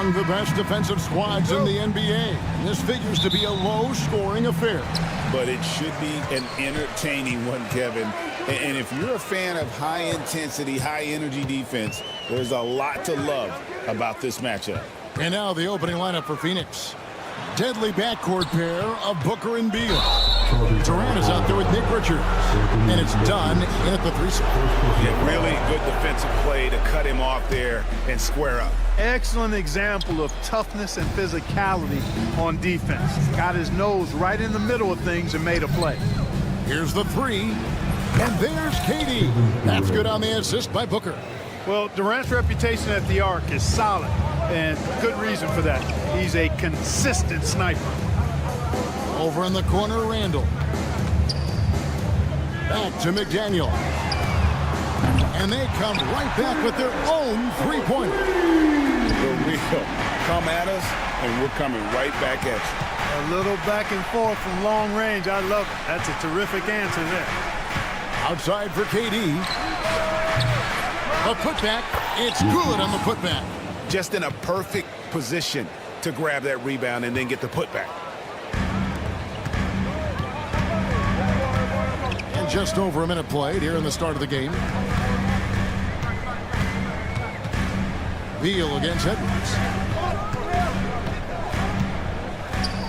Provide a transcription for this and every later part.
among the best defensive squads in the NBA. This figures to be a low-scoring affair. But it should be an entertaining one, Kevin. And if you're a fan of high-intensity, high-energy defense, there's a lot to love about this matchup. And now the opening lineup for Phoenix. Deadly backcourt pair of Booker and Beal. Durant is out there with Nick Richards. And it's done in at the 3 spot. Yeah, really good defensive play to cut him off there and square up. Excellent example of toughness and physicality on defense. Got his nose right in the middle of things and made a play. Here's the 3. And there's KD. That's good on the assist by Booker. Well, Durant's reputation at the arc is solid, and good reason for that. He's a consistent sniper. Over in the corner, Randall. Back to McDaniel. And they come right back with their own three-pointer. For real. Come at us, and we're coming right back at you. A little back and forth from long range. I love it. That's a terrific answer there. Outside for KD. A putback. It's good on the putback. Just in a perfect position to grab that rebound and then get the putback. And just over a minute played here in the start of the game. Beal against Edwards.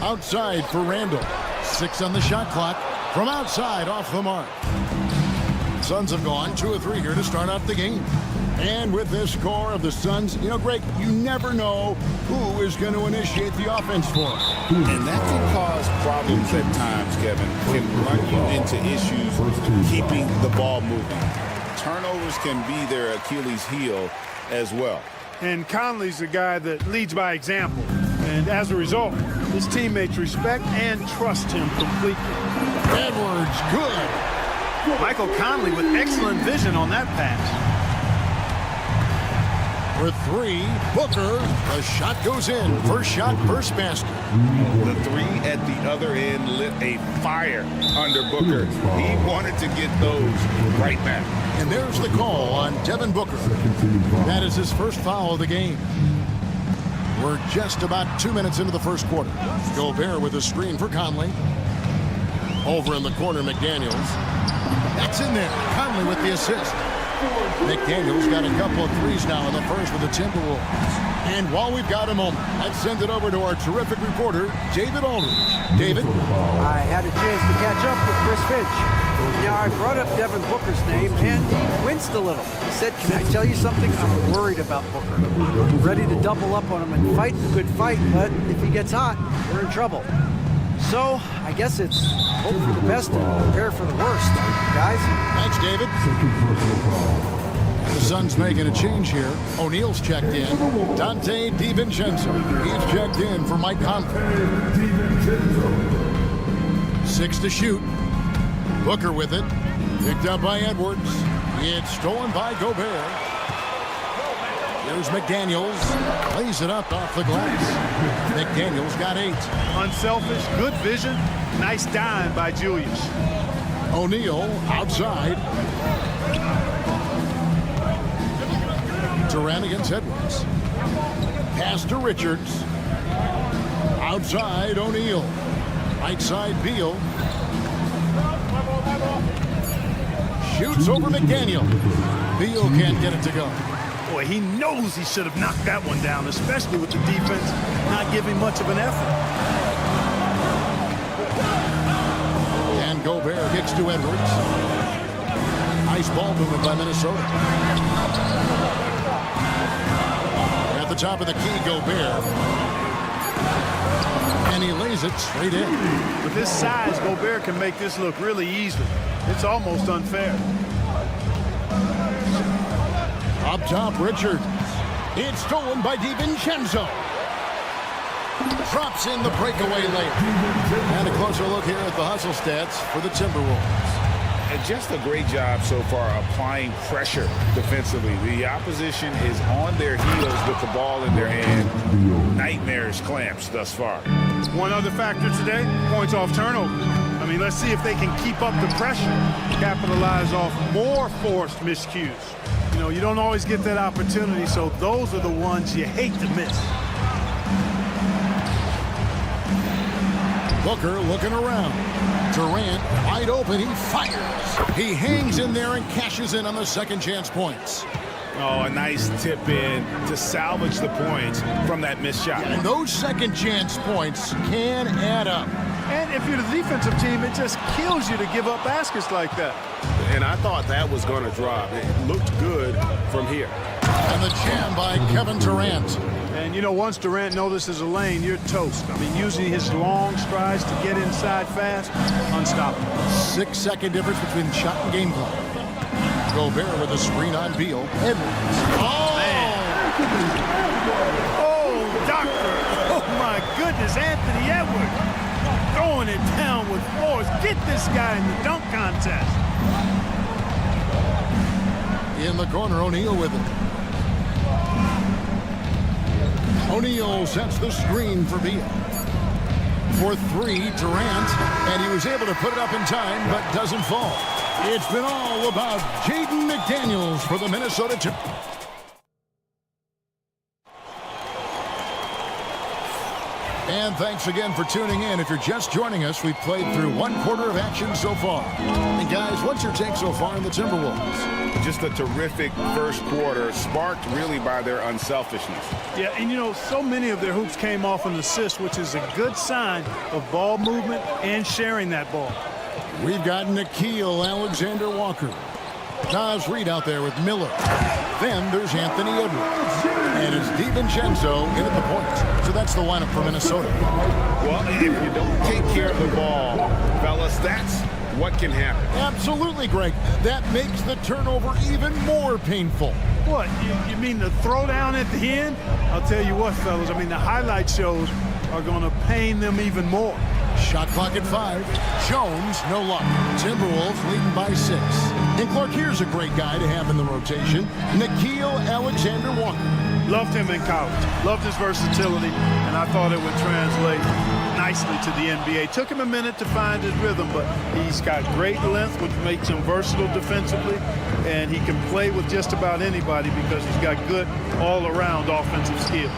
Outside for Randall. 6 on the shot clock. From outside, off the mark. Suns have gone 2 of 3 here to start out the game. And with this score of the Suns, you know, Greg, you never know who is going to initiate the offense for them. And that can cause problems at times, Kevin. Can run you into issues keeping the ball moving. Turnovers can be their Achilles heel as well. And Conley's a guy that leads by example. And as a result, his teammates respect and trust him completely. Edwards, good. Michael Conley with excellent vision on that pass. For 3, Booker. The shot goes in. First shot, first basket. The 3 at the other end lit a fire under Booker. He wanted to get those right back. And there's the call on Devin Booker. That is his first foul of the game. We're just about 2 minutes into the first quarter. Gobert with a screen for Conley. Over in the corner, McDaniels. That's in there. Conley with the assist. McDaniels got a couple of threes now in the first with the Timberwolves. And while we've got a moment, let's send it over to our terrific reporter, David Aldridge. David? I had a chance to catch up with Chris Finch. Now, I brought up Devin Booker's name, and he winced a little. He said, "Can I tell you something? I'm worried about Booker. I'm ready to double up on him and fight the good fight, but if he gets hot, we're in trouble." So, I guess it's hope for the best and prepare for the worst, guys. Thanks, David. The Suns making a change here. O'Neal's checked in. Dante DiVincenzo. He's checked in for Mike Conley. 6 to shoot. Booker with it. Picked up by Edwards. It's stolen by Gobert. Here's McDaniels. Lays it up off the glass. McDaniels got 8. Unselfish, good vision. Nice dime by Julius. O'Neal outside. Durant against Edwards. Pass to Richards. Outside, O'Neal. Right side, Beal. Shoots over McDaniel. Beal can't get it to go. Boy, he knows he should have knocked that one down, especially with the defense not giving much of an effort. And Gobert kicks to Edwards. Nice ball movement by Minnesota. At the top of the key, Gobert. And he lays it straight in. With his size, Gobert can make this look really easy. It's almost unfair. Up top, Richards. It's stolen by DiVincenzo. Drops in the breakaway late. And a closer look here at the hustle stats for the Timberwolves. And just a great job so far applying pressure defensively. The opposition is on their heels with the ball in their hand. Nightmarish clamps thus far. One other factor today, points off turnover. I mean, let's see if they can keep up the pressure, capitalize off more forced miscues. You know, you don't always get that opportunity, so those are the ones you hate to miss. Booker looking around. Durant wide open. He fires. He hangs in there and cashes in on the second chance points. Oh, a nice tip in to salvage the points from that missed shot. And those second chance points can add up. And if you're the defensive team, it just kills you to give up baskets like that. And I thought that was going to drop. It looked good from here. And the jam by Kevin Durant. And, you know, once Durant notices a lane, you're toast. I mean, using his long strides to get inside fast, unstoppable. 6-second difference between shot and game clock. Gobert with a screen on Beal. Edwards. Oh! Man. Oh, doctor. Oh, my goodness, Anthony Edwards. Throwing it down with force. Get this guy in the dunk contest. In the corner, O'Neal with it. O'Neal sets the screen for Beal. For three, Durant, and he was able to put it up in time, but doesn't fall. It's been all about Jaden McDaniels for the Minnesota Timberwolves. And thanks again for tuning in. If you're just joining us, we've played through one quarter of action so far. And guys, what's your take so far in the Timberwolves? Just a terrific first quarter, sparked really by their unselfishness. Yeah, and you know, so many of their hoops came off an assist, which is a good sign of ball movement and sharing that ball. We've got Nickeil Alexander-Walker. Nas Reed out there with Miller. Then there's Anthony Edwards. And it's DiVincenzo in at the point. So that's the lineup for Minnesota. Well, if you don't take care of the ball, fellas, that's what can happen. Absolutely, Greg. That makes the turnover even more painful. What, you mean the throwdown at the end? I'll tell you what, fellas, I mean, the highlight shows are going to pain them even more. Shot clock at 5. Jones, no luck. Timberwolves leading by 6. And Clark, here's a great guy to have in the rotation. Nickeil Alexander-Walker. Loved him in college. Loved his versatility, and I thought it would translate nicely to the NBA. Took him a minute to find his rhythm, but he's got great length, which makes him versatile defensively, and he can play with just about anybody because he's got good all-around offensive skill.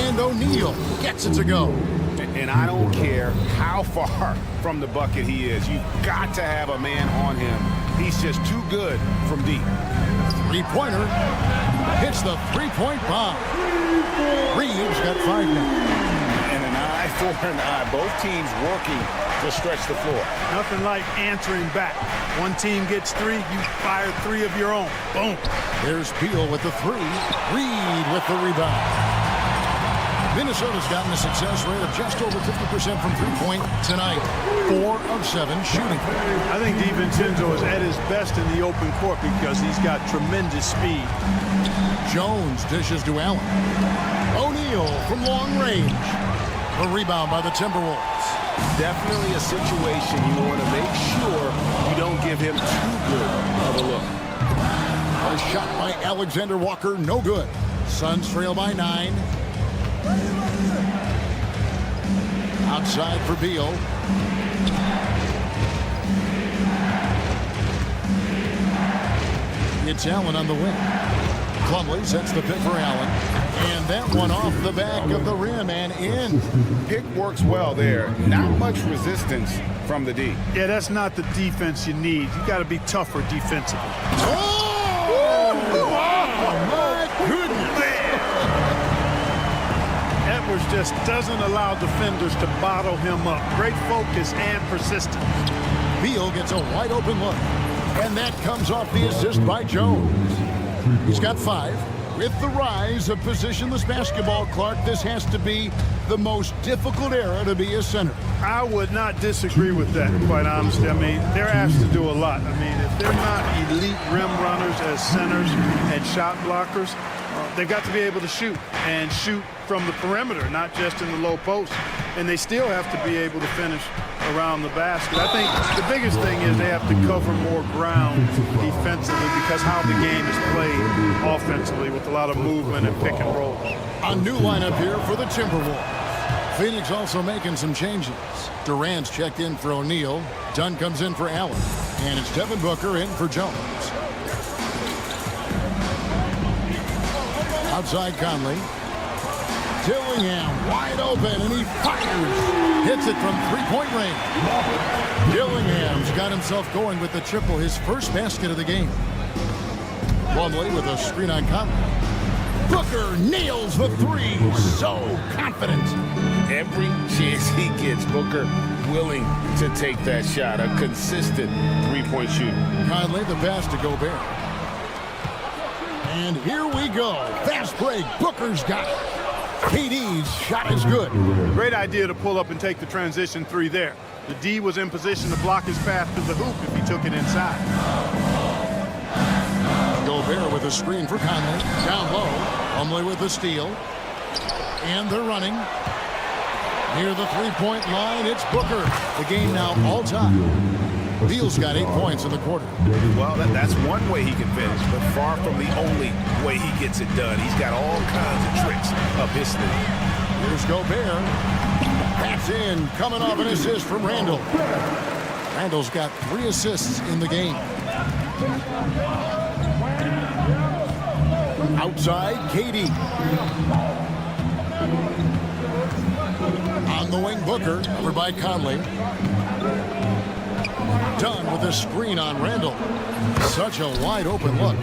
And O'Neal gets it to go. And I don't care how far from the bucket he is. You've got to have a man on him. He's just too good from deep. Three-pointer. Hits the three-point bomb. Reeves got 5 now. And an eye for an eye. Both teams working to stretch the floor. Nothing like answering back. One team gets 3, you fire 3 of your own. Boom. There's Beal with the 3. Reed with the rebound. Minnesota's gotten a success rate of just over 50% from three-point tonight. 4 of 7 shooting. I think DiVincenzo is at his best in the open court because he's got tremendous speed. Jones dishes to Allen. O'Neal from long range. A rebound by the Timberwolves. Definitely a situation you want to make sure you don't give him too good of a look. A shot by Alexander-Walker, no good. Suns trail by 9. Outside for Beal. It's Allen on the wing. Plumlee sets the pick for Allen. And that one off the back of the rim and in. Pick works well there. Not much resistance from the D. Yeah, that's not the defense you need. You got to be tougher defensively. Oh, my goodness. Edwards just doesn't allow defenders to bottle him up. Great focus and persistence. Beal gets a wide open look. And that comes off the assist by Jones. He's got 5. With the rise of positionless basketball, Clark, this has to be the most difficult era to be a center. I would not disagree with that, quite honestly. I mean, they're asked to do a lot. I mean, if they're not elite rim runners as centers and shot blockers, they've got to be able to shoot and shoot from the perimeter, not just in the low post. And they still have to be able to finish around the basket. I think the biggest thing is they have to cover more ground defensively because how the game is played offensively with a lot of movement and pick and roll. A new lineup here for the Timberwolves. Phoenix also making some changes. Durant's checked in for O'Neal. Dunn comes in for Allen. And it's Devin Booker in for Jones. Outside Conley. Dillingham wide open, and he fires. Hits it from three-point range. Dillingham's got himself going with the triple, his first basket of the game. Plumlee with a screen on Conley. Booker nails the three. So confident. Every chance he gets, Booker willing to take that shot. A consistent three-point shooter. Conley the pass to Gobert. And here we go. Fast break. Booker's got it. KD's shot is good. Great idea to pull up and take the transition three there. The D was in position to block his path to the hoop if he took it inside. Gobert with a screen for Conley. Down low. Plumlee with the steal. And they're running. Near the three-point line, it's Booker. The game now all time. Beal's got 8 points in the quarter. Well, that's one way he can finish, but far from the only way he gets it done. He's got all kinds of tricks up his sleeve. Here's Gobert. That's in, coming off an assist from Randall. Randall's got 3 assists in the game. Outside, KD. On the wing, Booker, covered by Conley. Done with a screen on Randall. Such a wide open look.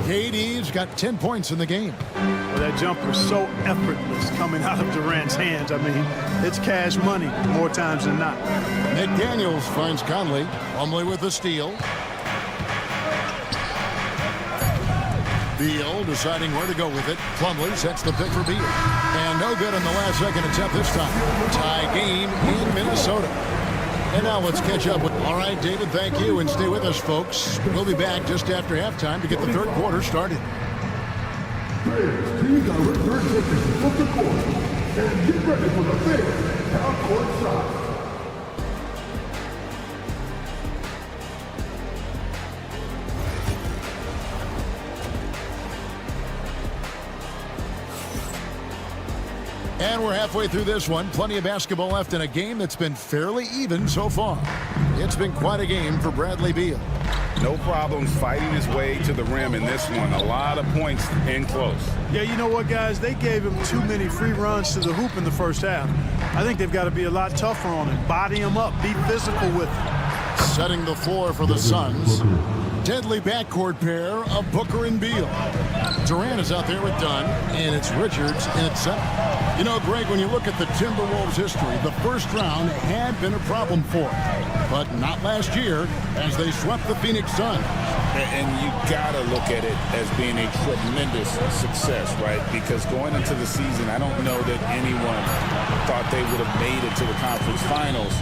KD's got 10 points in the game. Well, that jumper's so effortless coming out of Durant's hands. I mean, it's cash money more times than not. McDaniels finds Conley. Plumlee with the steal. Beal deciding where to go with it. Plumlee sets the pick for Beal. And no good on the last second attempt this time. Tie game in Minnesota. And now let's catch up with... All right, David, thank you. And stay with us, folks. We'll be back just after halftime to get the third quarter started. Players, teams are returned to the court. And get ready for the big half-court shot. And we're halfway through this one. Plenty of basketball left in a game that's been fairly even so far. It's been quite a game for Bradley Beal. No problems fighting his way to the rim in this one. A lot of points in close. Yeah, you know what, guys? They gave him too many free runs to the hoop in the first half. I think they've got to be a lot tougher on him. Body him up. Be physical with him. Setting the floor for the Suns. Deadly backcourt pair of Booker and Beal. Durant is out there with Dunn, and it's Richards in at center. You know, Greg, when you look at the Timberwolves' history, the first round had been a problem for them, but not last year as they swept the Phoenix Suns. And you got to look at it as being a tremendous success, right? Because going into the season, I don't know that anyone thought they would have made it to the conference finals.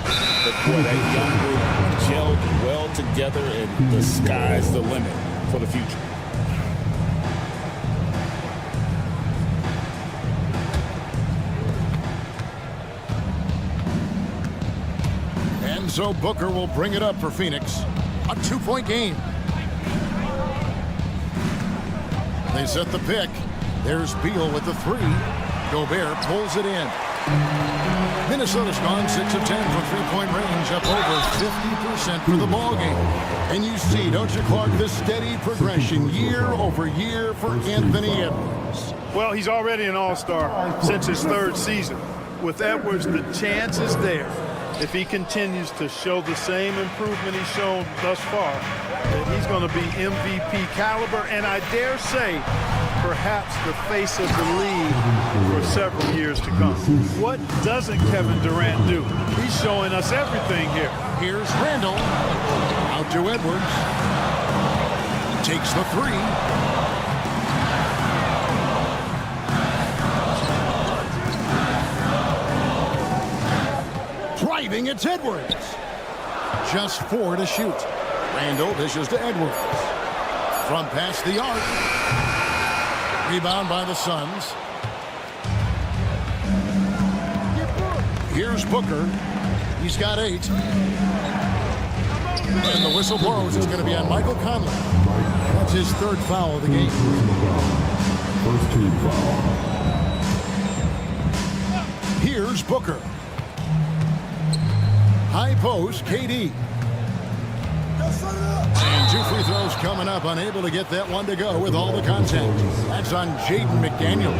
But boy, that young group gelled well together, and the sky's the limit for the future. And so Booker will bring it up for Phoenix. A 2-point game. They set the pick. There's Beal with the three. Gobert pulls it in. Minnesota's gone 6 of 10 from three-point range, up over 50% for the ball game. And you see, don't you, Clark, the steady progression year over year for Anthony Edwards. Well, he's already an all-star since his third season. With Edwards, the chance is there. If he continues to show the same improvement he's shown thus far, that he's going to be MVP caliber, and I dare say, perhaps the face of the league for several years to come. What doesn't Kevin Durant do? He's showing us everything here. Here's Randall. Out to Edwards. Takes the three. Driving, it's Edwards. Just 4 to shoot. Randall dishes to Edwards. From past the arc. Rebound by the Suns. Here's Booker. He's got 8. And the whistle blows. It's going to be on Michael Conley. That's his third foul of the game. First team foul. Here's Booker. High post, KD. And 2 free throws coming up. Unable to get that one to go with all the contact. That's on Jaden McDaniels.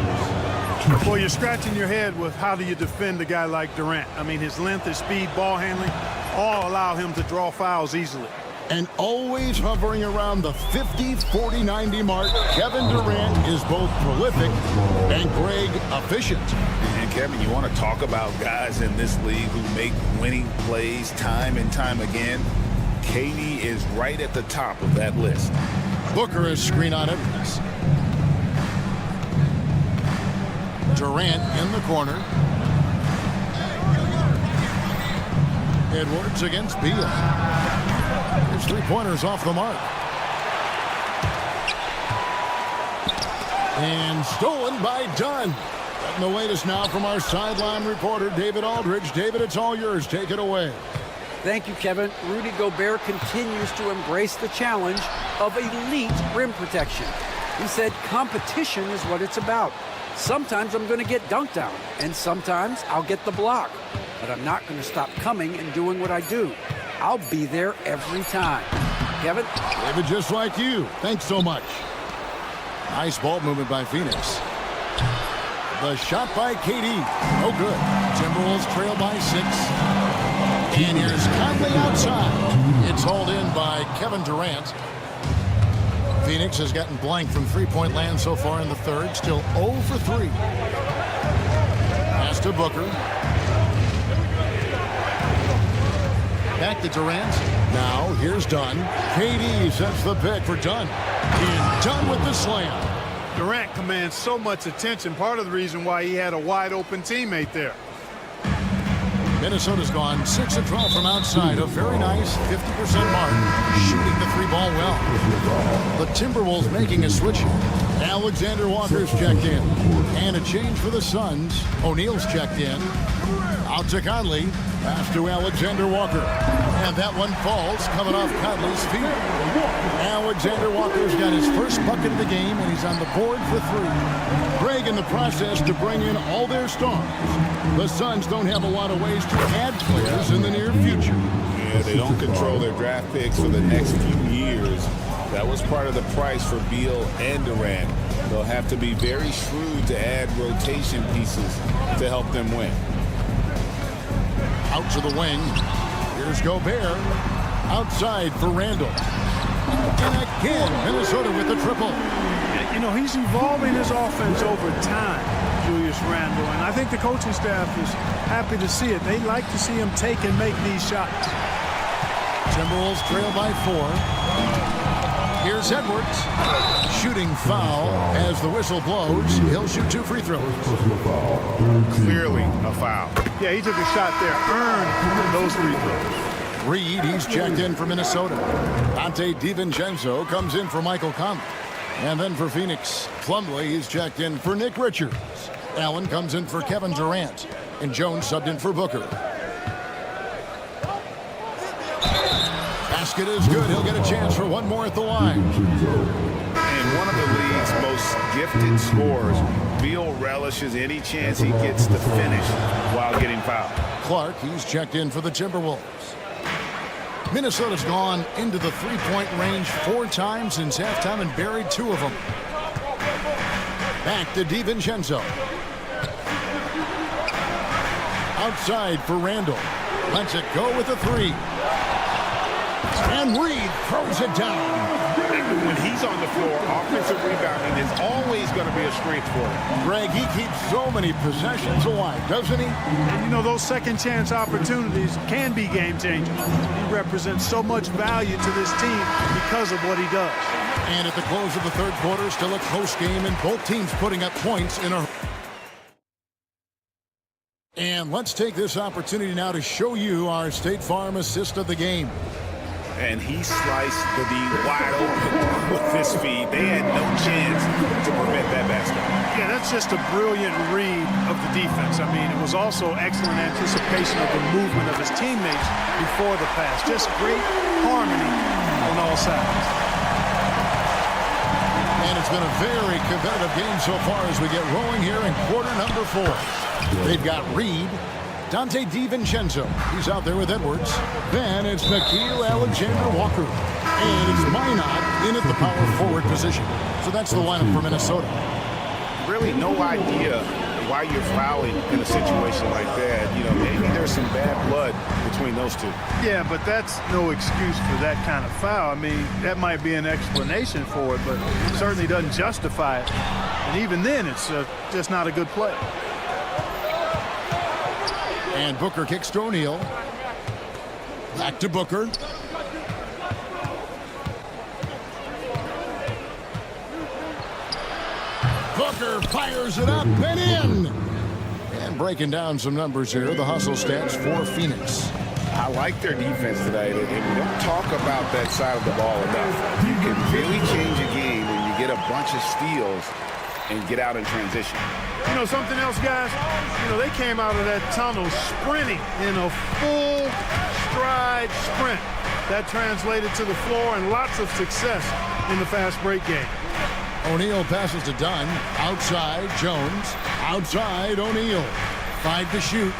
Well, you're scratching your head with how do you defend a guy like Durant. I mean, his length, his speed, ball handling, all allow him to draw fouls easily. And always hovering around the 50, 40, 90 mark, Kevin Durant is both prolific and, Greg, efficient. And, Kevin, you want to talk about guys in this league who make winning plays time and time again? KD is right at the top of that list. Booker is screen on Edwards. Durant in the corner. Edwards against Beal. His three-pointers off the mark. And stolen by Dunn. Getting the latest now from our sideline reporter, David Aldridge. David, it's all yours. Take it away. Thank you, Kevin. Rudy Gobert continues to embrace the challenge of elite rim protection. He said competition is what it's about. Sometimes I'm going to get dunked on, and sometimes I'll get the block. But I'm not going to stop coming and doing what I do. I'll be there every time. Kevin? David, just like you. Thanks so much. Nice ball movement by Phoenix. The shot by KD. No good. Timberwolves trail by 6. And here's Conley outside. It's hauled in by Kevin Durant. Phoenix has gotten blank from three-point land so far in the third. Still 0 for 3. Pass to Booker. Back to Durant. Now here's Dunn. KD sets the pick for Dunn. And Dunn with the slam. Durant commands so much attention. Part of the reason why he had a wide-open teammate there. Minnesota's gone 6 of 12 from outside. A very nice 50% mark. Shooting the three ball well. The Timberwolves making a switch here. Alexander Walker's checked in. And a change for the Suns. O'Neal's checked in. Out to Conley. Pass to Alexander Walker. And that one falls coming off Conley's feet. Alexander Walker's got his first bucket of the game, and he's on the board for 3. Greg in the process to bring in all their stars. The Suns don't have a lot of ways to add players in the near future. Yeah, they don't control their draft picks for the next few years. That was part of the price for Beal and Durant. They'll have to be very shrewd to add rotation pieces to help them win. Out to the wing. Here's Gobert. Outside for Randall. And again, Minnesota with the triple. You know, he's evolving his offense over time, Julius Randle. And I think the coaching staff is happy to see it. They like to see him take and make these shots. Timberwolves trail by 4. Here's Edwards. Shooting foul as the whistle blows. He'll shoot 2 free throws. Clearly a foul. Yeah, he took a shot there, earned those free throws. Reed, he's checked in for Minnesota. Dante DiVincenzo comes in for Michael Conley. And then for Phoenix, Plumlee, he's checked in for Nick Richards. Allen comes in for Kevin Durant. And Jones subbed in for Booker. Basket is good. He'll get a chance for one more at the line. And one of the league's most gifted scorers, Beal relishes any chance he gets to finish while getting fouled. Clark, he's checked in for the Timberwolves. Minnesota's gone into the three-point range 4 times since halftime and buried 2 of them. Back to DiVincenzo. Outside for Randall. Lets it go with a 3. And Reed throws it down. When he's on the floor, offensive rebounding is always going to be a strength for him. Greg, he keeps so many possessions alive, doesn't he? And you know, those second chance opportunities can be game changers. He represents so much value to this team because of what he does. And at the close of the third quarter, still a close game, and both teams putting up points in a... And let's take this opportunity now to show you our State Farm assist of the game. And he sliced the D wide open with his feet. They had no chance to prevent that basket. Yeah, that's just a brilliant read of the defense. I mean, it was also excellent anticipation of the movement of his teammates before the pass. Just great harmony on all sides. And it's been a very competitive game so far as we get rolling here in quarter number 4. They've got Reed, Dante DiVincenzo, he's out there with Edwards. Then it's Nickeil Alexander-Walker. And it's Minot in at the power forward position. So that's the lineup for Minnesota. Really no idea why you're fouling in a situation like that. You know, maybe there's some bad blood between those two. Yeah, but that's no excuse for that kind of foul. I mean, that might be an explanation for it, but it certainly doesn't justify it. And even then, it's just not a good play. And Booker kicks to O'Neal. Back to Booker. Booker fires it up and in. And breaking down some numbers here, the hustle stats for Phoenix. I like their defense tonight, and we don't talk about that side of the ball enough. You can really change a game when you get a bunch of steals and get out in transition. You know something else, guys? You know, they came out of that tunnel sprinting in a full stride sprint. That translated to the floor and lots of success in the fast break game. O'Neal passes to Dunn. Outside, Jones. Outside, O'Neal. 5 to shoot.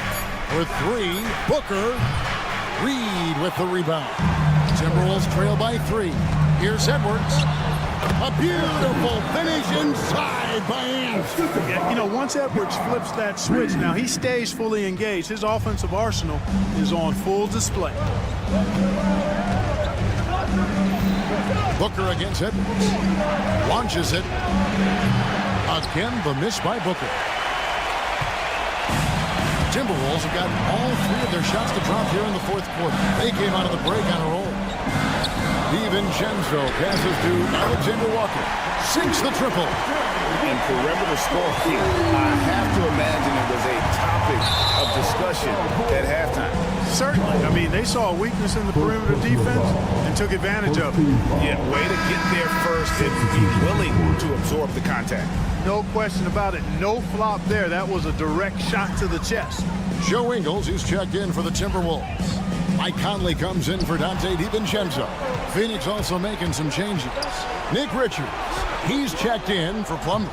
For 3, Booker. Reed with the rebound. Timberwolves trail by 3. Here's Edwards. A beautiful finish inside by Ants. Yeah, you know, once Edwards flips that switch, now he stays fully engaged. His offensive arsenal is on full display. Booker against Edwards. Launches it. Again, the miss by Booker. Timberwolves have got all 3 of their shots to drop here in the fourth quarter. They came out of the break on a roll. DiVincenzo passes to Alexander Walker. Sinks the triple. In perimeter scoring, I have to imagine it was a topic of discussion at halftime. Certainly. I mean, they saw a weakness in the perimeter defense and took advantage of it. Yeah, way to get there first and be willing to absorb the contact. No question about it. No flop there. That was a direct shot to the chest. Joe Ingles, he's checked in for the Timberwolves. Mike Conley comes in for Dante DiVincenzo. Phoenix also making some changes. Nick Richards, he's checked in for Plumlee.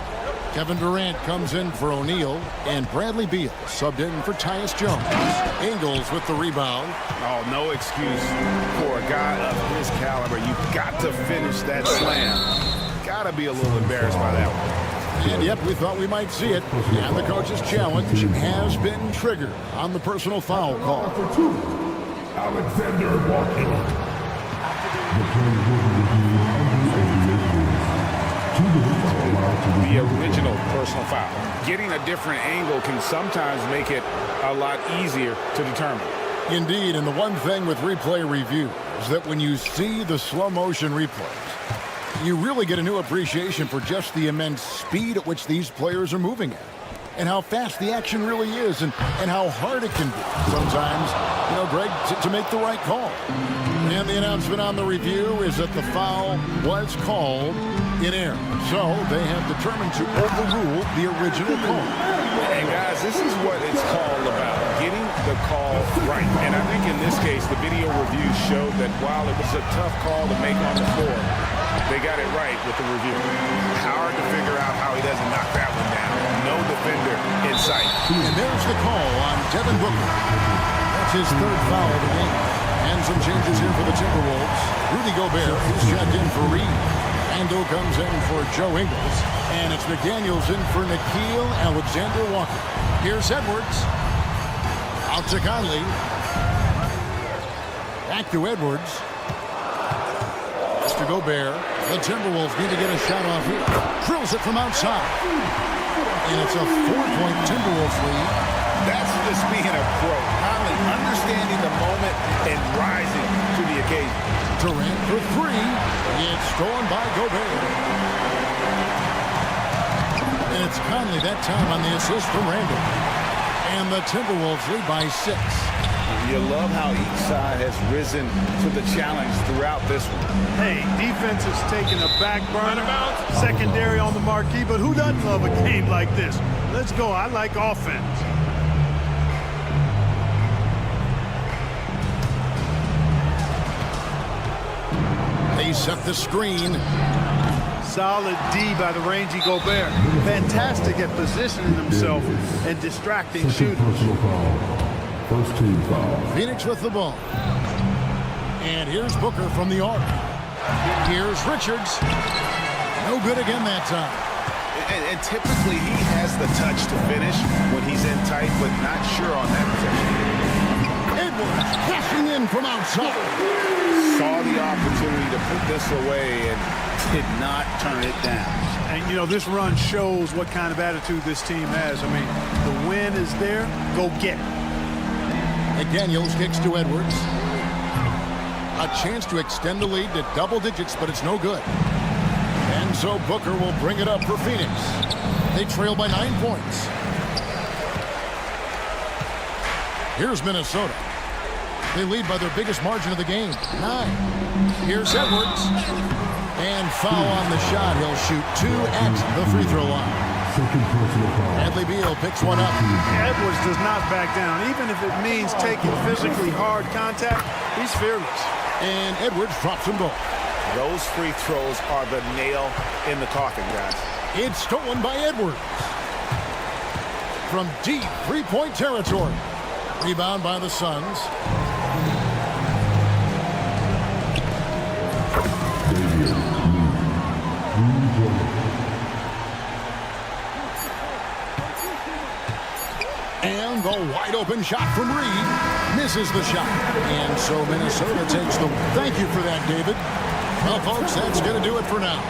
Kevin Durant comes in for O'Neal, and Bradley Beal subbed in for Tyus Jones. Ingles with the rebound. Oh, no excuse for a guy of his caliber. You've got to finish that slam. Got to be a little embarrassed by that one. And yep, we thought we might see it. And the coach's challenge has been triggered on the personal foul call. For 2, Alexander Walker. The original personal foul. Getting a different angle can sometimes make it a lot easier to determine. Indeed, and the one thing with replay review is that when you see the slow motion replays, you really get a new appreciation for just the immense speed at which these players are moving at, and how fast the action really is, and how hard it can be sometimes, you know, Greg, to make the right call. And the announcement on the review is that the foul was called in error. So they have determined to overrule the original call. And guys, this is what it's called about, getting the call right. And I think in this case, the video review showed that while it was a tough call to make on the floor, they got it right with the review. Hard to figure out how he doesn't knock that one down. No defender in sight. And there's the call on Devin Booker. That's his 3rd foul of the game. And some changes here for the Timberwolves. Rudy Gobert is checked in for Reed. Ando comes in for Joe Ingles. And it's McDaniels in for Nickeil Alexander-Walker. Here's Edwards. Out to Conley. Back to Edwards. To Gobert. The Timberwolves need to get a shot off here. Drills it from outside. And it's a 4-point Timberwolves lead. That's just being a pro. Conley understanding the moment and rising to the occasion. Durant for 3. It's stolen by Gobert. And it's Conley that time on the assist from Randall. And the Timberwolves lead by 6. You love how each side has risen to the challenge throughout this one. Hey, defense is taking a back burner, secondary on the marquee, but who doesn't love a game like this? Let's go. I like offense. They set the screen. Solid D by the rangy Gobert. Fantastic at positioning himself and distracting shooters. First team foul. Phoenix with the ball. And here's Booker from the arc. Here's Richards. No good again that time. And And typically he has the touch to finish when he's in tight, but not sure on that possession. Edwards cashing in from outside. Saw the opportunity to put this away and did not turn it down. And, you know, this run shows what kind of attitude this team has. I mean, the win is there. Go get it. McDaniels kicks to Edwards. A chance to extend the lead to double digits, but it's no good. And so Booker will bring it up for Phoenix. They trail by 9 points. Here's Minnesota. They lead by their biggest margin of the game, 9. Here's Edwards. And foul on the shot. He'll shoot 2 at the free throw line. Bradley Beal picks one up. Edwards does not back down. Even if it means taking physically hard contact, he's fearless. And Edwards drops them both. Those free throws are the nail in the coffin, guys. It's stolen by Edwards. From deep three-point territory. Rebound by the Suns. And the wide-open shot from Reed misses the shot. And so Minnesota takes the... Thank you for that, David. Well, folks, that's going to do it for now.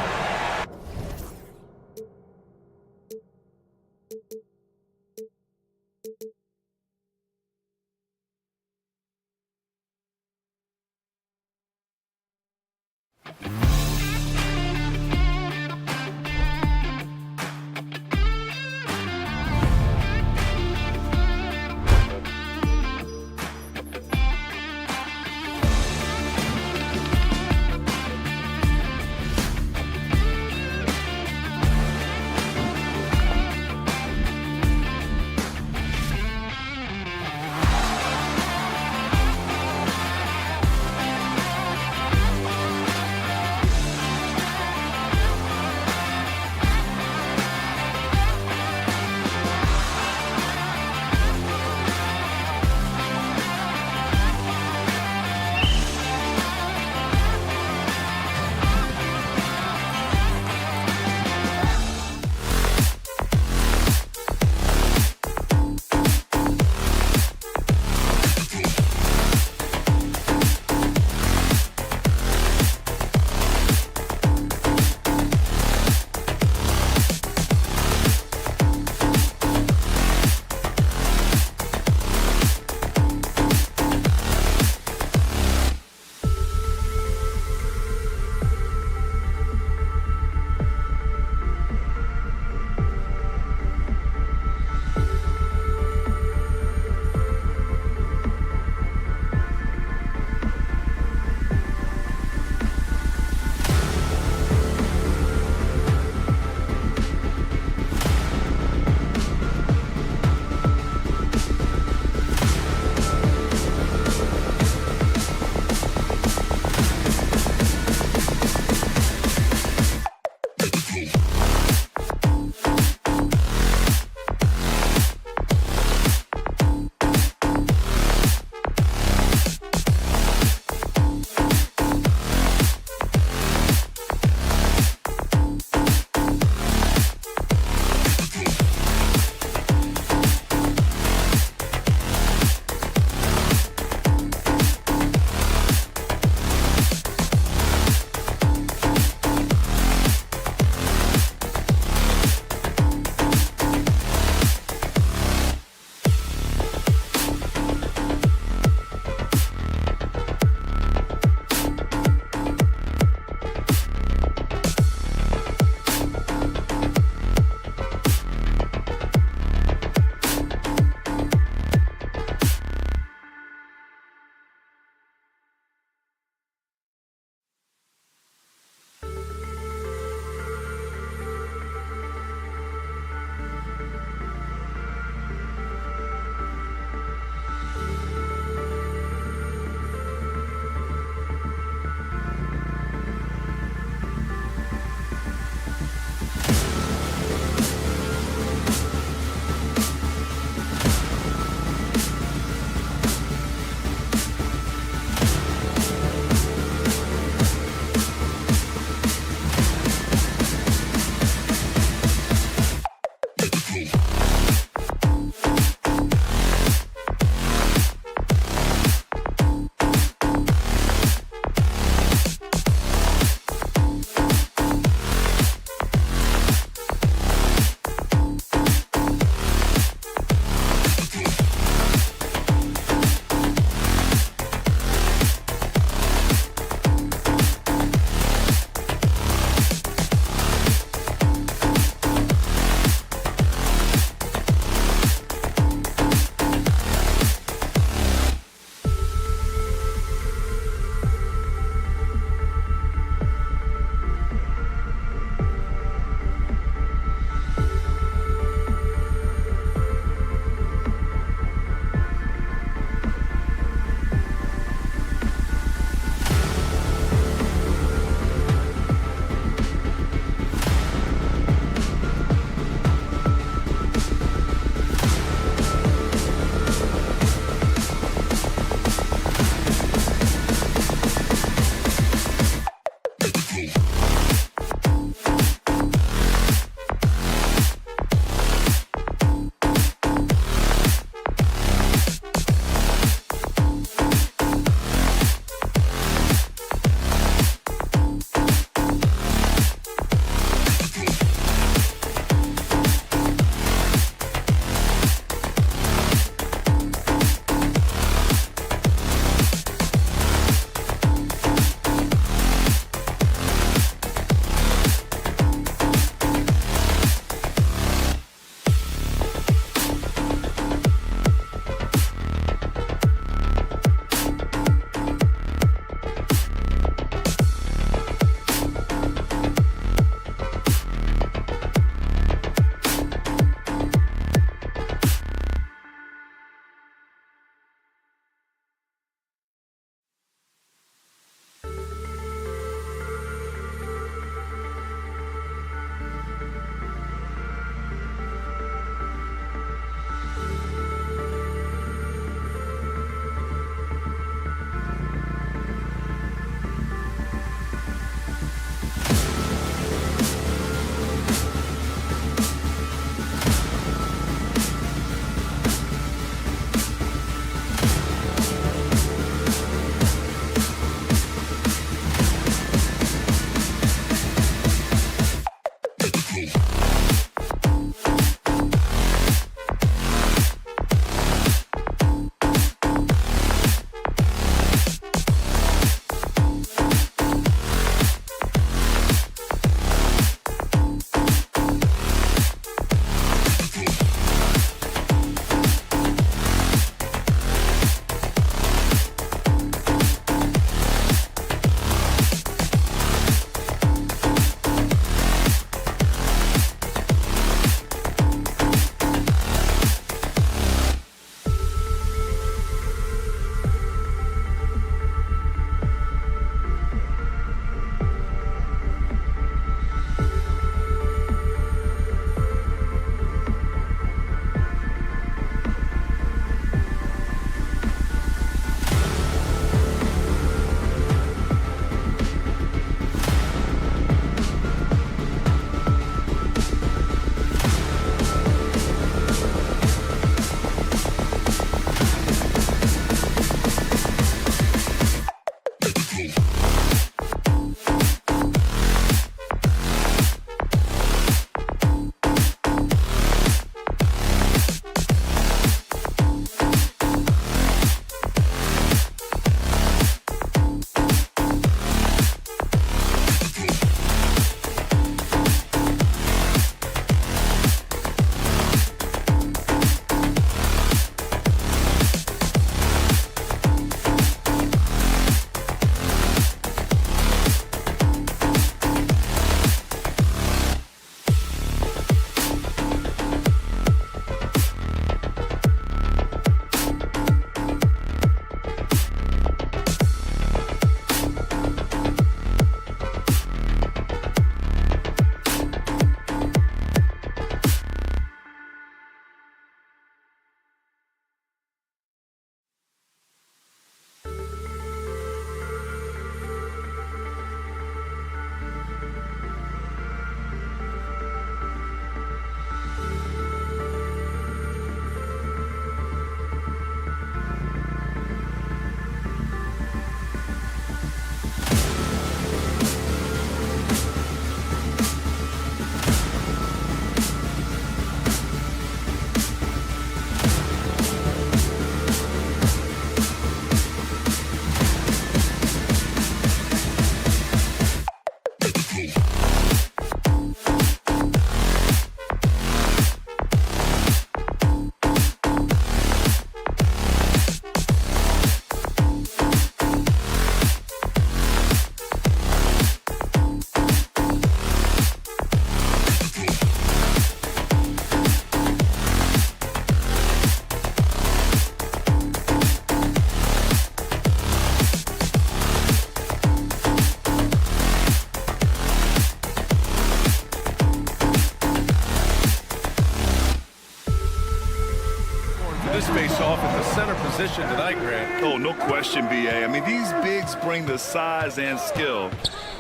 this face-off at the center position tonight, Grant. Oh, no question, B.A. I mean, these bigs bring the size and skill.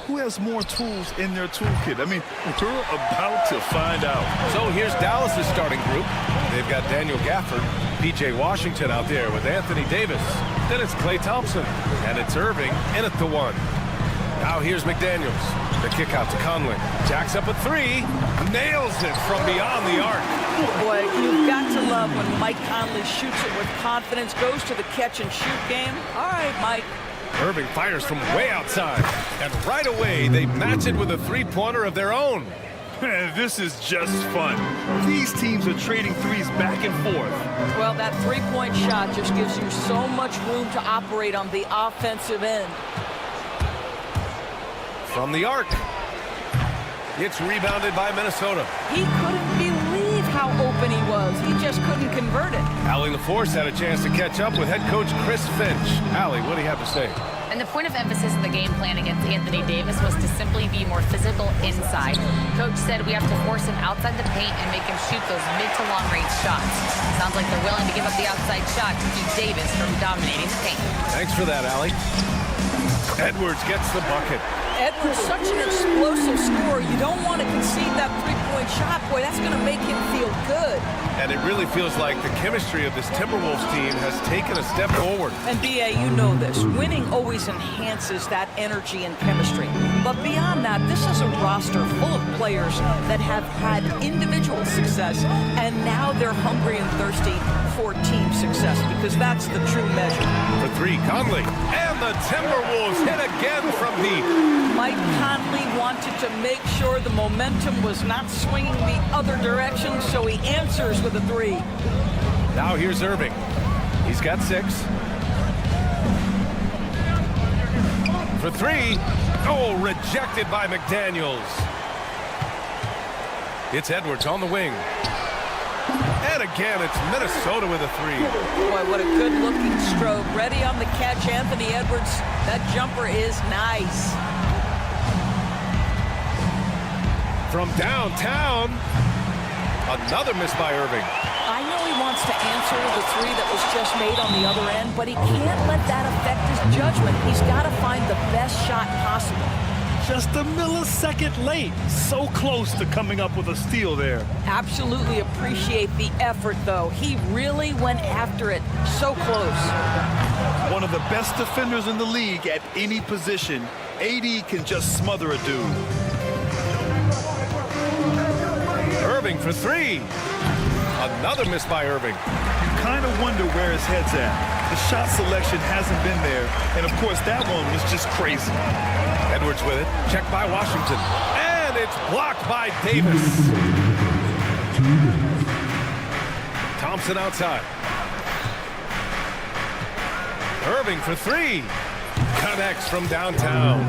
Who has more tools in their toolkit? I mean, we're about to find out. So here's Dallas's starting group. They've got Daniel Gafford, P.J. Washington out there with Anthony Davis. Then it's Klay Thompson, and it's Irving in at the 1. Now here's McDaniels. The kick out to Conley. Jacks up a 3. Nails it from beyond the arc. Boy, you've got to love when Mike Conley shoots it with confidence, goes to the catch-and-shoot game. All right, Mike. Irving fires from way outside. And right away, they match it with a three-pointer of their own. This is just fun. These teams are trading threes back and forth. Well, that three-point shot just gives you so much room to operate on the offensive end. From the arc. It's rebounded by Minnesota. He couldn't believe how open he was. He just couldn't convert it. Allie LaForce had a chance to catch up with head coach Chris Finch. Allie, what do you have to say? And the point of emphasis in the game plan against Anthony Davis was to simply be more physical inside. Coach said we have to force him outside the paint and make him shoot those mid to long range shots. Sounds like they're willing to give up the outside shot to keep Davis from dominating the paint. Thanks for that, Allie. Edwards gets the bucket. Edwards, such an explosive scorer. You don't want to concede that three-point shot. Boy, that's going to make him feel good. And it really feels like the chemistry of this Timberwolves team has taken a step forward. And, B.A., you know this. Winning always enhances that energy and chemistry. But beyond that, this is a roster full of players that have had individual success, and now they're hungry and thirsty for team success, because that's the true measure. For 3, Conley. And the Timberwolves hit again from deep. Mike Conley wanted to make sure the momentum was not swinging the other direction, so he answers with a 3. Now here's Irving. He's got 6. For 3. Oh, rejected by McDaniels. It's Edwards on the wing. And again, it's Minnesota with a 3. Boy, what a good-looking stroke. Ready on the catch, Anthony Edwards. That jumper is nice. From downtown, another miss by Irving. I know he wants to answer the 3 that was just made on the other end, but he can't let that affect his judgment. He's got to find the best shot possible. Just a millisecond late. So close to coming up with a steal there. Absolutely appreciate the effort, though. He really went after it. So close. One of the best defenders in the league at any position. AD can just smother a dude. Irving for 3. Another miss by Irving. You kind of wonder where his head's at. The shot selection hasn't been there. And of course, that one was just crazy. Edwards with it. Checked by Washington. And it's blocked by Davis. Thompson outside. Irving for 3. Connects from downtown.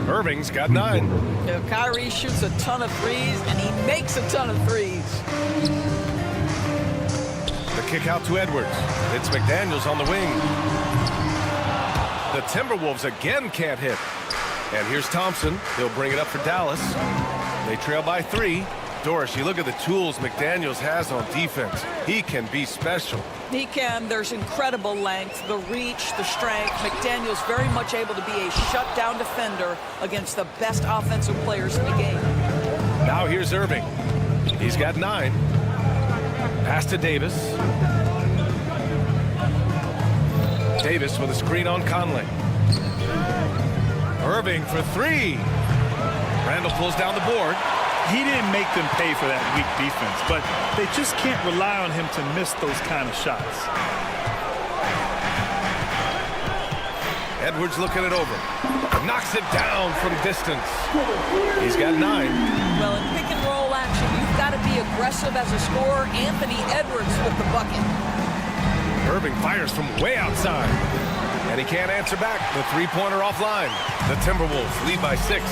Irving's got 9. You know, Kyrie shoots a ton of threes, and he makes a ton of threes. The kick out to Edwards. It's McDaniels on the wing. The Timberwolves again can't hit. And here's Thompson. He'll bring it up for Dallas. They trail by 3. Doris, you look at the tools McDaniels has on defense. He can be special. He can. There's incredible length, the reach, the strength. McDaniels very much able to be a shutdown defender against the best offensive players in the game. Now here's Irving. He's got 9. Pass to Davis. Davis with a screen on Conley. Irving for 3. Randall pulls down the board. He didn't make them pay for that weak defense, but they just can't rely on him to miss those kind of shots. Edwards looking it over. Knocks it down from distance. He's got 9. Well, in pick and roll action, you've got to be aggressive as a scorer. Anthony Edwards with the bucket. Irving fires from way outside. And he can't answer back. The three-pointer offline. The Timberwolves lead by 6.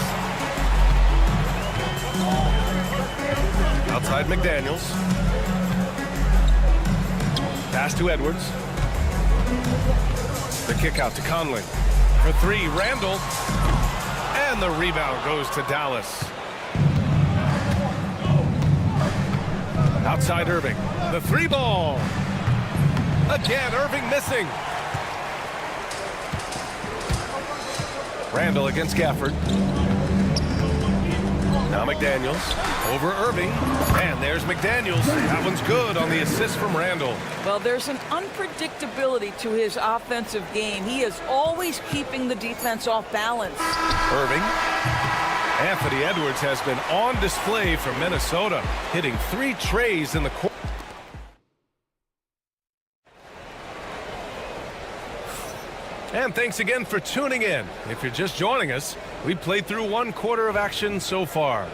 Outside McDaniels. Pass to Edwards. The kick out to Conley. For 3, Randall. And the rebound goes to Dallas. Outside Irving. The 3 ball. Again, Irving missing. Randall against Gafford. Now McDaniels over Irving. And there's McDaniels. That one's good on the assist from Randall. Well, there's an unpredictability to his offensive game. He is always keeping the defense off balance. Irving. Anthony Edwards has been on display for Minnesota, hitting 3 trays in the quarter. And thanks again for tuning in. If you're just joining us, we played through 1 quarter of action so far.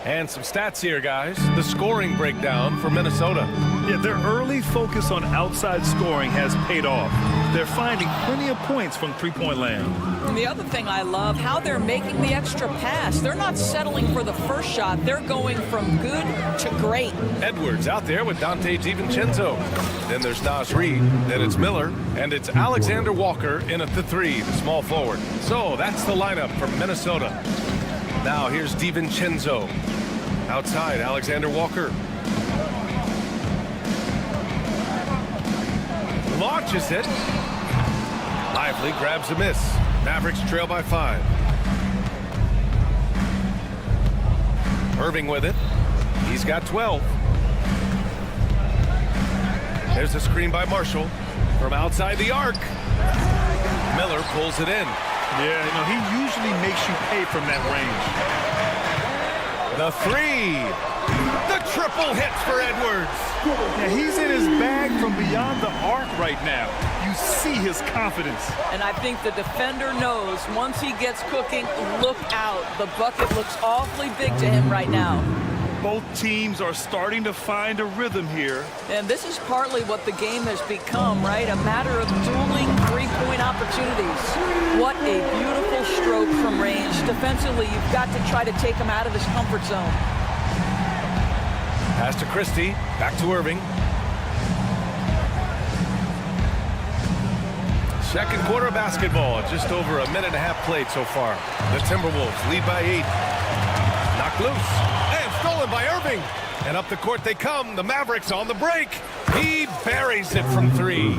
And some stats here, guys. The scoring breakdown for Minnesota. Yeah, their early focus on outside scoring has paid off. They're finding plenty of points from three-point land. And the other thing I love, how they're making the extra pass. They're not settling for the first shot. They're going from good to great. Edwards out there with Dante DiVincenzo. Then there's Naz Reid. Then it's Miller. And it's Alexander Walker in at the 3, the small forward. So that's the lineup from Minnesota. Now here's DiVincenzo. Outside, Alexander Walker. Launches it. Lively grabs a miss. Mavericks trail by 5. Irving with it. He's got 12. There's a screen by Marshall from outside the arc. Miller pulls it in. Yeah, he usually makes you pay from that range. The 3. The triple hits for Edwards. Yeah, he's in his bag from beyond the arc right now. You see his confidence. And I think the defender knows once he gets cooking, look out. The bucket looks awfully big to him right now. Both teams are starting to find a rhythm here. And this is partly what the game has become, right? A matter of dueling 3-point opportunities. What a beautiful stroke from range. Defensively, you've got to try to take him out of his comfort zone. Pass to Christie. Back to Irving. Second quarter of basketball. Just over a minute and a half played so far. The Timberwolves lead by 8. Knocked loose. Stolen by Irving. And up the court they come. The Mavericks on the break. He buries it from 3.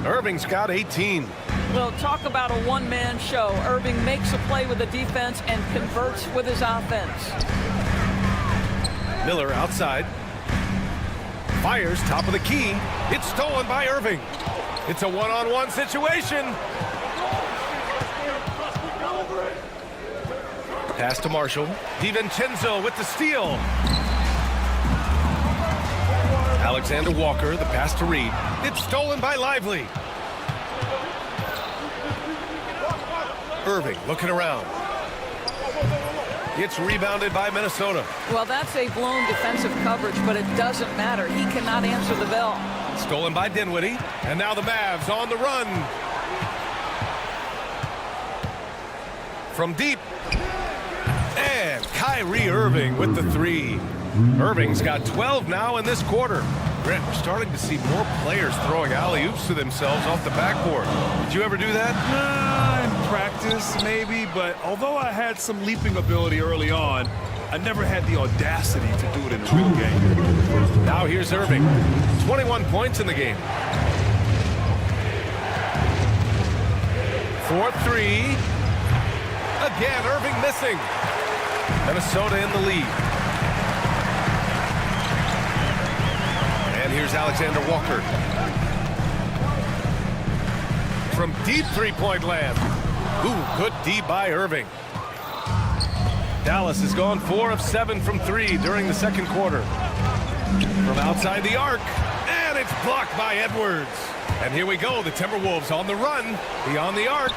Irving's got 18. Well, talk about a one-man show. Irving makes a play with the defense and converts with his offense. Miller outside. Fires top of the key. It's stolen by Irving. It's a one-on-one situation. Pass to Marshall. DiVincenzo with the steal. Alexander Walker, the pass to Reid. It's stolen by Lively. Irving looking around. It's rebounded by Minnesota. Well, that's a blown defensive coverage, but it doesn't matter. He cannot answer the bell. Stolen by Dinwiddie. And now the Mavs on the run. From deep. And Kyrie Irving with the 3. Irving's got 12 now in this quarter. Brent, we're starting to see more players throwing alley-oops to themselves off the backboard. Did you ever do that? In practice, maybe, but although I had some leaping ability early on, I never had the audacity to do it in a real game. Now here's Irving. 21 points in the game. 4-3. Again, Irving missing. Minnesota in the lead. And here's Alexander Walker. From deep 3-point land. Ooh, good D by Irving. Dallas has gone 4 of 7 from 3 during the second quarter. From outside the arc. And it's blocked by Edwards. And here we go, the Timberwolves on the run. Beyond the arc.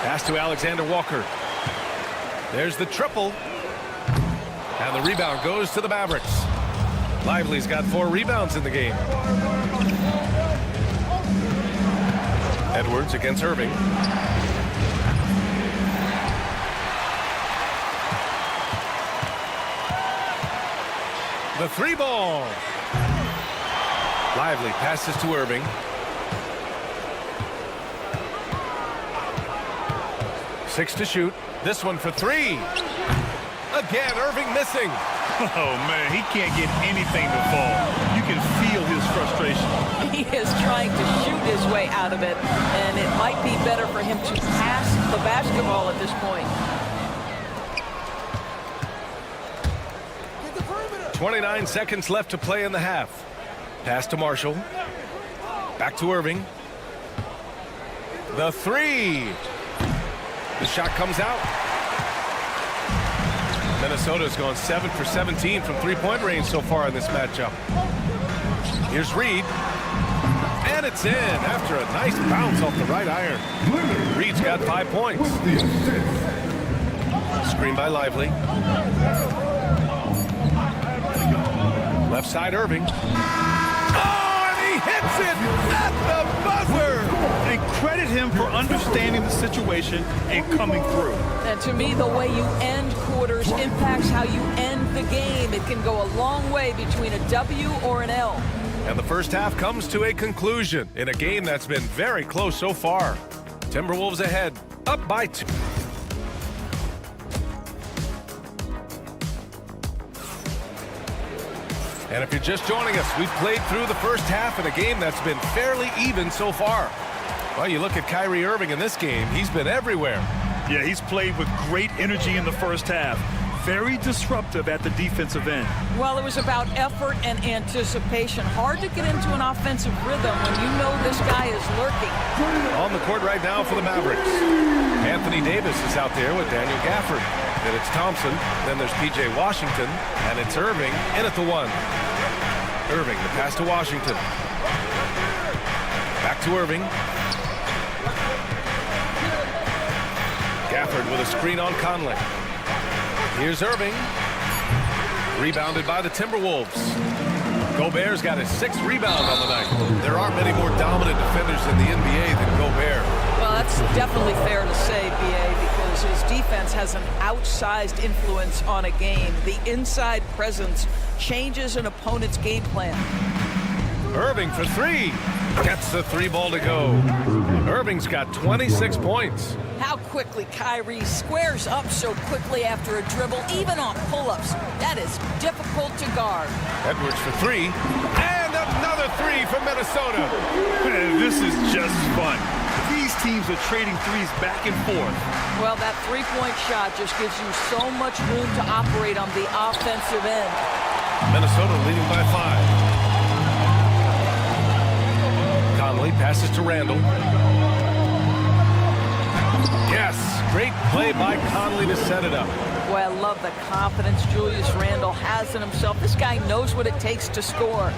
Pass to Alexander Walker. There's the triple. And the rebound goes to the Mavericks. Lively's got 4 rebounds in the game. Edwards against Irving. The 3-ball. Lively passes to Irving. Six to shoot. This one for 3. Again, Irving missing. Oh, man, he can't get anything to fall. You can feel his frustration. He is trying to shoot his way out of it, and it might be better for him to pass the basketball at this point. 29 seconds left to play in the half. Pass to Marshall. Back to Irving. The three. The shot comes out. Minnesota's gone 7 for 17 from three-point range so far in this matchup. Here's Reed. And it's in after a nice bounce off the right iron. Reed's got 5 points. Screen by Lively. Left side Irving. Oh, and he hits it at the buzzer. And credit him for understanding the situation and coming through. And to me, the way you end quarters impacts how you end the game. It can go a long way between a W or an L. And the first half comes to a conclusion in a game that's been very close so far. Timberwolves ahead, up by 2. And if you're just joining us, we've played through the first half in a game that's been fairly even so far. Well, you look at Kyrie Irving in this game, he's been everywhere. Yeah, he's played with great energy in the first half. Very disruptive at the defensive end. Well, it was about effort and anticipation. Hard to get into an offensive rhythm when you know this guy is lurking. On the court right now for the Mavericks. Anthony Davis is out there with Daniel Gafford. Then it's Thompson. Then there's P.J. Washington. And it's Irving in at the 1. Irving, the pass to Washington. Back to Irving. Gafford with a screen on Conley. Here's Irving. Rebounded by the Timberwolves. Gobert's got his 6th rebound on the night. There aren't many more dominant defenders in the NBA than Gobert. Well, that's definitely fair to say, B.A., because his defense has an outsized influence on a game. The inside presence changes an opponent's game plan. Irving for 3. Gets the 3 ball to go. Irving's got 26 points. How quickly Kyrie squares up so quickly after a dribble, even on pull-ups. That is difficult to guard. Edwards for 3. And another 3 from Minnesota. Man, this is just fun. These teams are trading threes back and forth. Well, that three-point shot just gives you so much room to operate on the offensive end. Minnesota leading by 5. Conley passes to Randall. Yes, great play by Conley to set it up. Boy, I love the confidence Julius Randle has in himself. This guy knows what it takes to score.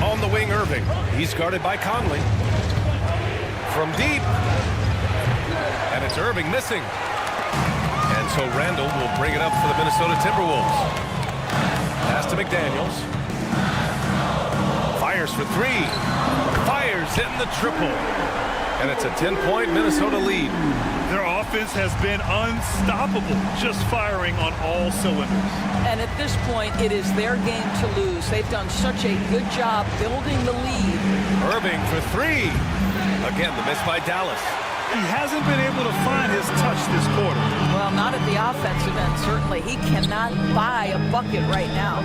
On the wing, Irving. He's guarded by Conley. From deep. And it's Irving missing. And so Randall will bring it up for the Minnesota Timberwolves. Pass to McDaniels. Fires for 3. Fires hitting the triple. And it's a 10-point Minnesota lead. Their offense has been unstoppable, just firing on all cylinders. And at this point, it is their game to lose. They've done such a good job building the lead. Irving for 3. Again, the miss by Dallas. He hasn't been able to find his touch this quarter. Well, not at the offensive end, certainly. He cannot buy a bucket right now.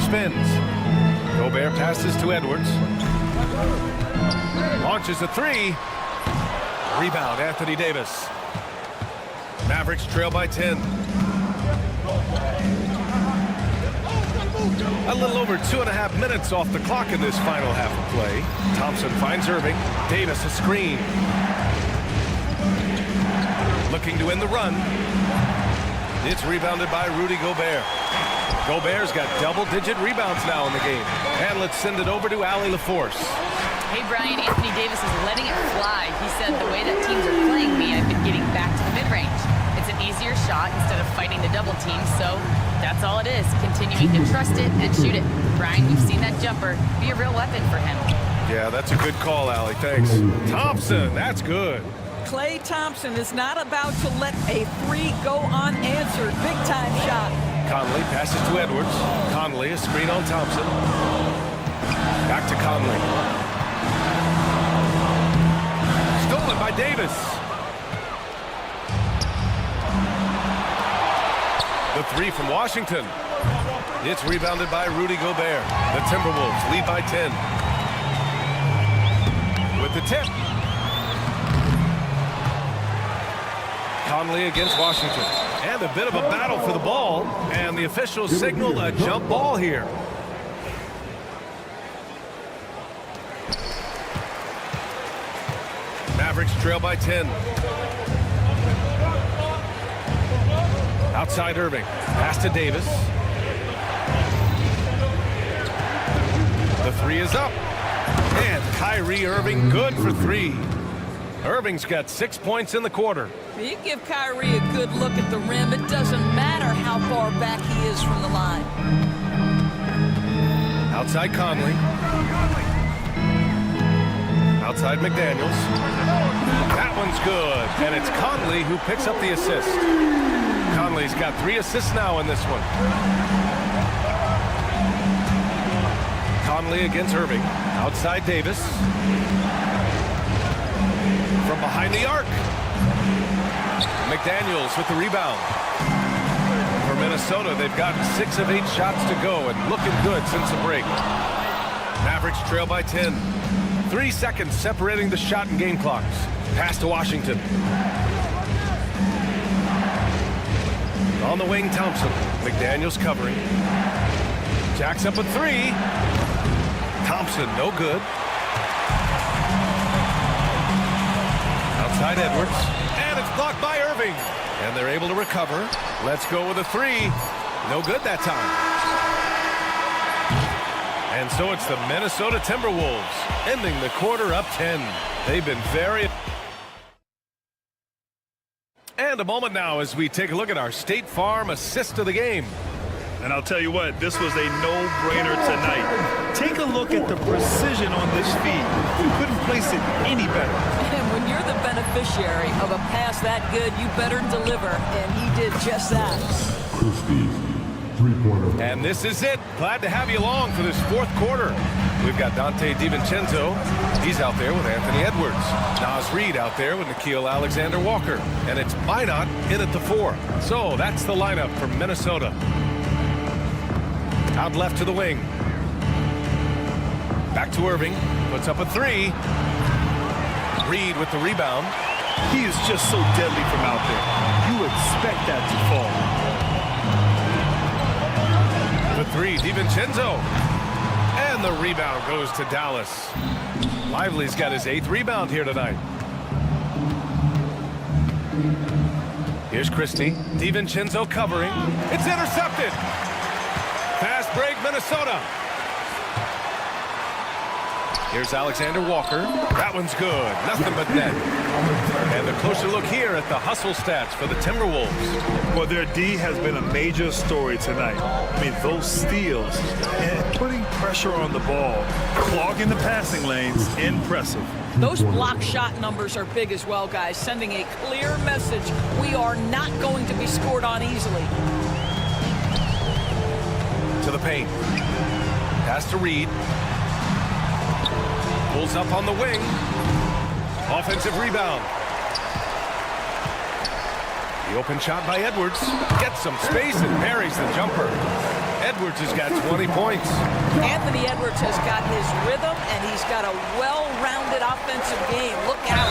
Spins. Gobert passes to Edwards. Launches a 3. Rebound, Anthony Davis. Mavericks trail by 10. A little over 2.5 minutes off the clock in this final half of play. Thompson finds Irving. Davis a screen. Looking to end the run. It's rebounded by Rudy Gobert. Gobert's got double-digit rebounds now in the game. And let's send it over to Allie LaForce. Hey, Brian, Anthony Davis is letting it fly. He said, the way that teams are playing me, I've been getting back to the mid-range. It's an easier shot instead of fighting the double team, so that's all it is. Continuing to trust it and shoot it. Brian, we've seen that jumper be a real weapon for him. Yeah, that's a good call, Allie. Thanks. Thompson, that's good. Klay Thompson is not about to let a 3 go unanswered. Big-time shot. Conley passes to Edwards. Conley, a screen on Thompson. Back to Conley. Stolen by Davis. three from Washington. It's rebounded by Rudy Gobert. The Timberwolves lead by 10. With the tip. Conley against Washington. And a bit of a battle for the ball. And the officials signal a jump ball here. Mavericks trail by 10. Outside Irving. Pass to Davis. The three is up. And Kyrie Irving good for three. Irving's got 6 points in the quarter. You give Kyrie a good look at the rim. It doesn't matter how far back he is from the line. Outside Conley. Outside McDaniels. That one's good. And it's Conley who picks up the assist. Conley's got 3 assists now in this one. Conley against Irving. Outside Davis. From behind the arc. McDaniels with the rebound. For Minnesota, they've gotten 6 of 8 shots to go and looking good since the break. Mavericks trail by 10. 3 seconds separating the shot and game clocks. Pass to Washington. On the wing, Thompson. McDaniels covering. Jacks up a 3. Thompson, no good. Outside Edwards. And it's blocked by Irving. And they're able to recover. Let's go with a 3. No good that time. And so it's the Minnesota Timberwolves ending the quarter up 10. They've been very... And a moment now as we take a look at our State Farm assist of the game. And I'll tell you what, this was a no-brainer tonight. Take a look at the precision on this feed. We couldn't place it any better. And when you're the beneficiary of a pass that good, you better deliver. And he did just that. And this is it. Glad to have you along for this fourth quarter. We've got Dante DiVincenzo. He's out there with Anthony Edwards. Naz Reid out there with Nickeil Alexander-Walker. And it's Minot in at the 4. So that's the lineup from Minnesota. Out left to the wing. Back to Irving. Puts up a 3. Reid with the rebound. He is just so deadly from out there. You expect that to fall. The 3, DiVincenzo. And the rebound goes to Dallas. Lively's got his 8th rebound here tonight. Here's Christie. DiVincenzo covering. It's intercepted. Fast break, Minnesota. Here's Alexander Walker. That one's good. Nothing but net. And a closer look here at the hustle stats for the Timberwolves. Well, their D has been a major story tonight. I mean, those steals and putting pressure on the ball, clogging the passing lanes, impressive. Those block shot numbers are big as well, guys, sending a clear message. We are not going to be scored on easily. To the paint. Pass to Reid. Pulls up on the wing. Offensive rebound. The open shot by Edwards. Gets some space and buries the jumper. Edwards has got 20 points. Anthony Edwards has got his rhythm, and he's got a well-rounded offensive game. Look out.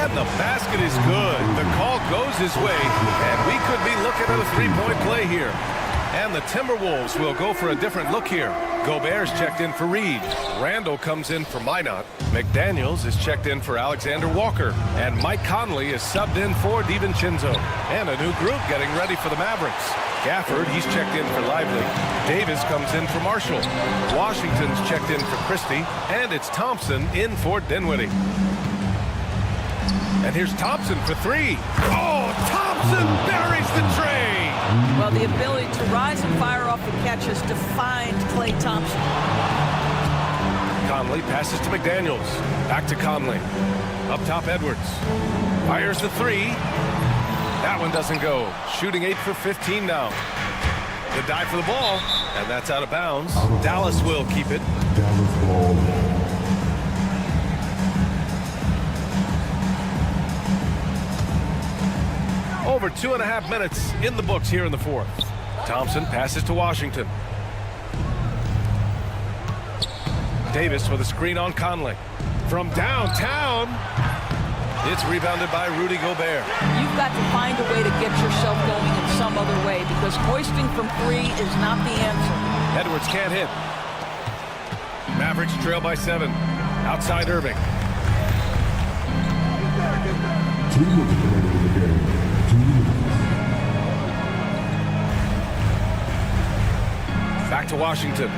And the basket is good. The call goes his way, and we could be looking at a 3-point play here. And the Timberwolves will go for a different look here. Gobert's checked in for Reid. Randall comes in for Minot. McDaniels is checked in for Alexander Walker. And Mike Conley is subbed in for DiVincenzo. And a new group getting ready for the Mavericks. Gafford, he's checked in for Lively. Davis comes in for Marshall. Washington's checked in for Christie. And it's Thompson in for Dinwiddie. And here's Thompson for 3. Oh, Thompson buries the tray. Well, the ability to rise and fire off the catch has defined Klay Thompson. Conley passes to McDaniels. Back to Conley. Up top, Edwards. Fires the 3. That one doesn't go. Shooting 8 for 15 now. The dive for the ball. And that's out of bounds. Dallas will keep it. Over 2.5 minutes in the books here in the fourth. Thompson passes to Washington. Davis with a screen on Conley. From downtown, it's rebounded by Rudy Gobert. You've got to find a way to get yourself going in some other way because hoisting from three is not the answer. Edwards can't hit. Mavericks trail by 7. Outside Irving. 2 minutes remaining in the game. 2 minutes. Back to Washington.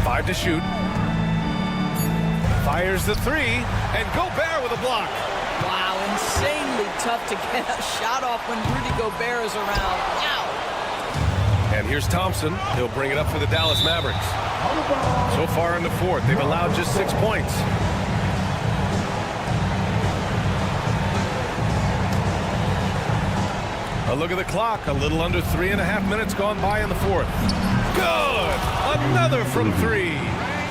5 to shoot. Fires the 3, and Gobert with a block. Wow, insanely tough to get a shot off when Rudy Gobert is around. Wow. And here's Thompson. He'll bring it up for the Dallas Mavericks. So far in the fourth, they've allowed just 6 points. A look at the clock. A little under 3.5 minutes gone by in the fourth. Good! Another from 3.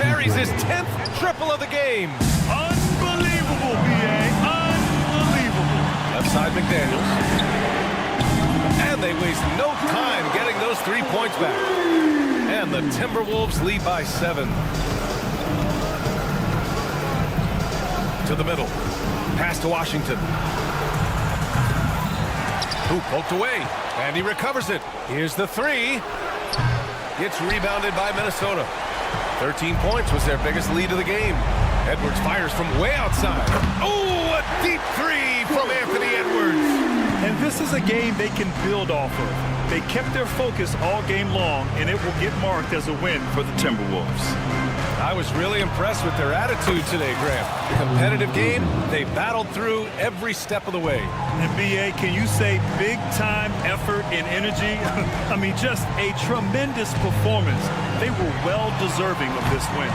Buries his 10th triple of the game. Unbelievable, B.A. Unbelievable. Left side McDaniels. And they waste no time getting those 3 points back. And the Timberwolves lead by 7. To the middle. Pass to Washington. Who poked away. And he recovers it. Here's the 3. Gets rebounded by Minnesota. 13 points was their biggest lead of the game. Edwards fires from way outside. Oh, a deep 3 from Anthony Edwards. And this is a game they can build off of. They kept their focus all game long, and it will get marked as a win for the Timberwolves. I was really impressed with their attitude today, Graham. Competitive game, they battled through every step of the way. And B.A., can you say big-time effort and energy? I mean, just a tremendous performance. They were well deserving of this win.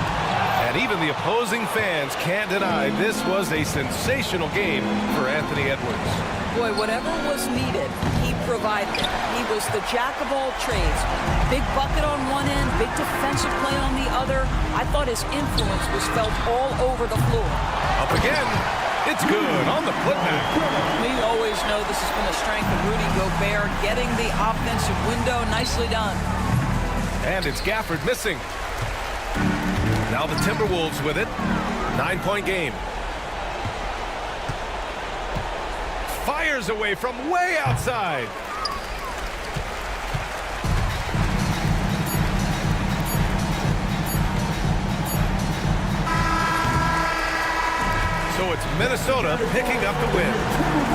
And even the opposing fans can't deny this was a sensational game for Anthony Edwards. Boy, whatever was needed, he provided it. He was the jack of all trades. Big bucket on one end, big defensive play on the other. I thought his influence was felt all over the floor. Up again. It's good on the putback. We always know this has been a strength of Rudy Gobert, getting the offensive window. Nicely done. And it's Gafford missing. Now the Timberwolves with it. 9-point game. Fires away from way outside. So it's Minnesota picking up the win.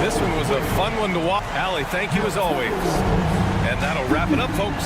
This one was a fun one to watch. Allie, thank you as always. And that'll wrap it up, folks.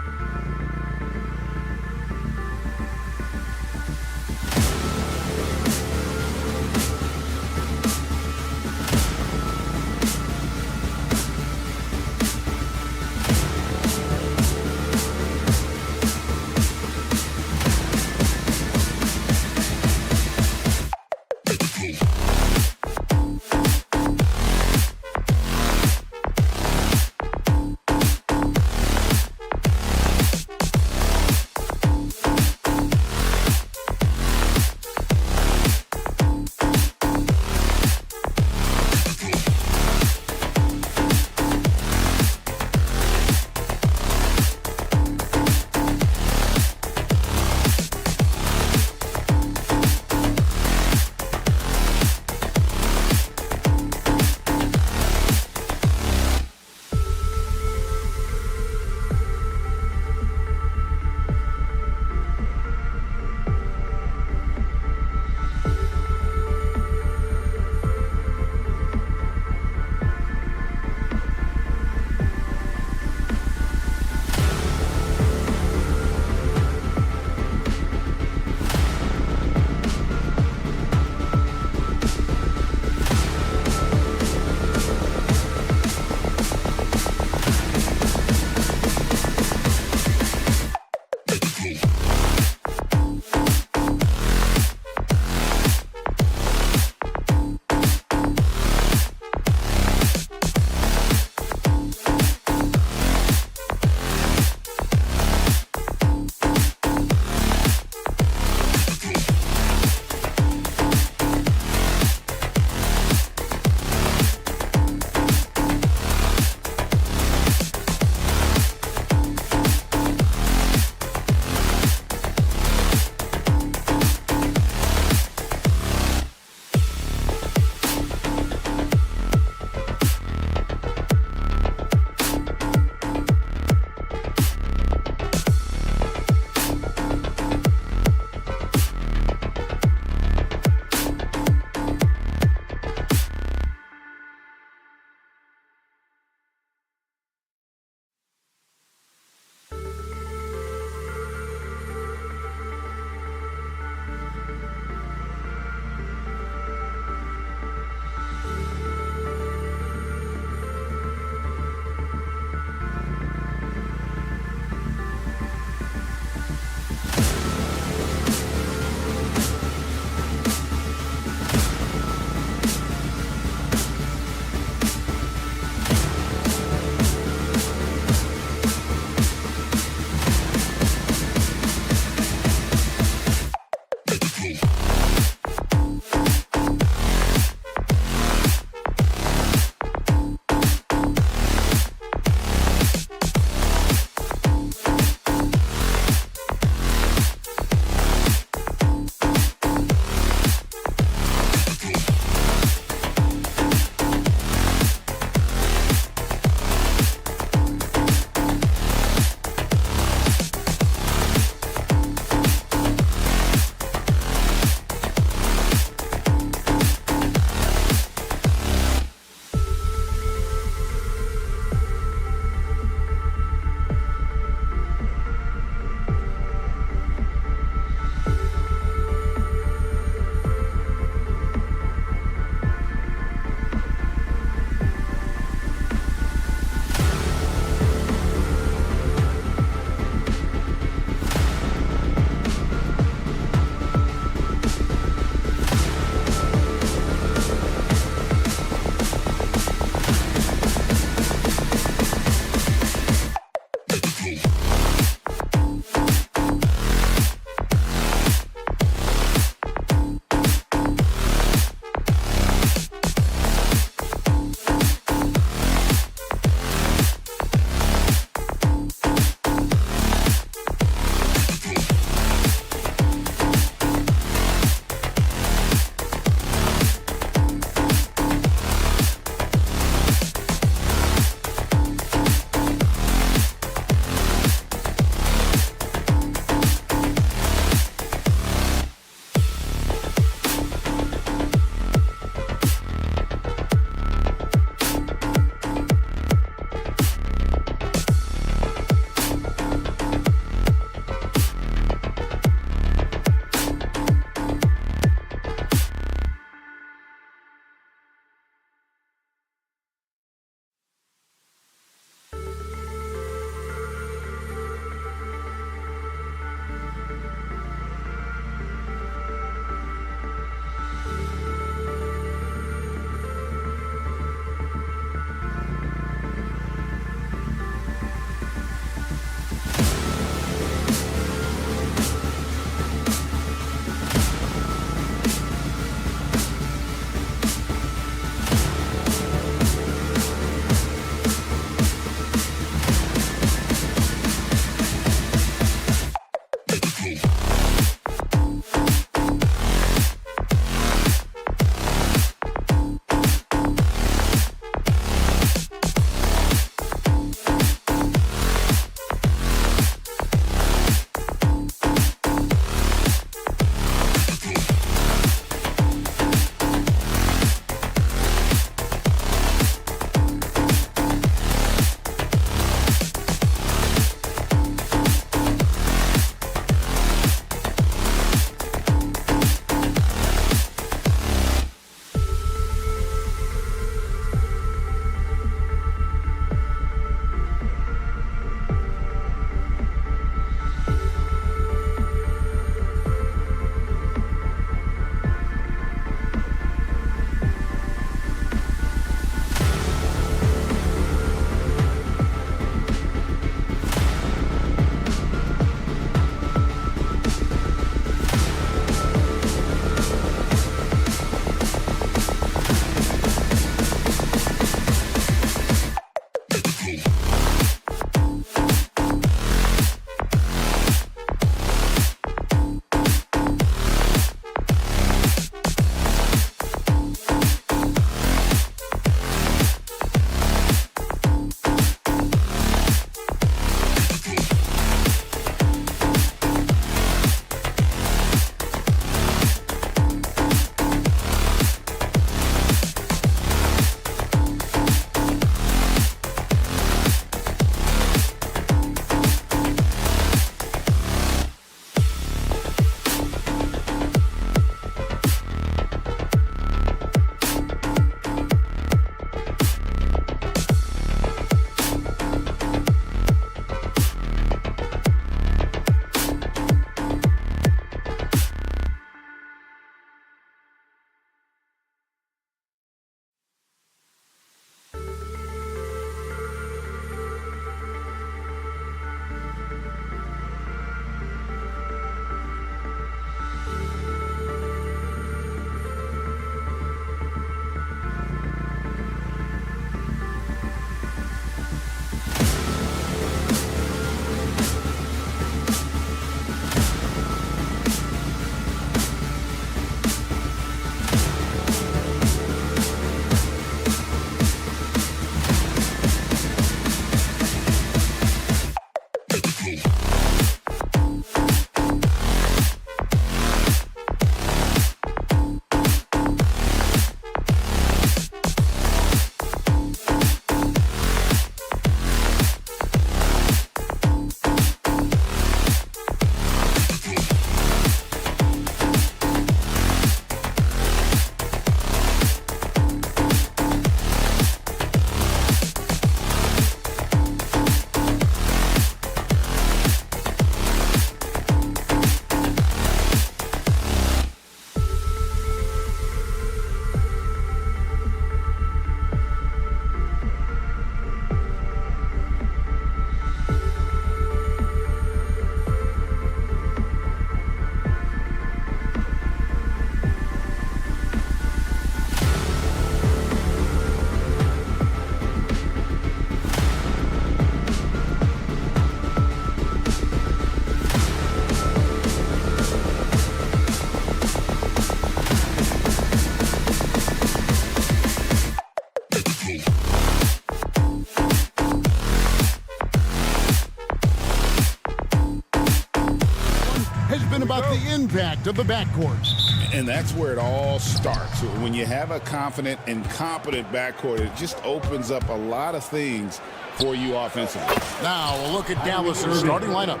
talking about the impact of the backcourt. And that's where it all starts. When you have a confident and competent backcourt, it just opens up a lot of things for you offensively. Now we'll look at Dallas' starting lineup.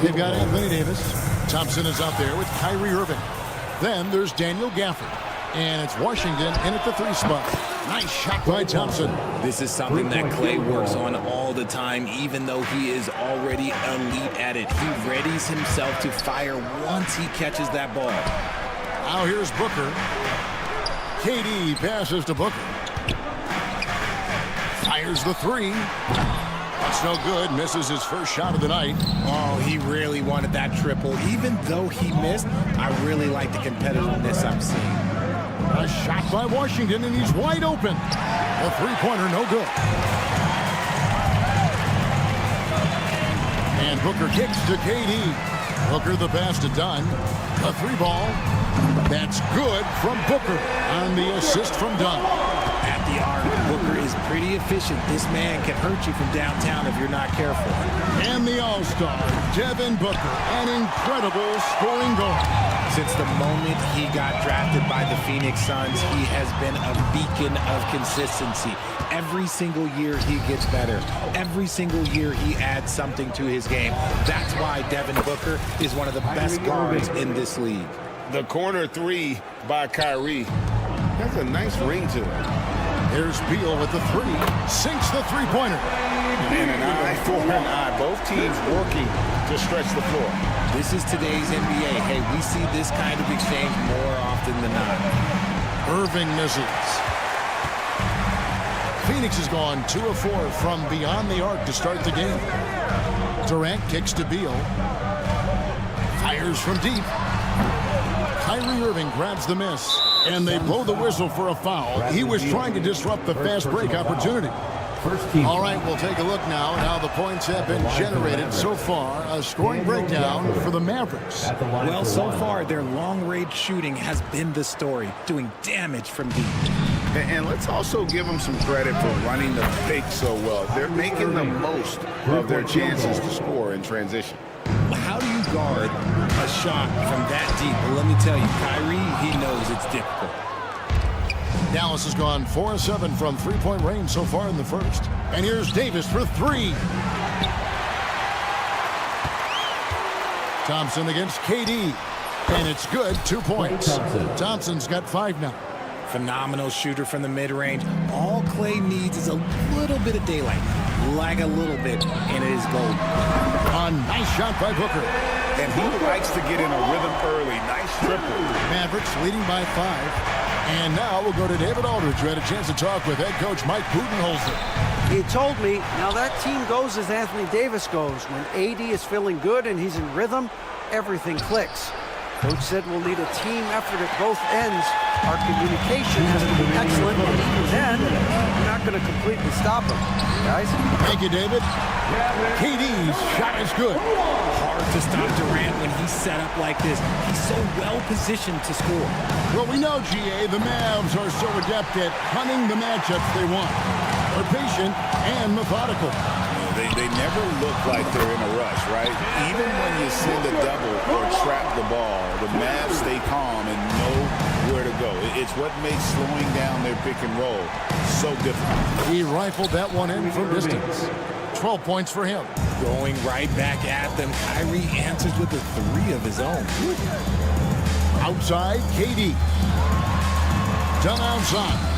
They've got Anthony Davis. Thompson is out there with Kyrie Irving. Then there's Daniel Gafford. And it's Washington in at the 3 spot. Nice shot by Thompson. This is something that Clay works on all the time, even though he is already elite at it. He readies himself to fire once he catches that ball. Now here's Booker. KD passes to Booker. Fires the 3. That's no good. Misses his first shot of the night. Oh, he really wanted that triple. Even though he missed, I really like the competitiveness I'm seeing. A shot by Washington, and he's wide open. A 3-pointer, no good. And Booker kicks to KD. Booker the pass to Dunn. A 3-ball. That's good from Booker on the assist from Dunn. At the arc, Booker is pretty efficient. This man can hurt you from downtown if you're not careful. And the All-Star, Devin Booker, an incredible scoring goal. Since the moment he got drafted by the Phoenix Suns, he has been a beacon of consistency. Every single year he gets better. Every single year he adds something to his game. That's why Devin Booker is one of the best guards in this league. The corner 3 by Kyrie. That's a nice ring to it. Here's Beal with the 3. Sinks the 3-pointer. And an eye for an eye. Both teams working to stretch the floor. This is today's NBA. Hey, we see this kind of exchange more often than not. Irving misses. Phoenix has gone 2 of 4 from beyond the arc to start the game. Durant kicks to Beal. Fires from deep. Kyrie Irving grabs the miss, and they blow the whistle for a foul. He was trying to disrupt the fast break opportunity. All right, we'll take a look now at how the points have been generated so far. A scoring breakdown for the Mavericks. Well, so far, their long-range shooting has been the story, doing damage from deep. And let's also give them some credit for running the fake so well. They're making the most of their chances to score in transition. How do you guard a shot from that deep? Well, let me tell you, Kyrie, he knows it's difficult. Dallas has gone 4 of 7 from 3-point range so far in the first. And here's Davis for 3. Thompson against KD. And it's good, 2 points. Thompson's got 5 now. Phenomenal shooter from the mid-range. All Clay needs is a little bit of daylight. Like a little bit, and it is gold. A nice shot by Booker. And he likes to get in a rhythm early. Nice triple. Mavericks leading by 5. And now we'll go to David Aldridge, who had a chance to talk with head coach Mike Budenholzer. He told me, now that team goes as Anthony Davis goes. When AD is feeling good and he's in rhythm, everything clicks. Coach said we'll need a team effort at both ends. Our communication has to be excellent, but even then, we're not going to completely stop him. Guys? Thank you, David. KD's shot is good. Hard to stop Durant when he's set up like this. He's so well positioned to score. Well, we know, GA, the Mavs are so adept at hunting the matchups they want. They're patient and methodical. They never look like they're in a rush, right? Even when you send a double or trap the ball, the Mavs stay calm and know where to go. It's what makes slowing down their pick and roll so difficult. He rifled that one in from distance. 12 points for him. Going right back at them, Kyrie answers with a 3 of his own. Outside, KD. Done outside.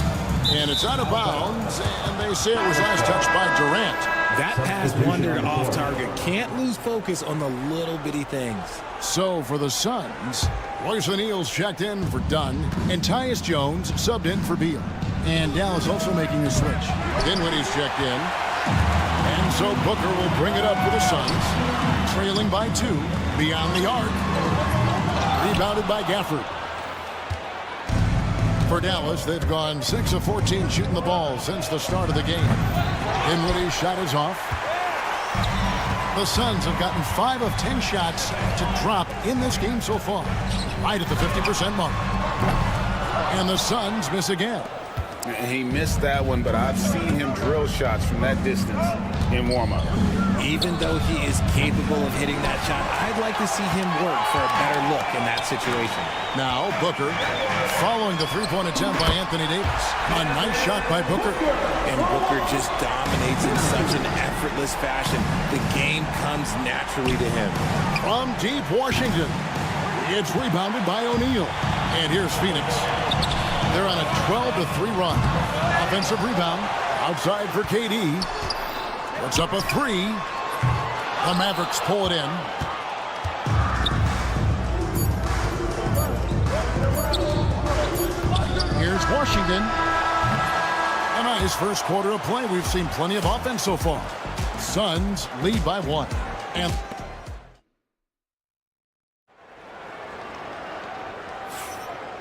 And it's out of bounds, and they say it was last touched by Durant. That pass wandered off target. Can't lose focus on the little bitty things. So for the Suns, Royce O'Neal's checked in for Dunn, and Tyus Jones subbed in for Beal. And Dallas also making a switch. Dinwiddie's checked in. And so Booker will bring it up for the Suns, trailing by 2 beyond the arc. Rebounded by Gafford. For Dallas, they've gone 6 of 14 shooting the ball since the start of the game. Dinwiddie's shot is off. The Suns have gotten 5 of 10 shots to drop in this game so far, right at the 50% mark. And the Suns miss again. He missed that one, but I've seen him drill shots from that distance in warm-up. Even though he is capable of hitting that shot, I'd like to see him work for a better look in that situation. Now Booker following the three-point attempt by Anthony Davis. A nice shot by Booker. And Booker just dominates in such an effortless fashion. The game comes naturally to him. From deep Washington, it's rebounded by O'Neal. And here's Phoenix. They're on a 12-3 run. Offensive rebound outside for KD. Puts up a three. The Mavericks pull it in. Here's Washington. A nice first quarter of play. We've seen plenty of offense so far. Suns lead by 1.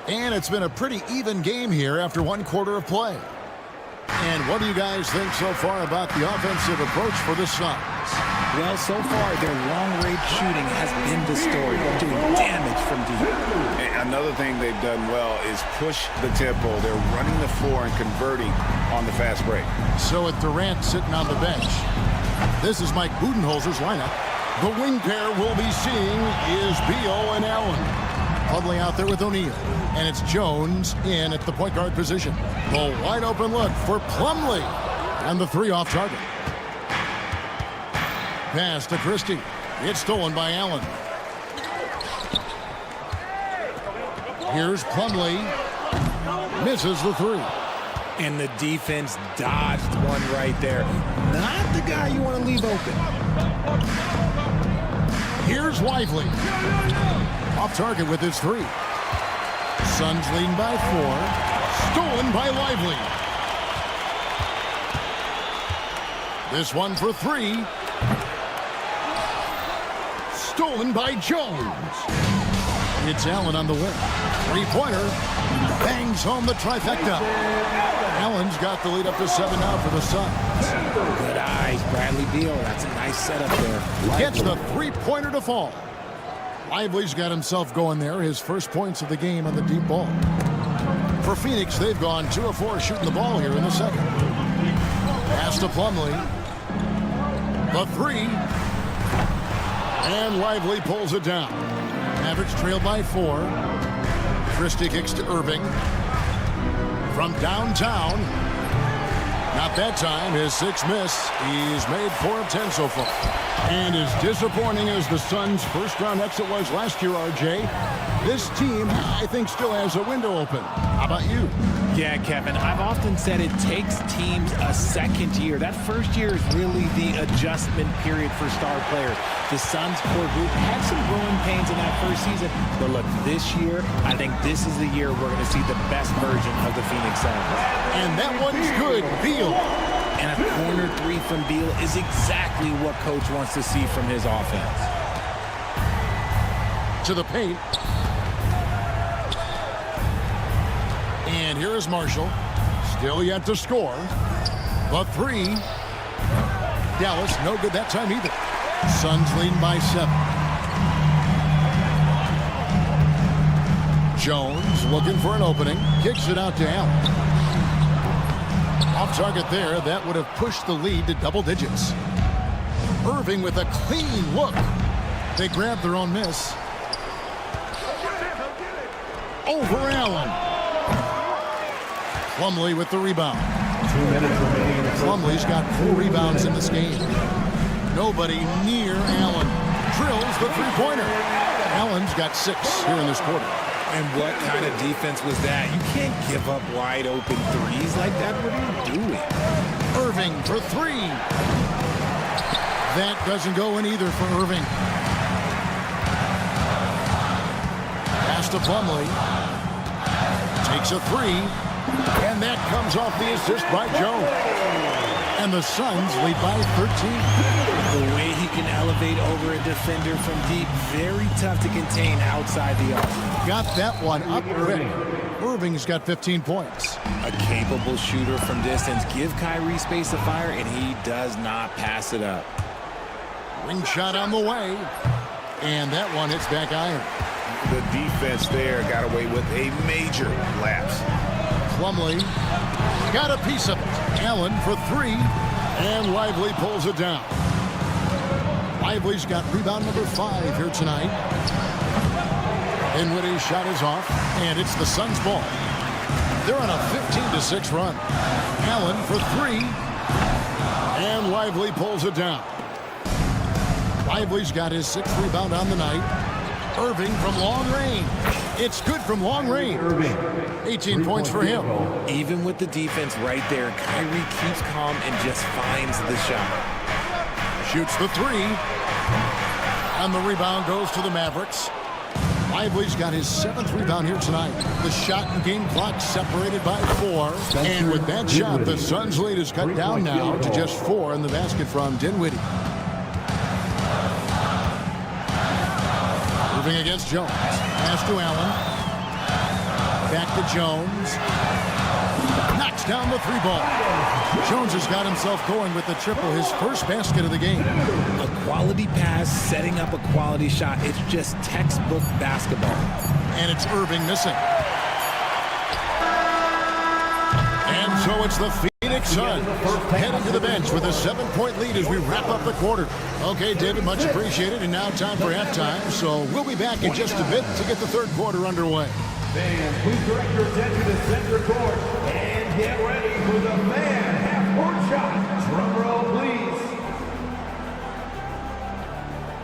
And it's been a pretty even game here after 1 quarter of play. And what do you guys think so far about the offensive approach for the Suns? Well, so far, their long-range shooting has been the story, doing damage from deep. And another thing they've done well is push the tempo. They're running the floor and converting on the fast break. So with Durant sitting on the bench, this is Mike Budenholzer's lineup. The wing pair we'll be seeing is Beal and Allen. Huddling out there with O'Neal. And it's Jones in at the point guard position. The wide open look for Plumlee. And the three off target. Pass to Christie. It's stolen by Allen. Here's Plumlee. Misses the three. And the defense dodged one right there. Not the guy you want to leave open. Here's Lively. Off target with his three. Suns leading by 4. Stolen by Lively. This one for 3. Stolen by Jones. It's Allen on the wing. Three-pointer. Bangs home the trifecta. Allen's got the lead up to 7 now for the Suns. Good eyes, Bradley Beal. That's a nice setup there. Gets the three-pointer to fall. Lively's got himself going there. His first points of the game on the deep ball. For Phoenix, they've gone 2 of 4 shooting the ball here in the second. Pass to Plumlee. The three. And Lively pulls it down. Mavericks trailed by 4. Christie kicks to Irving. From downtown. Not that time. His 6th miss. He's made 4 of 10 so far. And as disappointing as the Suns' first-round exit was last year, RJ, this team, I think, still has a window open. How about you? Yeah, Kevin, I've often said it takes teams a second year. That first year is really the adjustment period for star players. The Suns' core group had some growing pains in that first season. But look, this year, I think this is the year we're going to see the best version of the Phoenix Suns. And that one's good. Beal. And a corner 3 from Beal is exactly what Coach wants to see from his offense. To the paint. And here is Marshall. Still yet to score. The 3. Dallas, no good that time either. Suns leading by 7. Jones looking for an opening. Kicks it out to Allen. Off target there. That would have pushed the lead to double digits. Irving with a clean look. They grab their own miss. Over Allen. Plumlee with the rebound. 2 minutes remaining in the first. Plumlee's got 4 rebounds in this game. Nobody near Allen. Drills the three-pointer. Allen's got 6 here in this quarter. And what kind of defense was that? You can't give up wide open threes like that. What are you doing? Irving for 3. That doesn't go in either for Irving. Pass to Plumlee. Takes a 3. And that comes off the assist by Jones. And the Suns lead by 13. The way he can elevate over a defender from deep, very tough to contain outside the arc. Got that one up quick. Irving's got 15 points. A capable shooter from distance. Give Kyrie space to fire, and he does not pass it up. Ring shot on the way. And that one hits back iron. The defense there got away with a major lapse. Plumlee got a piece of it. Allen for three, and Lively pulls it down. Lively's got rebound number 5 here tonight. Dinwiddie's shot is off, and it's the Suns' ball. They're on a 15-6 run. Allen for three, and Lively pulls it down. Lively's got his 6th rebound on the night. Irving from long range. It's good from long range. 18 points for him. Even with the defense right there, Kyrie keeps calm and just finds the shot. Shoots the three. And the rebound goes to the Mavericks. Lively's got his 7th rebound here tonight. The shot and game clock separated by 4. And with that shot, the Suns' lead is cut down now to just 4 in the basket from Dinwiddie. Moving against Jones. Pass to Allen. Back to Jones. Knocks down the 3-ball. Jones has got himself going with the triple, his first basket of the game. A quality pass, setting up a quality shot. It's just textbook basketball. And it's Irving missing. And so it's the Phoenix Suns heading to the bench with a 7-point lead as we wrap up the quarter. Okay, David, much appreciated. And now time for halftime. So we'll be back in just a bit to get the third quarter underway. Fans, please direct your attention to center court and get ready for the man half-court shot. Drum roll, please.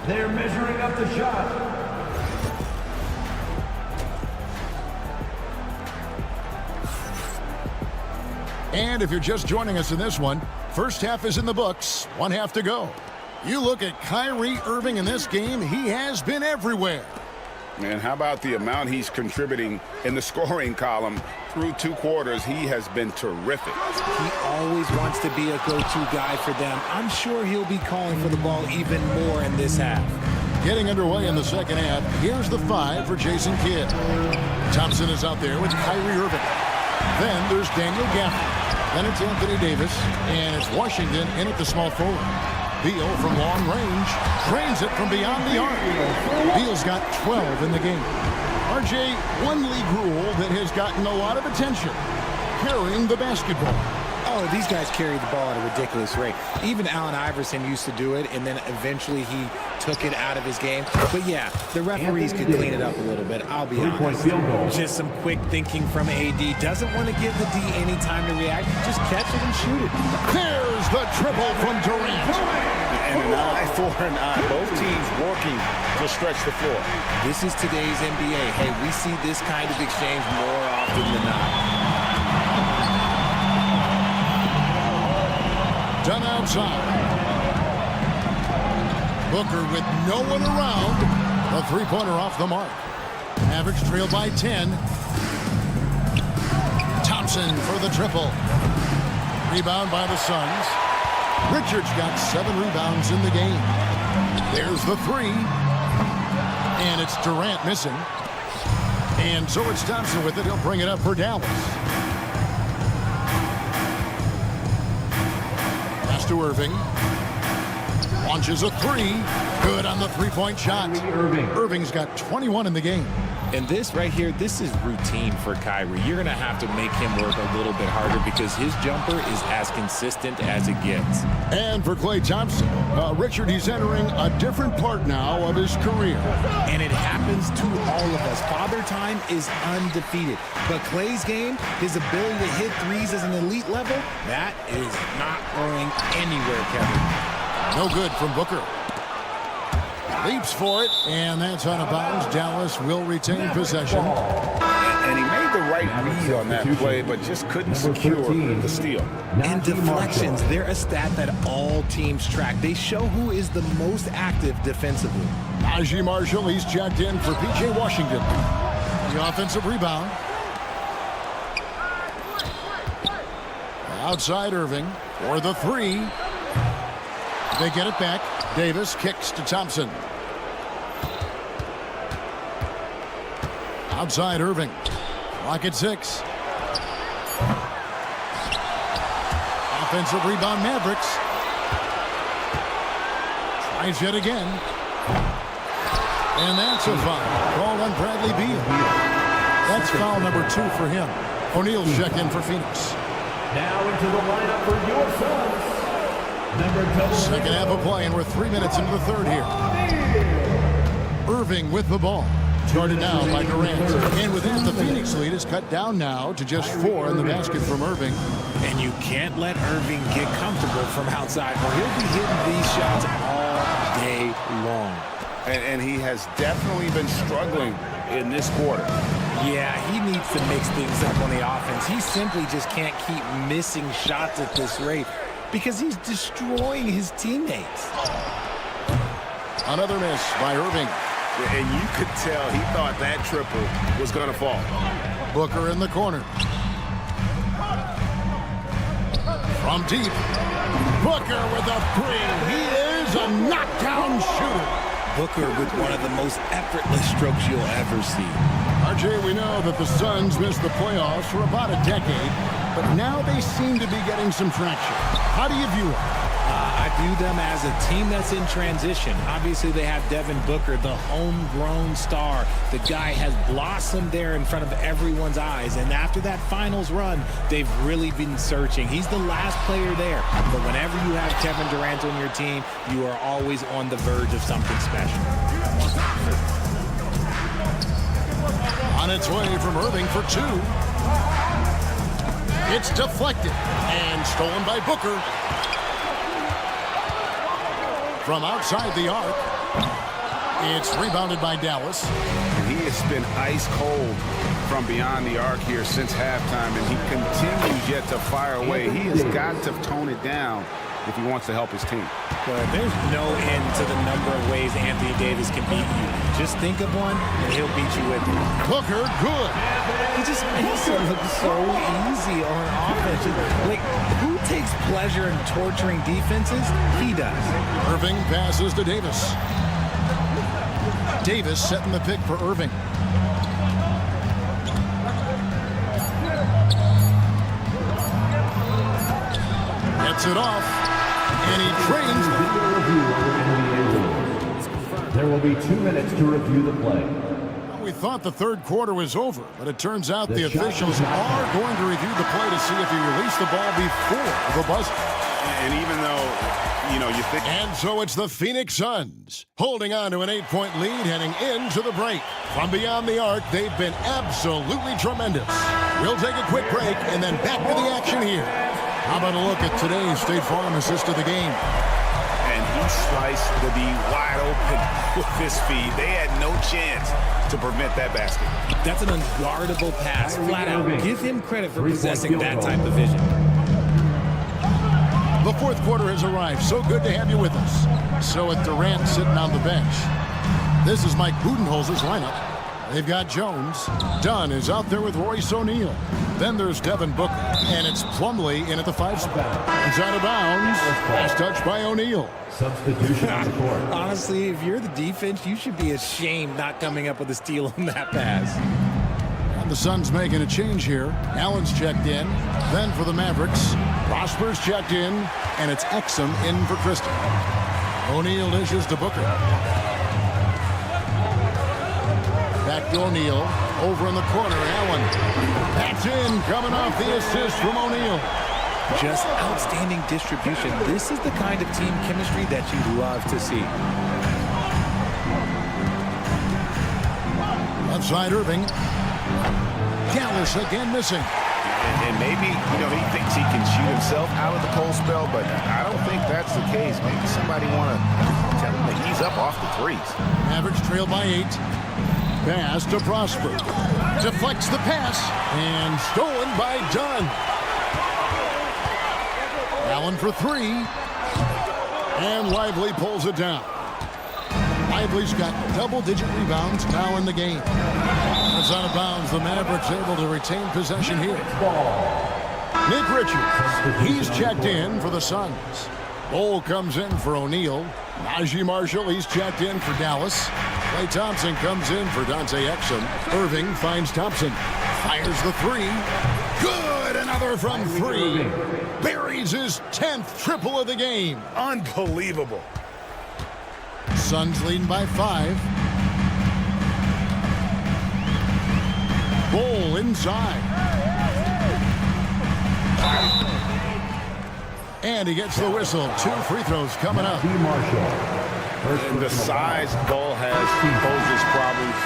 They're measuring up the shot. And if you're just joining us in this one, first half is in the books. 1 half to go. You look at Kyrie Irving in this game, he has been everywhere. And how about the amount he's contributing in the scoring column through 2 quarters? He has been terrific. He always wants to be a go-to guy for them. I'm sure he'll be calling for the ball even more in this half. Getting underway in the second half, here's the 5 for Jason Kidd. Thompson is out there with Kyrie Irving. Then there's Daniel Gafford. Then it's Anthony Davis, and it's Washington in at the small forward. Beal from long range drains it from beyond the arc. Beal's got 12 in the game. RJ, one league rule that has gotten a lot of attention, carrying the basketball. Oh, these guys carry the ball at a ridiculous rate. Even Allen Iverson used to do it, and then eventually he took it out of his game. But yeah, the referees could clean it up a little bit, I'll be honest. Just some quick thinking from AD. Doesn't want to give the D any time to react. Just catch it and shoot it. There's the triple from Durant. And an eye for an eye. Both teams working to stretch the floor. This is today's NBA. Hey, we see this kind of exchange more often than not. Done outside. Booker with no one around. The 3-pointer off the mark. Mavericks trail by 10. Thompson for the triple. Rebound by the Suns. Richards got 7 rebounds in the game. There's the 3. And it's Durant missing. And so it's Thompson with it. He'll bring it up for Dallas. To Irving. Launches a 3. Good on the 3-point shot. Irving's got 21 in the game. And this right here, this is routine for Kyrie. You're going to have to make him work a little bit harder because his jumper is as consistent as it gets. And for Klay Thompson, Richard, he's entering a different part now of his career. And it happens to all of us. Father Time is undefeated. But Klay's game, his ability to hit threes as an elite level, that is not going anywhere, Kevin. No good from Booker. Leaps for it, and that's out of bounds. Dallas will retain possession. And he made the right read on that play, but just couldn't secure the steal. And deflections, they're a stat that all teams track. They show who is the most active defensively. Najee Marshall, he's checked in for P.J. Washington. The offensive rebound. Outside Irving for the 3. They get it back. Davis kicks to Thompson. Outside Irving. Clock at 6. Offensive rebound Mavericks. Tries yet again. And that's a foul. Call on Bradley Beal. That's foul number 2 for him. O'Neal's check in for Phoenix. Now into the lineup for your Suns. Second half of play, and we're 3 minutes into the third here. Irving with the ball. Started down by Durant. And with that, the Phoenix lead is cut down now to just 4 in the basket from Irving. And you can't let Irving get comfortable from outside, or he'll be hitting these shots all day long. And he has definitely been struggling in this quarter. Yeah, he needs to mix things up on the offense. He simply just can't keep missing shots at this rate because he's destroying his teammates. Another miss by Irving. And you could tell he thought that triple was going to fall. Booker in the corner. From deep. Booker with a three. He is a knockdown shooter. Booker with one of the most effortless strokes you'll ever see. RJ, we know that the Suns missed the playoffs for about a decade, but now they seem to be getting some traction. How do you view it? I view them as a team that's in transition. Obviously, they have Devin Booker, the homegrown star. The guy has blossomed there in front of everyone's eyes. And after that finals run, they've really been searching. He's the last player there. But whenever you have Kevin Durant on your team, you are always on the verge of something special. On its way from Irving for 2. It's deflected and stolen by Booker. From outside the arc, it's rebounded by Dallas. And he has been ice cold from beyond the arc here since halftime, and he continues yet to fire away. He has got to tone it down if he wants to help his team. But there's no end to the number of ways Anthony Davis can beat you. Just think of one, and he'll beat you with it. Booker, good. He just makes it look so easy on offense. Like, who takes pleasure in torturing defenses? He does. Irving passes to Davis. Davis setting the pick for Irving. Gets it off, and he trains. There will be 2 minutes to review the play. We thought the third quarter was over, but it turns out the officials are going to review the play to see if he released the ball before the buzzer. And even though, you think... And so it's the Phoenix Suns holding on to an 8-point lead heading into the break. From beyond the arc, they've been absolutely tremendous. We'll take a quick break and then back to the action here. How about a look at today's State Farm assist of the game? And he sliced the D wide open with his feed. They had no chance to prevent that basket. That's an unguardable pass, flat out. Give him credit for possessing that type of vision. The fourth quarter has arrived. So good to have you with us. So with Durant sitting on the bench, this is Mike Budenholzer's lineup. They've got Jones. Dunn is out there with Royce O'Neal. Then there's Devin Booker. And it's Plumlee in at the 5 spot. He's out of bounds. Last touch by O'Neal. Substitution on the court. Honestly, if you're the defense, you should be ashamed not coming up with a steal on that pass. And the Suns making a change here. Allen's checked in. Then for the Mavericks, Prosper's checked in. And it's Exum in for Christie. O'Neal dishes to Booker. Back to O'Neal. Over in the corner, Allen. That's in, coming off the assist from O'Neal. Just outstanding distribution. This is the kind of team chemistry that you love to see. Left side, Irving. Dallas again missing. And maybe, he thinks he can shoot himself out of the cold spell, but I don't think that's the case. Maybe somebody want to tell him to ease up off the threes. Mavericks trail by 8. Pass to Prosper. Deflects the pass. And stolen by Dunn. Allen for 3. And Lively pulls it down. Lively's got double-digit rebounds now in the game. It's out of bounds. The Mavericks able to retain possession here. Nick Richards, he's checked in for the Suns. Bol comes in for O'Neal. Najee Marshall, he's checked in for Dallas. Klay Thompson comes in for Dante Exum. Irving finds Thompson. Fires the 3. Good! Another from 3. Buries his 10th triple of the game. Unbelievable. Suns leading by 5. Bol inside. And he gets the whistle. 2 free throws coming up. And the size Ball has poses problems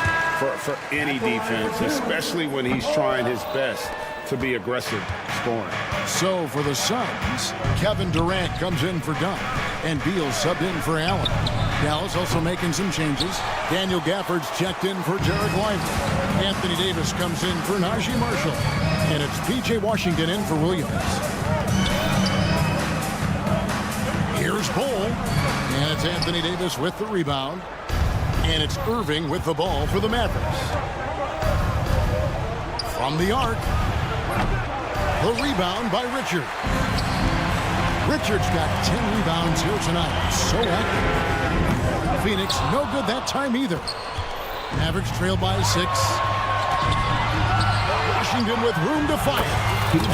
for any defense, especially when he's trying his best to be aggressive scoring. So for the Suns, Kevin Durant comes in for Dunn, and Beal subbed in for Allen. Dallas also making some changes. Daniel Gafford's checked in for Jared Lively. Anthony Davis comes in for Najee Marshall. And it's P.J. Washington in for Williams. Here's Bull. And it's Anthony Davis with the rebound. And it's Irving with the ball for the Mavericks. From the arc. The rebound by Richard. Richard's got 10 rebounds here tonight. So active. Phoenix, no good that time either. Mavericks trail by 6. Washington with room to fire.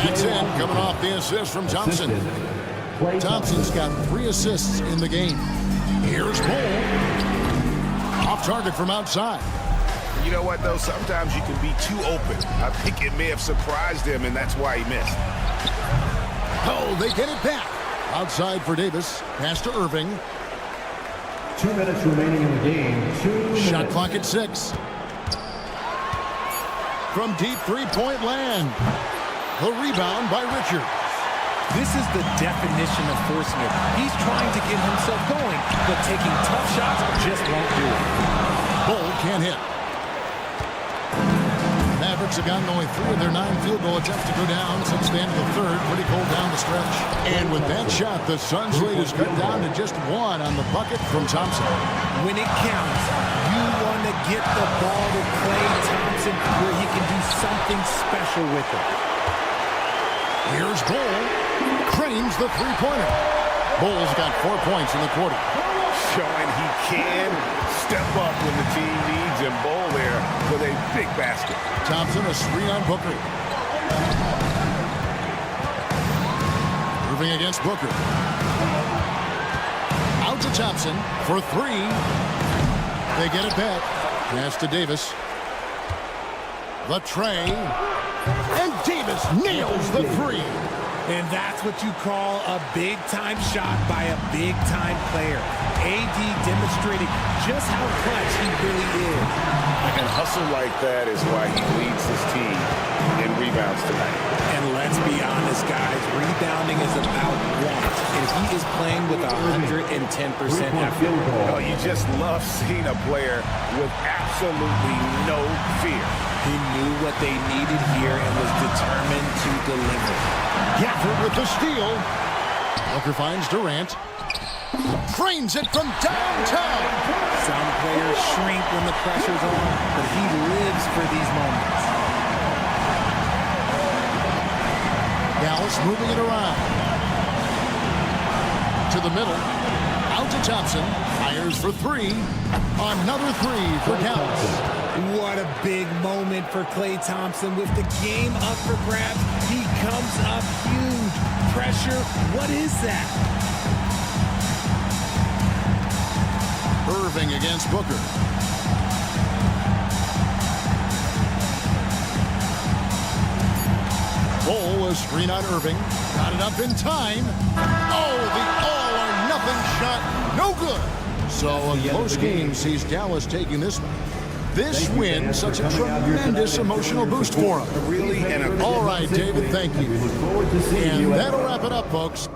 That's in, coming off the assist from Thompson. Thompson's got 3 assists in the game. Here's Bull. Off target from outside. You know what, though? Sometimes you can be too open. I think it may have surprised him, and that's why he missed. Oh, they get it back. Outside for Davis. Pass to Irving. 2 minutes remaining in the game. 2 minutes. Shot clock at 6. From deep three-point land. The rebound by Richard. This is the definition of forcing it. He's trying to get himself going, but taking tough shots just won't do it. Bull can't hit. Mavericks have gotten only 3 of their 9 field goal attempts to go down since the end of the third. Pretty cold down the stretch. And with that shot, the Suns' lead is cut down to just 1 on the bucket from Thompson. When it counts, you want to get the ball to Klay Thompson where he can do something special with it. Here's Bull. Cranes the three-pointer. Bull's got 4 points in the quarter. Showing he can step up when the team needs him. Bull there with a big basket. Thompson a screen on Booker. Moving against Booker. Out to Thompson for 3. They get it back. Pass to Davis. The tray. And Davis nails the 3. And that's what you call a big-time shot by a big-time player. AD demonstrating just how clutch he really is. And hustle like that is why he leads his team in rebounds tonight. And let's be honest, guys, rebounding is about want. And he is playing with 110% effort. Oh, you just love seeing a player with absolutely no fear. He knew what they needed here and was determined to deliver. Gafford with the steal. Booker finds Durant. Frames it from downtown. Some players shrink when the pressure's on, but he lives for these moments. Dallas moving it around. To the middle. Out to Thompson. Fires for 3. Another 3 for Dallas. What a big moment for Klay Thompson. With the game up for grabs, he comes up huge. Pressure, what is that? Irving against Booker. Bull a screen on Irving. Got it up in time. Oh, the all-or-nothing shot. No good. So a close game sees Dallas taking this one. This win, such a tremendous emotional boost for him. Really? All right, David, thank you. And that'll wrap it up, folks.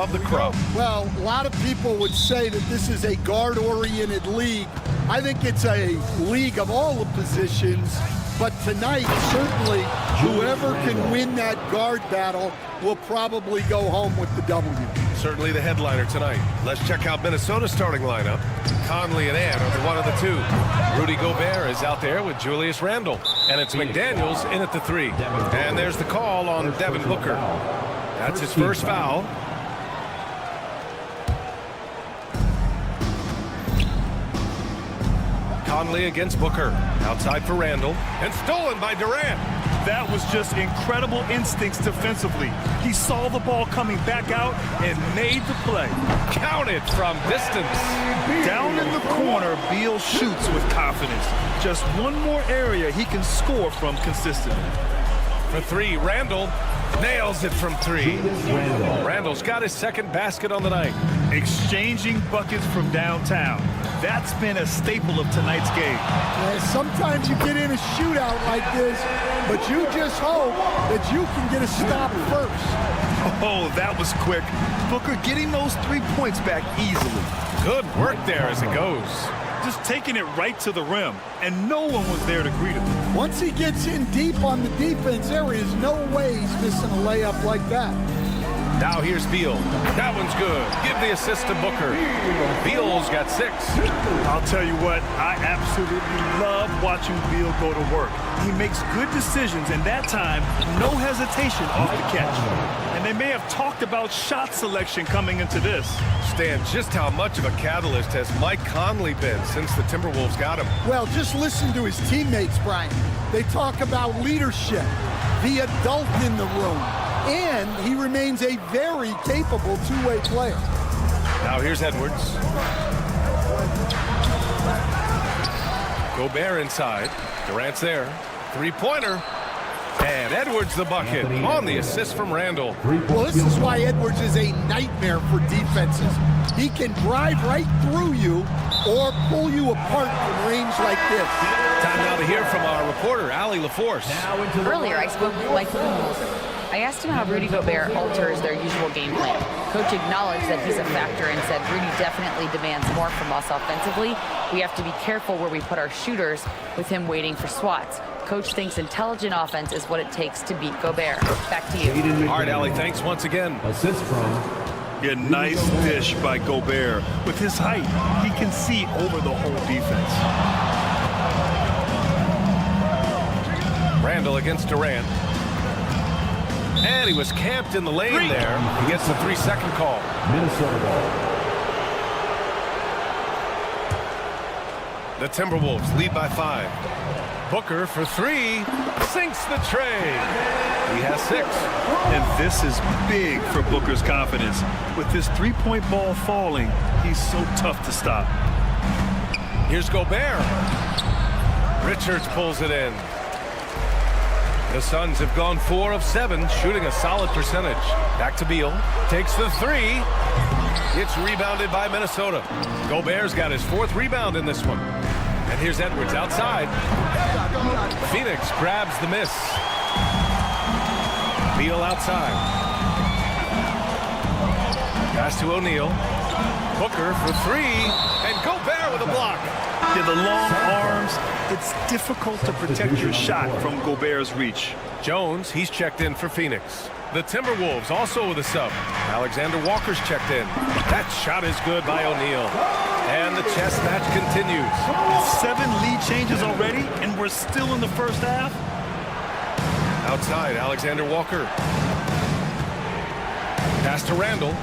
of the crop. Well, a lot of people would say that this is a guard-oriented league. I think it's a league of all the positions, but tonight, certainly, whoever can win that guard battle will probably go home with the W. Certainly the headliner tonight. Let's check out Minnesota's starting lineup. Conley and Ann are the one of the two. Rudy Gobert is out there with Julius Randle. And it's McDaniels in at the 3. And there's the call on Devin Booker. That's his first foul. Conley against Booker. Outside for Randle. And stolen by Durant. That was just incredible instincts defensively. He saw the ball coming back out and made the play. Counted from distance. Down in the corner, Beal shoots with confidence. Just one more area he can score from consistently. For 3, Randle nails it from 3. Randle's got his second basket on the night. Exchanging buckets from downtown. That's been a staple of tonight's game. Yeah, sometimes you get in a shootout like this, but you just hope that you can get a stop first. Oh, that was quick. Booker getting those 3 points back easily. Good work there as it goes. Just taking it right to the rim, and no one was there to greet him. Once he gets in deep on the defense, there is no way he's missing a layup like that. Now here's Beal. That one's good. Give the assist to Booker. Beal's got 6. I'll tell you what, I absolutely love watching Beal go to work. He makes good decisions, and that time, no hesitation off the catch. And they may have talked about shot selection coming into this. Stan, just how much of a catalyst has Mike Conley been since the Timberwolves got him? Well, just listen to his teammates, Brian. They talk about leadership, the adult in the room, and he remains a very capable two-way player. Now here's Edwards. Gobert inside. Durant's there. 3-pointer. And Edwards the bucket on the assist from Randle. Well, this is why Edwards is a nightmare for defenses. He can drive right through you or pull you apart from range like this. Time now to hear from our reporter, Allie LaForce. Earlier, I spoke with Mike Budenholzer. I asked him how Rudy Gobert alters their usual game plan. Coach acknowledged that he's a factor and said Rudy definitely demands more from us offensively. We have to be careful where we put our shooters with him waiting for swats. Coach thinks intelligent offense is what it takes to beat Gobert. Back to you. All right, Allie, thanks once again. Assist from A nice dish by Gobert. With his height, he can see over the whole defense. Randle against Durant. And he was camped in the lane there. He gets the 3-second call. Minnesota ball. The Timberwolves lead by 5. Booker for 3. Sinks the tray. He has 6. And this is big for Booker's confidence. With this three-point ball falling, he's so tough to stop. Here's Gobert. Richards pulls it in. The Suns have gone 4 of 7, shooting a solid percentage. Back to Beal. Takes the 3. It's rebounded by Minnesota. Gobert's got his 4th rebound in this one. And here's Edwards outside. Phoenix grabs the miss. Beal outside. Pass to O'Neal. Booker for 3. And Gobert with a block. Yeah, the long arms, it's difficult to protect your shot from Gobert's reach. Jones, he's checked in for Phoenix. The Timberwolves also with a sub. Alexander Walker's checked in. That shot is good by O'Neal. And the chess match continues. 7 lead changes already, and we're still in the first half. Outside, Alexander Walker. Pass to Randle.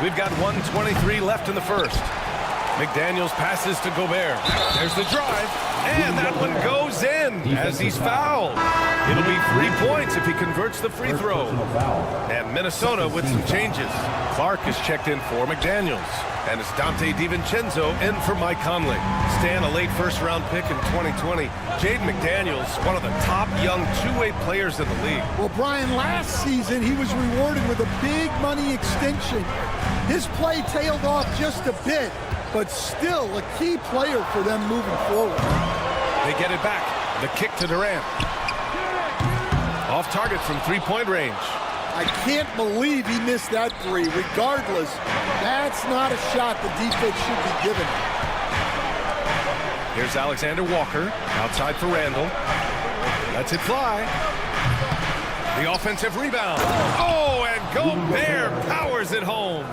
We've got 1:23 left in the first. McDaniels passes to Gobert. There's the drive, and that one goes in as he's fouled. It'll be 3 points if he converts the free throw. And Minnesota with some changes. Clark is checked in for McDaniels. And it's Dante DiVincenzo in for Mike Conley. Stan, a late first-round pick in 2020. Jaden McDaniels, one of the top young two-way players in the league. Well, Brian, last season he was rewarded with a big money extension. His play tailed off just a bit, but still a key player for them moving forward. They get it back. The kick to Durant. Off target from three-point range. I can't believe he missed that three. Regardless, that's not a shot the defense should be giving. Here's Alexander Walker, outside for Randall. Lets it fly. The offensive rebound. Oh, and Gobert powers it home.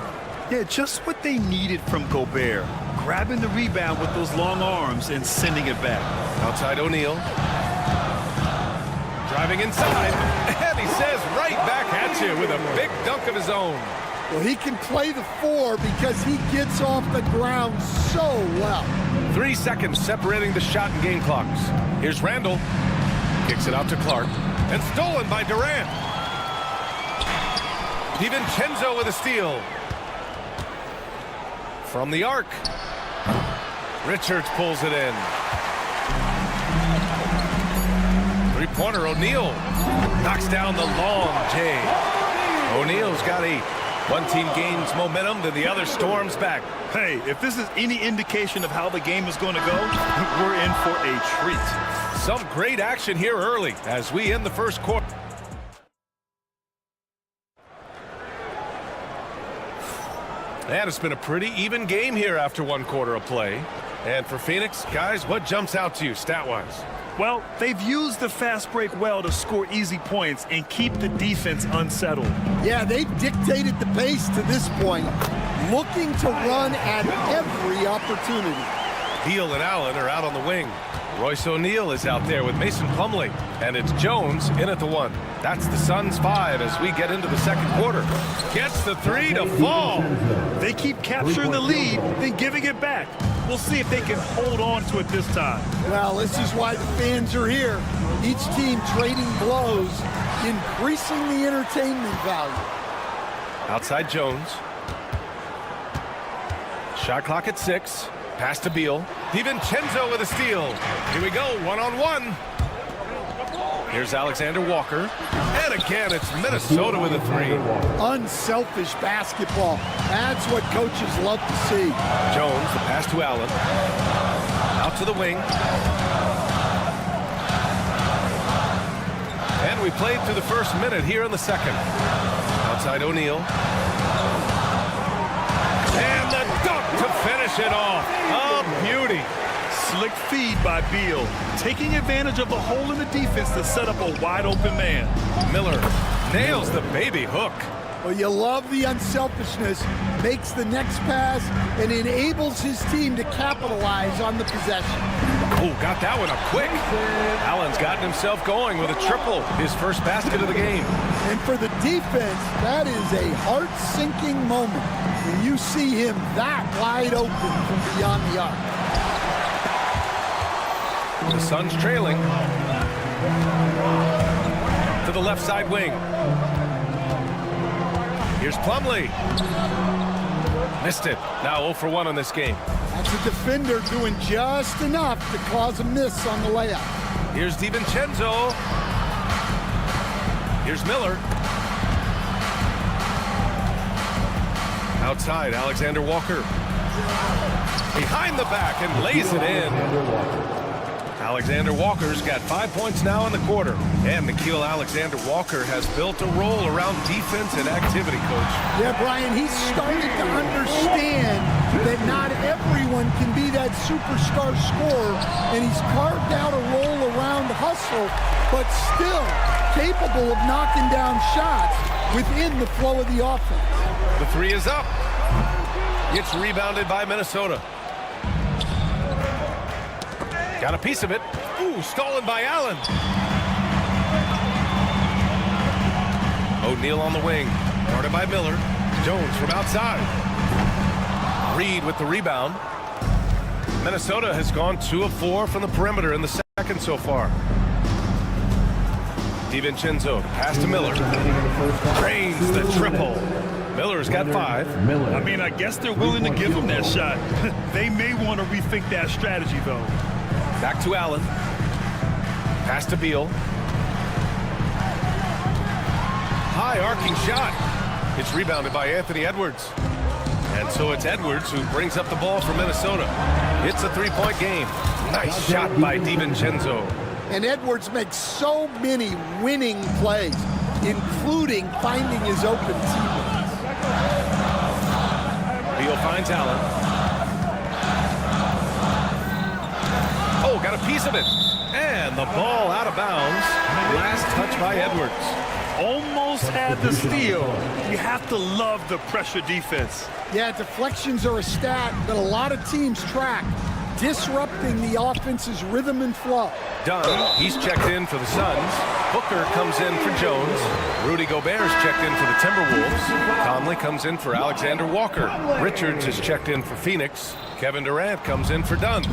Yeah, just what they needed from Gobert. Grabbing the rebound with those long arms and sending it back. Outside O'Neal. Driving inside. And he says right back at you with a big dunk of his own. Well, he can play the four because he gets off the ground so well. 3 seconds separating the shot and game clocks. Here's Randall. Kicks it out to Clark. And stolen by Durant. DiVincenzo with a steal. From the arc. Richards pulls it in. Three-pointer, O'Neal. Knocks down the long J. O'Neal's got 8. One team gains momentum, then the other storms back. Hey, if this is any indication of how the game is going to go, we're in for a treat. Some great action here early as we end the first quarter. And it's been a pretty even game here after 1 quarter of play. And for Phoenix, guys, what jumps out to you stat-wise? Well, they've used the fast break well to score easy points and keep the defense unsettled. Yeah, they've dictated the pace to this point, looking to run at every opportunity. Beal and Allen are out on the wing. Royce O'Neal is out there with Mason Plumlee. And it's Jones in at the 1. That's the Suns' 5 as we get into the second quarter. Gets the 3 to fall. They keep capturing the lead, then giving it back. We'll see if they can hold on to it this time. Well, this is why the fans are here. Each team trading blows, increasing the entertainment value. Outside Jones. Shot clock at 6. Pass to Beal. DiVincenzo with a steal. Here we go, one-on-one. Here's Alexander Walker. And again, it's Minnesota with a 3. Unselfish basketball. That's what coaches love to see. Jones, the pass to Allen. Out to the wing. And we played through the first minute here in the second. Outside O'Neal. And the dunk to finish it off. A beauty. Slick feed by Beal, taking advantage of the hole in the defense to set up a wide-open man. Miller nails the baby hook. Well, you love the unselfishness, makes the next pass, and enables his team to capitalize on the possession. Oh, got that one up quick. Allen's gotten himself going with a triple, his first basket of the game. And for the defense, that is a heart-sinking moment when you see him that wide open from beyond the arc. The Suns trailing. To the left side wing. Here's Plumlee. Missed it. Now 0 for 1 on this game. That's a defender doing just enough to cause a miss on the layup. Here's DiVincenzo. Here's Miller. Outside, Alexander Walker. Behind the back and lays it in. Alexander Walker's got 5 points now in the quarter. And Nickeil Alexander-Walker has built a role around defense and activity, Coach. Yeah, Brian, he's started to understand that not everyone can be that superstar scorer, and he's carved out a role around hustle, but still capable of knocking down shots within the flow of the offense. The 3 is up. It's rebounded by Minnesota. Got a piece of it. Ooh, stolen by Allen. O'Neal on the wing. Guarded by Miller. Jones from outside. Reed with the rebound. Minnesota has gone 2 of 4 from the perimeter in the second so far. DiVincenzo, pass to Miller. Drains the triple. Miller's got 5. I mean, I guess they're willing to give him that shot. They may want to rethink that strategy, though. Back to Allen. Pass to Beal. High arcing shot. It's rebounded by Anthony Edwards. And so it's Edwards who brings up the ball for Minnesota. It's a 3-point game. Nice shot by DiVincenzo. And Edwards makes so many winning plays, including finding his open teammates. Beal finds Allen. Oh, got a piece of it. And the ball out of bounds. Last touch by Edwards. Almost had the steal. You have to love the pressure defense. Yeah, deflections are a stat that a lot of teams track, disrupting the offense's rhythm and flow. Dunn, he's checked in for the Suns. Booker comes in for Jones. Rudy Gobert's checked in for the Timberwolves. Conley comes in for Alexander Walker. Richards is checked in for Phoenix. Kevin Durant comes in for Dunn.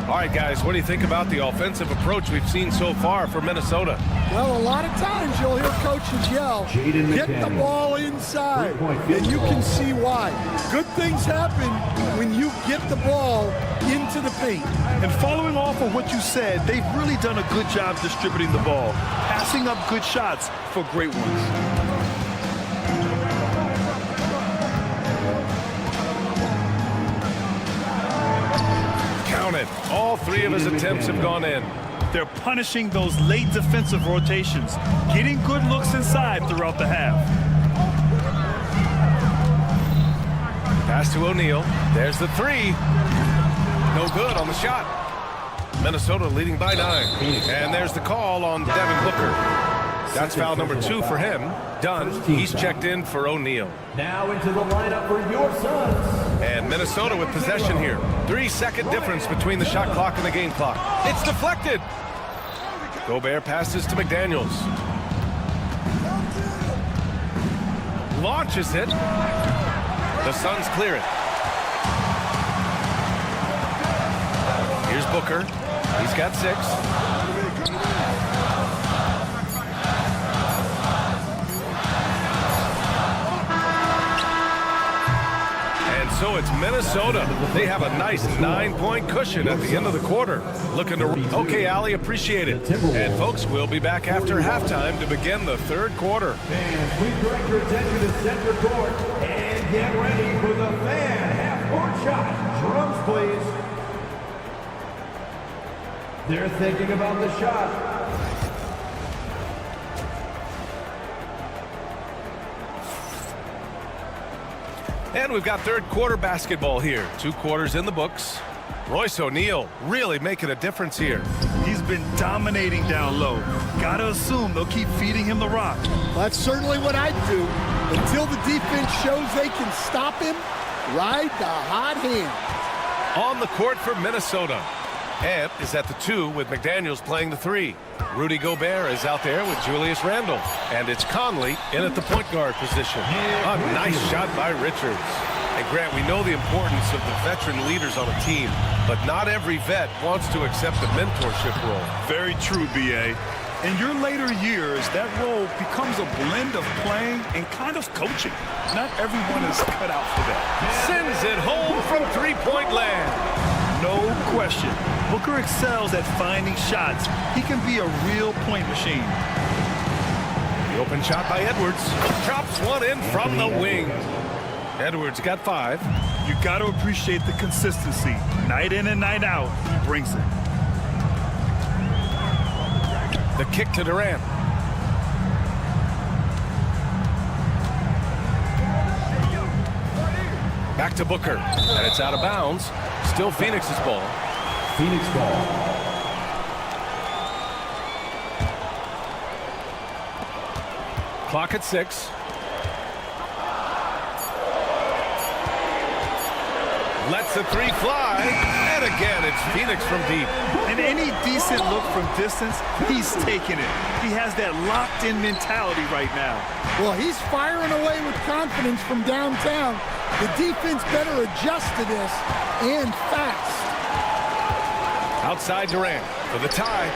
All right, guys, what do you think about the offensive approach we've seen so far for Minnesota? Well, a lot of times you'll hear coaches yell, get the ball inside, and you can see why. Good things happen when you get the ball into the paint. And following off of what you said, they've really done a good job distributing the ball, passing up good shots for great ones. All three of his attempts have gone in. They're punishing those late defensive rotations, getting good looks inside throughout the half. Pass to O'Neal. There's the three. No good on the shot. Minnesota leading by 9. And there's the call on Devin Booker. That's foul number 2 for him. Dunn, he's checked in for O'Neal. Now into the lineup for your Suns. And Minnesota with possession here. 3-second difference between the shot clock and the game clock. It's deflected. Gobert passes to McDaniels. Launches it. The Suns clear it. Here's Booker. He's got 6. So it's Minnesota. They have a nice 9-point cushion at the end of the quarter. Looking to... Okay, Ali, appreciate it. And folks, we'll be back after halftime to begin the third quarter. Fans, we direct your attention to center court and get ready for the fan half-court shot. Drums, please. They're thinking about the shot. And we've got third quarter basketball here. 2 quarters in the books. Royce O'Neal really making a difference here. He's been dominating down low. Gotta assume they'll keep feeding him the rock. That's certainly what I'd do. Until the defense shows they can stop him, ride the hot hand. On the court for Minnesota. Ant is at the 2 with McDaniels playing the 3. Rudy Gobert is out there with Julius Randle. And it's Conley in at the point guard position. A nice shot by Richards. And Grant, we know the importance of the veteran leaders on a team, but not every vet wants to accept the mentorship role. Very true, B.A. In your later years, that role becomes a blend of playing and kind of coaching. Not everyone is cut out for that. Sends it home from three-point land. No question. Booker excels at finding shots. He can be a real point machine. The open shot by Edwards. Drops one in from the wing. Edwards got 5. You got to appreciate the consistency. Night in and night out, he brings it. The kick to Durant. Back to Booker. And it's out of bounds. Still Phoenix's ball. Phoenix ball. Clock at 6. Lets the 3 fly. And again, it's Phoenix from deep. And any decent look from distance, he's taking it. He has that locked-in mentality right now. Well, he's firing away with confidence from downtown. The defense better adjust to this, and fast. Outside Durant for the tie.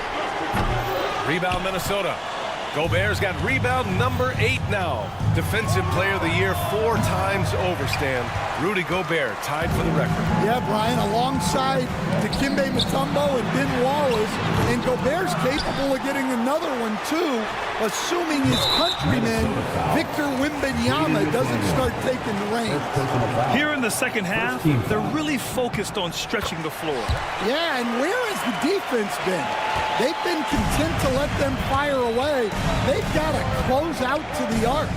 Rebound Minnesota. Gobert's got rebound number 8 now. Defensive player of the year 4 times over, Stan. Rudy Gobert tied for the record. Yeah, Brian, alongside Dikembe Mutombo and Ben Wallace, and Gobert's capable of getting another one, too, assuming his countryman, Victor Wembanyama, doesn't start taking the reins. Here in the second half, they're really focused on stretching the floor. Yeah, and where has the defense been? They've been content to let them fire away. They've got to close out to the arc.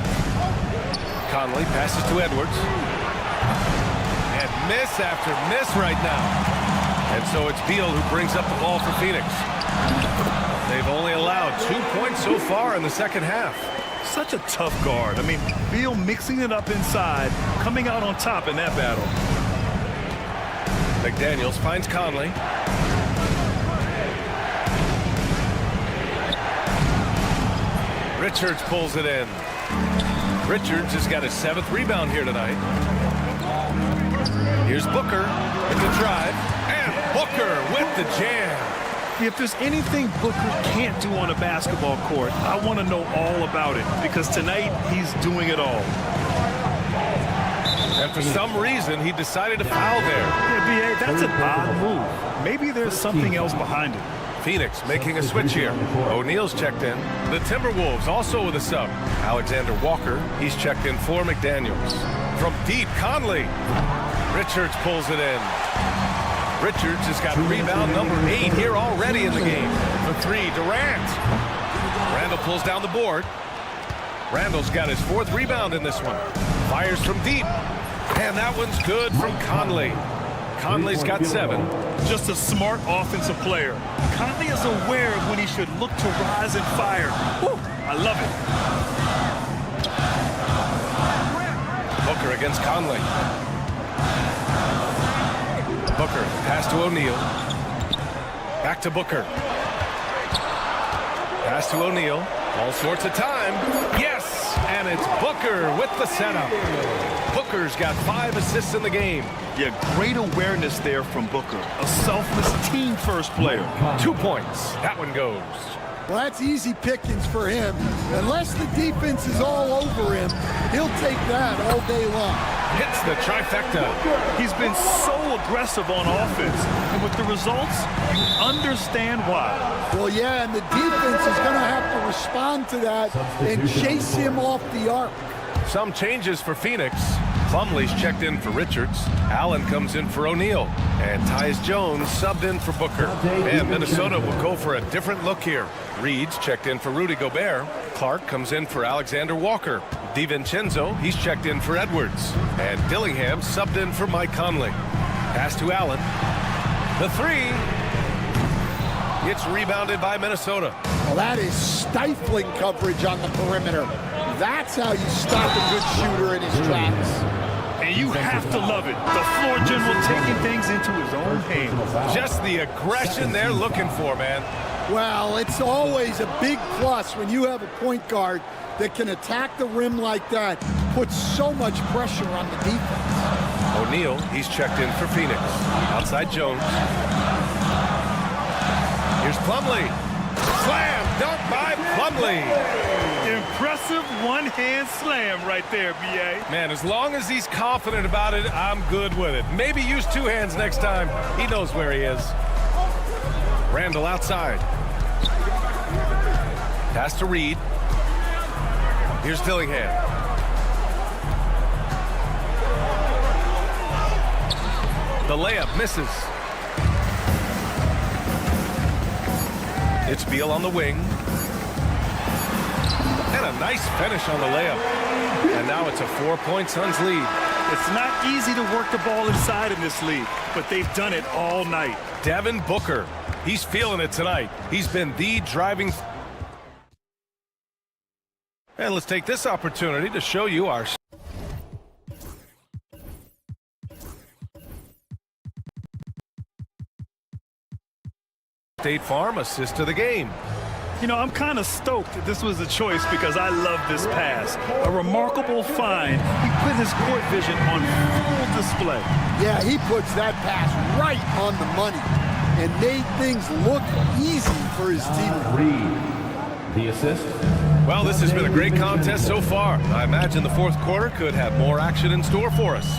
Conley passes to Edwards. And miss after miss right now. And so it's Beal who brings up the ball for Phoenix. They've only allowed 2 points so far in the second half. Such a tough guard. I mean, Beal mixing it up inside, coming out on top in that battle. McDaniels finds Conley. Richards pulls it in. Richards has got his 7th rebound here tonight. Here's Booker in the drive. And Booker with the jam. If there's anything Booker can't do on a basketball court, I want to know all about it, because tonight he's doing it all. And for some reason, he decided to foul there. Yeah, B.A., that's an odd move. Maybe there's something else behind it. Phoenix making a switch here. O'Neal's checked in. The Timberwolves also with a sub. Alexander Walker, he's checked in for McDaniels. From deep, Conley. Richards pulls it in. Richards has got rebound number 8 here already in the game. For 3, Durant. Randall pulls down the board. Randall's got his 4th rebound in this one. Fires from deep. And that one's good from Conley. Conley's got 7. Just a smart offensive player. Conley is aware of when he should look to rise and fire. Woo, I love it. Booker against Conley. Booker, pass to O'Neal. Back to Booker. Pass to O'Neal. All sorts of time. Yes! And it's Booker with the setup. Booker's got 5 assists in the game. Yeah, great awareness there from Booker. A selfless team-first player. 2 points. That one goes. Well, that's easy pickings for him. Unless the defense is all over him, he'll take that all day long. Hits the trifecta. He's been so aggressive on offense, and with the results, you understand why. Well, yeah, and the defense is going to have to respond to that and chase him off the arc. Some changes for Phoenix. Plumlee's checked in for Richards. Allen comes in for O'Neal. And Tyus Jones subbed in for Booker. And Minnesota will go for a different look here. Reed's checked in for Rudy Gobert. Clark comes in for Alexander Walker. DiVincenzo, he's checked in for Edwards. And Dillingham subbed in for Mike Conley. Pass to Allen. The 3. It's rebounded by Minnesota. Well, that is stifling coverage on the perimeter. That's how you stop a good shooter in his tracks. And you have to love it. The floor general taking things into his own hands. Just the aggression they're looking for, man. Well, it's always a big plus when you have a point guard that can attack the rim like that, puts so much pressure on the defense. O'Neal, he's checked in for Phoenix. Outside Jones. Here's Plumlee. Slam dunk by Plumlee. Impressive one-hand slam right there, B.A. Man, as long as he's confident about it, I'm good with it. Maybe use 2 hands next time. He knows where he is. Randall outside. Pass to Reed. Here's Dillingham. The layup misses. It's Beal on the wing. And a nice finish on the layup. And now it's a 4-point Suns lead. It's not easy to work the ball inside in this league, but they've done it all night. Devin Booker, he's feeling it tonight. He's been the driving. And let's take this opportunity to show you our State Farm assist to the game. You know, I'm kind of stoked that this was a choice because I love this pass. A remarkable find. He put his court vision on full display. Yeah, he puts that pass right on the money and made things look easy for his team. Reed, the assist. Well, this has been a great contest so far. I imagine the 4th quarter could have more action in store for us.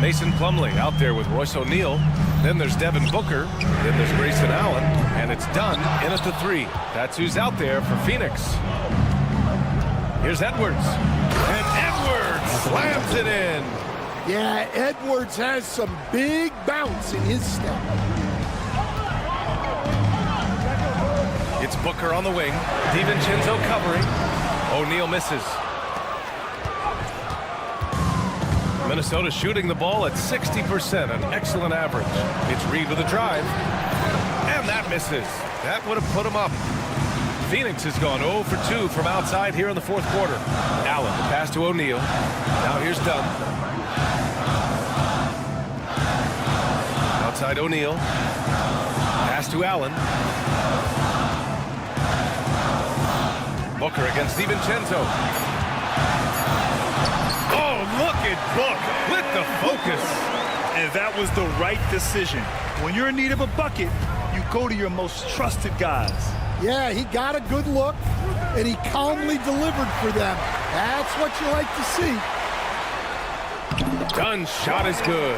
Mason Plumlee out there with Royce O'Neal. Then there's Devin Booker. Then there's Grayson Allen. And it's done in at the 3. That's who's out there for Phoenix. Here's Edwards. And Edwards slams it in. Yeah, Edwards has some big bounce in his step. It's Booker on the wing. DiVincenzo covering. O'Neal misses. Minnesota shooting the ball at 60%, an excellent average. It's Reed with a drive. And that misses. That would have put him up. Phoenix has gone 0 for 2 from outside here in the fourth quarter. Allen, the pass to O'Neal. Now here's Dunn. Outside O'Neal. Pass to Allen. Booker against DiVincenzo. Oh, look at Book with the focus. And that was the right decision. When you're in need of a bucket, you go to your most trusted guys. Yeah, he got a good look, and he calmly delivered for them. That's what you like to see. Dunn's shot is good.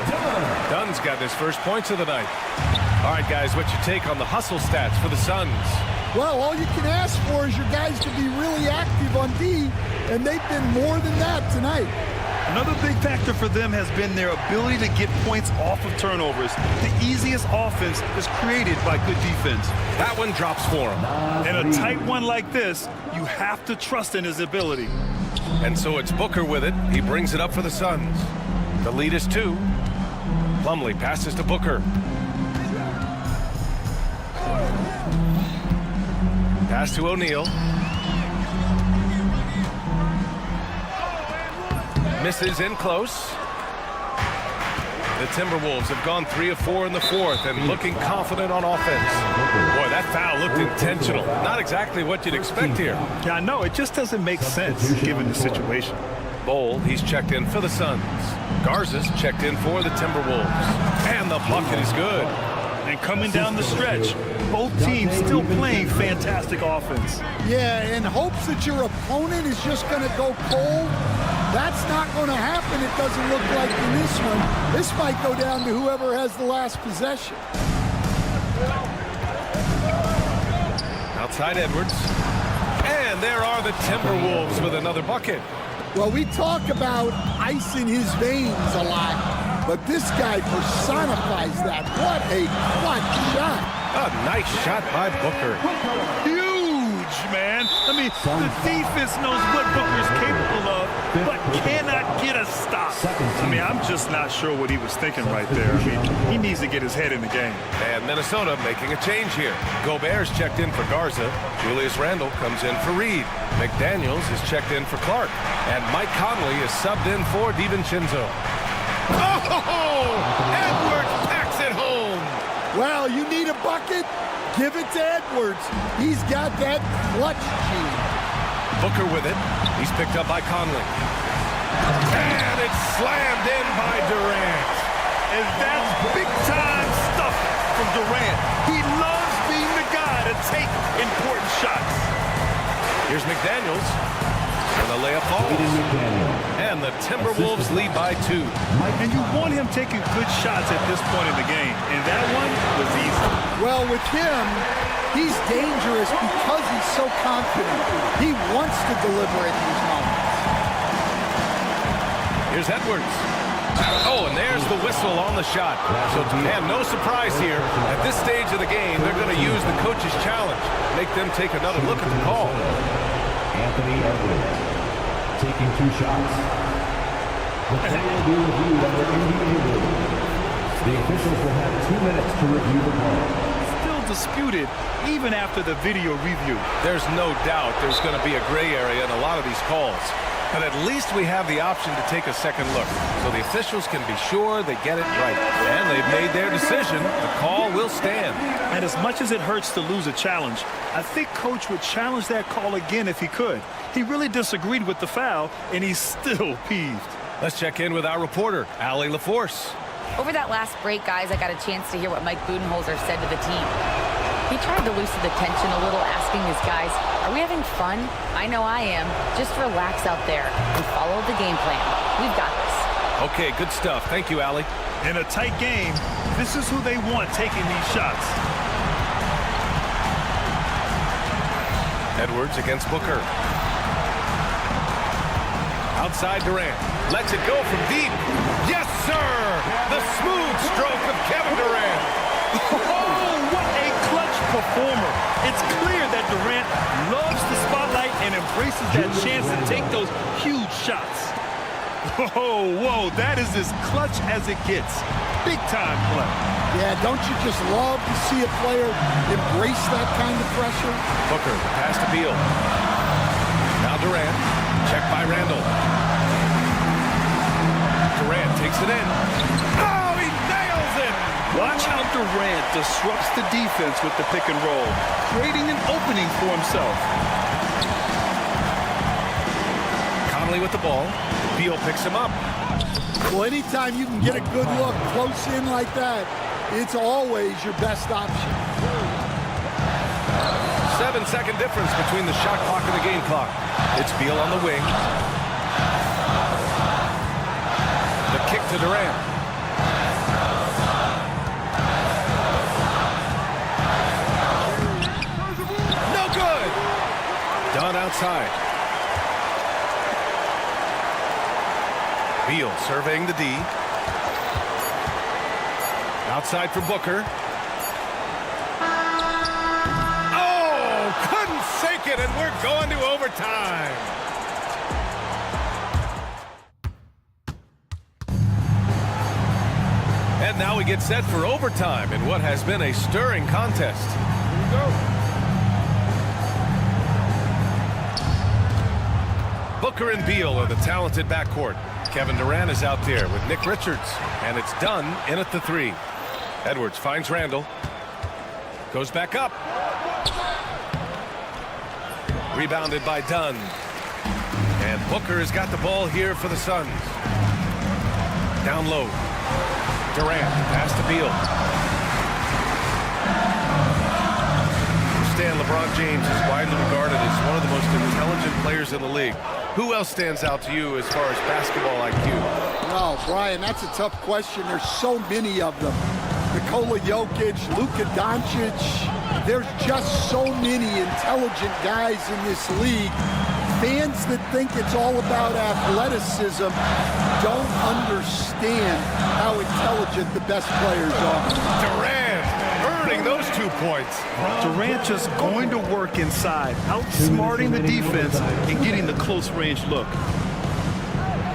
Dunn's got his first points of the night. All right, guys, what's your take on the hustle stats for the Suns? Well, all you can ask for is your guys to be really active on D, and they've been more than that tonight. Another big factor for them has been their ability to get points off of turnovers. The easiest offense is created by good defense. That one drops for him. In a tight one like this, you have to trust in his ability. And so it's Booker with it. He brings it up for the Suns. The lead is 2. Plumlee passes to Booker. Pass to O'Neal. Misses in close. The Timberwolves have gone 3 of 4 in the fourth and looking confident on offense. Boy, that foul looked intentional. Not exactly what you'd expect here. Yeah, I know. It just doesn't make sense given the situation. Bol, he's checked in for the Suns. Garza's checked in for the Timberwolves. And the bucket is good. And coming down the stretch, both teams still playing fantastic offense. Yeah, in hopes that your opponent is just going to go cold. That's not going to happen, it doesn't look like in this one. This might go down to whoever has the last possession. Outside Edwards. And there are the Timberwolves with another bucket. Well, we talk about ice in his veins a lot, but this guy personifies that. What a clutch shot. A nice shot by Booker. Huge, man. I mean, the defense knows what Booker's capable of, but cannot get a stop. I mean, I'm just not sure what he was thinking right there. I mean, he needs to get his head in the game. And Minnesota making a change here. Gobert's checked in for Garza. Julius Randle comes in for Reed. McDaniels is checked in for Clark. And Mike Conley is subbed in for DiVincenzo. Oh! Edwards packs it home. Well, you need a bucket? Give it to Edwards. He's got that clutch gene. Booker with it. He's picked up by Conley. And it's slammed in by Durant. And that's big-time stuff from Durant. He loves being the guy to take important shots. Here's McDaniels. And the layup falls. And the Timberwolves lead by 2. And you want him taking good shots at this point in the game. And that one was easy. Well, with him, he's dangerous because he's so confident. He wants to deliver at these moments. Here's Edwards. Oh, and there's the whistle on the shot. So, and no surprise here. At this stage of the game, they're going to use the coach's challenge. Make them take another look at the call. Anthony Edwards taking 2 shots. The play will be reviewed under NBA rules. The officials will have 2 minutes to review the play. Still disputed even after the video review. There's no doubt there's going to be a gray area in a lot of these calls. But at least we have the option to take a second look, so the officials can be sure they get it right. And they've made their decision. The call will stand. And as much as it hurts to lose a challenge, I think Coach would challenge that call again if he could. He really disagreed with the foul, and he's still peeved. Let's check in with our reporter, Allie LaForce. Over that last break, guys, I got a chance to hear what Mike Budenholzer said to the team. He tried to loosen the tension a little, asking his guys, are we having fun? I know I am. Just relax out there and follow the game plan. We've got this. Okay, good stuff. Thank you, Allie. In a tight game, this is who they want taking these shots. Edwards against Booker. Outside Durant. Lets it go from deep. Yes, sir! The smooth stroke of Kevin Durant. Oh, what a clutch performer. It's clear that Durant loves the spotlight and embraces that chance to take those huge shots. Whoa, that is as clutch as it gets. Big time play. Yeah, don't you just love to see a player embrace that kind of pressure? Booker, pass to Beal. Now Durant, checked by Randall. Durant takes it in. Oh, he nails it! Watch how Durant disrupts the defense with the pick and roll, creating an opening for himself. Conley with the ball. Beal picks him up. Well, anytime you can get a good look close in like that, it's always your best option. 7-second difference between the shot clock and the game clock. It's Beal on the wing. The kick to Durant. No good. Done outside. Beal surveying the D. Outside for Booker. Oh, couldn't sink it, and we're going to overtime. And now we get set for overtime in what has been a stirring contest. Here we go. Booker and Beal are the talented backcourt. Kevin Durant is out there with Nick Richards, and it's done in at the 3. Edwards finds Randall. Goes back up. Rebounded by Dunn. And Booker has got the ball here for the Suns. Down low. Durant, pass to Beal. LeBron James is widely regarded as one of the most intelligent players in the league. Who else stands out to you as far as basketball IQ? Well, Brian, that's a tough question. There's so many of them. Nikola Jokic, Luka Doncic. There's just so many intelligent guys in this league. Fans that think it's all about athleticism don't understand how intelligent the best players are. Durant earning those 2 points. Durant just going to work inside, outsmarting the defense and getting the close-range look.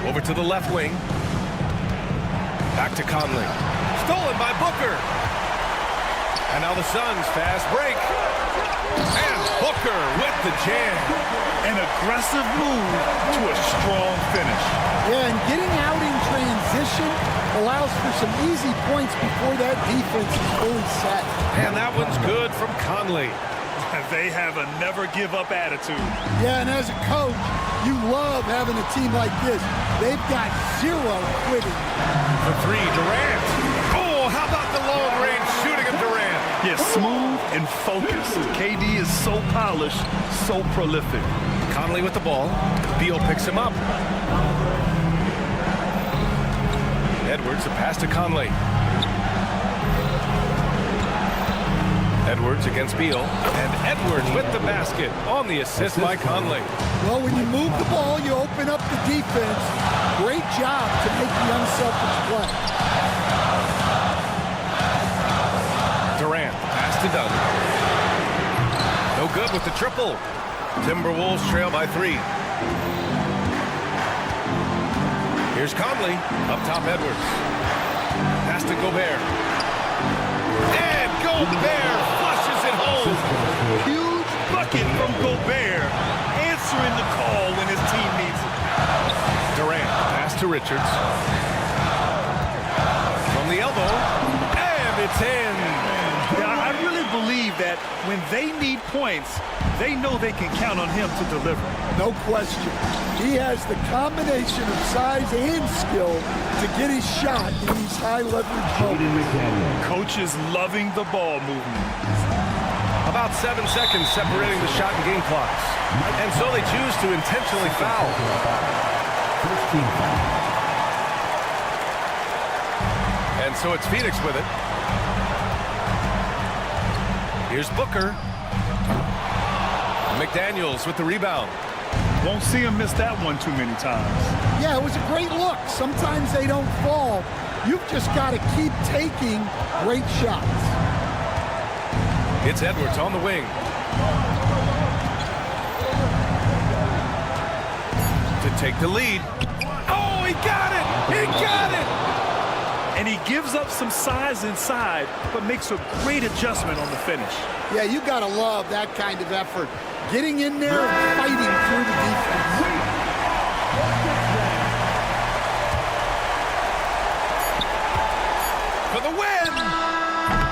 Over to the left wing. Back to Conley. Stolen by Booker. And now the Suns fast break. And Booker with the jam. An aggressive move to a strong finish. Yeah, and getting out in transition allows for some easy points before that defense is fully set. And that one's good from Conley. They have a never-give-up attitude. Yeah, and as a coach, you love having a team like this. They've got zero quitting. For 3, Durant. Oh, how about the long-range shooting of Durant? Yes, smooth and focused. KD is so polished, so prolific. Conley with the ball. Beal picks him up. Edwards, a pass to Conley. Edwards against Beal. And Edwards with the basket on the assist by Conley. Well, when you move the ball, you open up the defense. Great job to make the unselfish play. Durant, pass to Dunn. No good with the triple. Timberwolves trail by 3. Here's Conley. Up top, Edwards. Pass to Gobert. And Gobert flushes it home. Huge bucket from Gobert, answering the call when his team needs it. Durant, pass to Richards. From the elbow, and it's in. Yeah, I really believe that when they need points, they know they can count on him to deliver. No question. He has the combination of size and skill to get his shot in these high-leverage moments. Coach is loving the ball movement. About 7 seconds separating the shot and game clocks. And so they choose to intentionally foul. And so it's Phoenix with it. Here's Booker. McDaniels with the rebound. Won't see him miss that one too many times. Yeah, it was a great look. Sometimes they don't fall. You've just got to keep taking great shots. It's Edwards on the wing. To take the lead. Oh, he got it! He got it! And he gives up some size inside, but makes a great adjustment on the finish. Yeah, you got to love that kind of effort. Getting in there and fighting through the defense. For the win!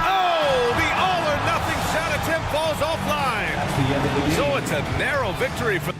Oh, the all-or-nothing shot attempt falls offline. So it's a narrow victory for...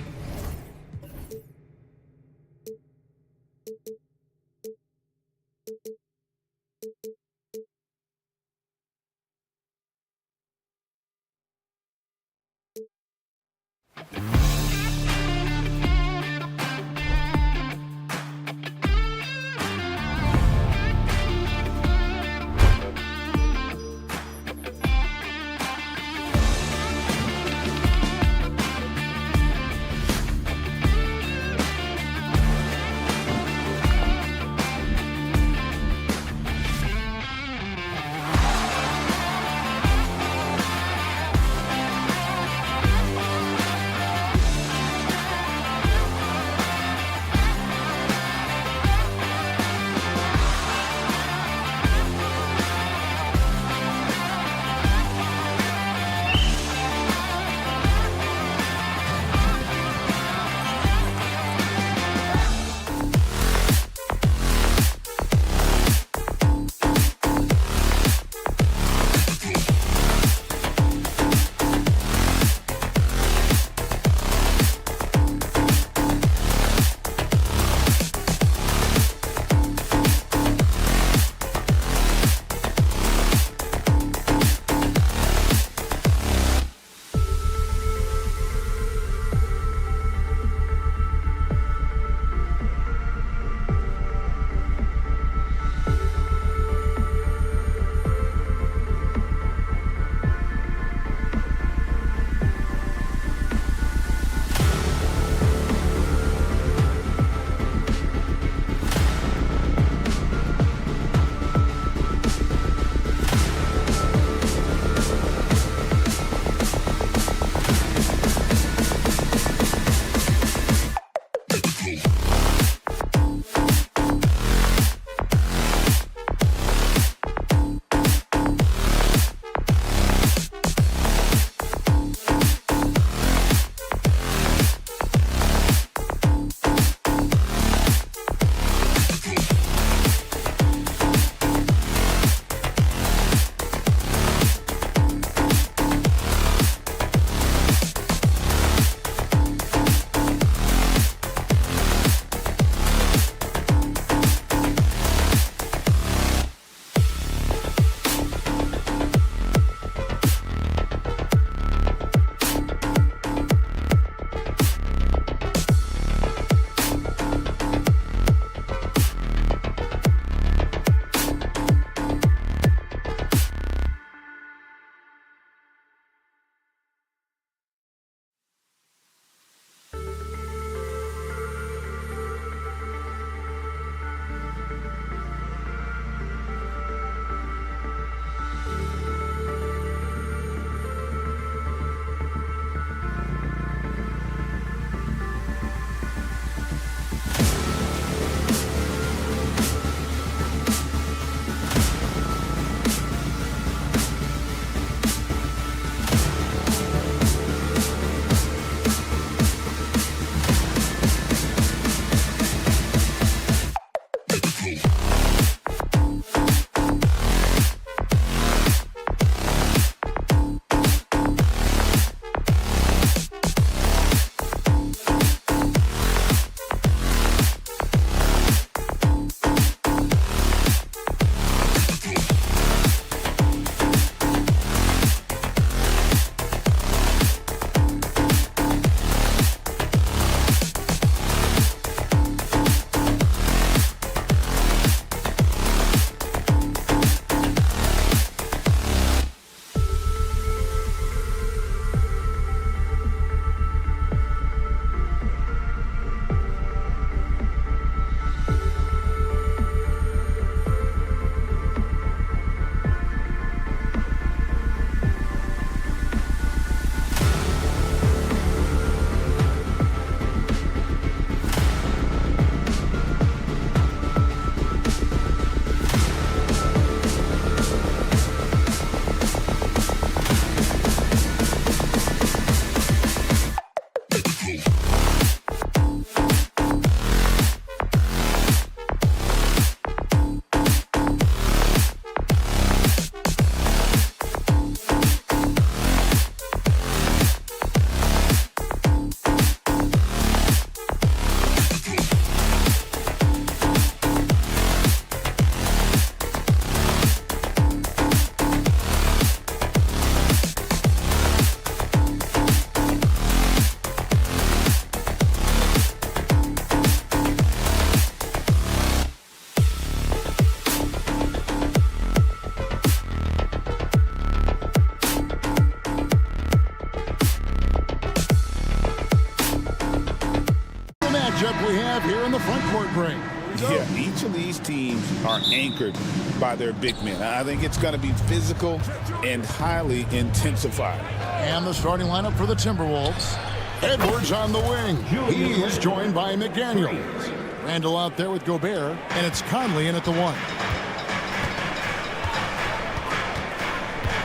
matchup we have here in the front court break. Yeah, each of these teams are anchored by their big men. I think it's going to be physical and highly intensified. And the starting lineup for the Timberwolves. Edwards on the wing. He is joined by McDaniels. Randall out there with Gobert, and it's Conley in at the 1.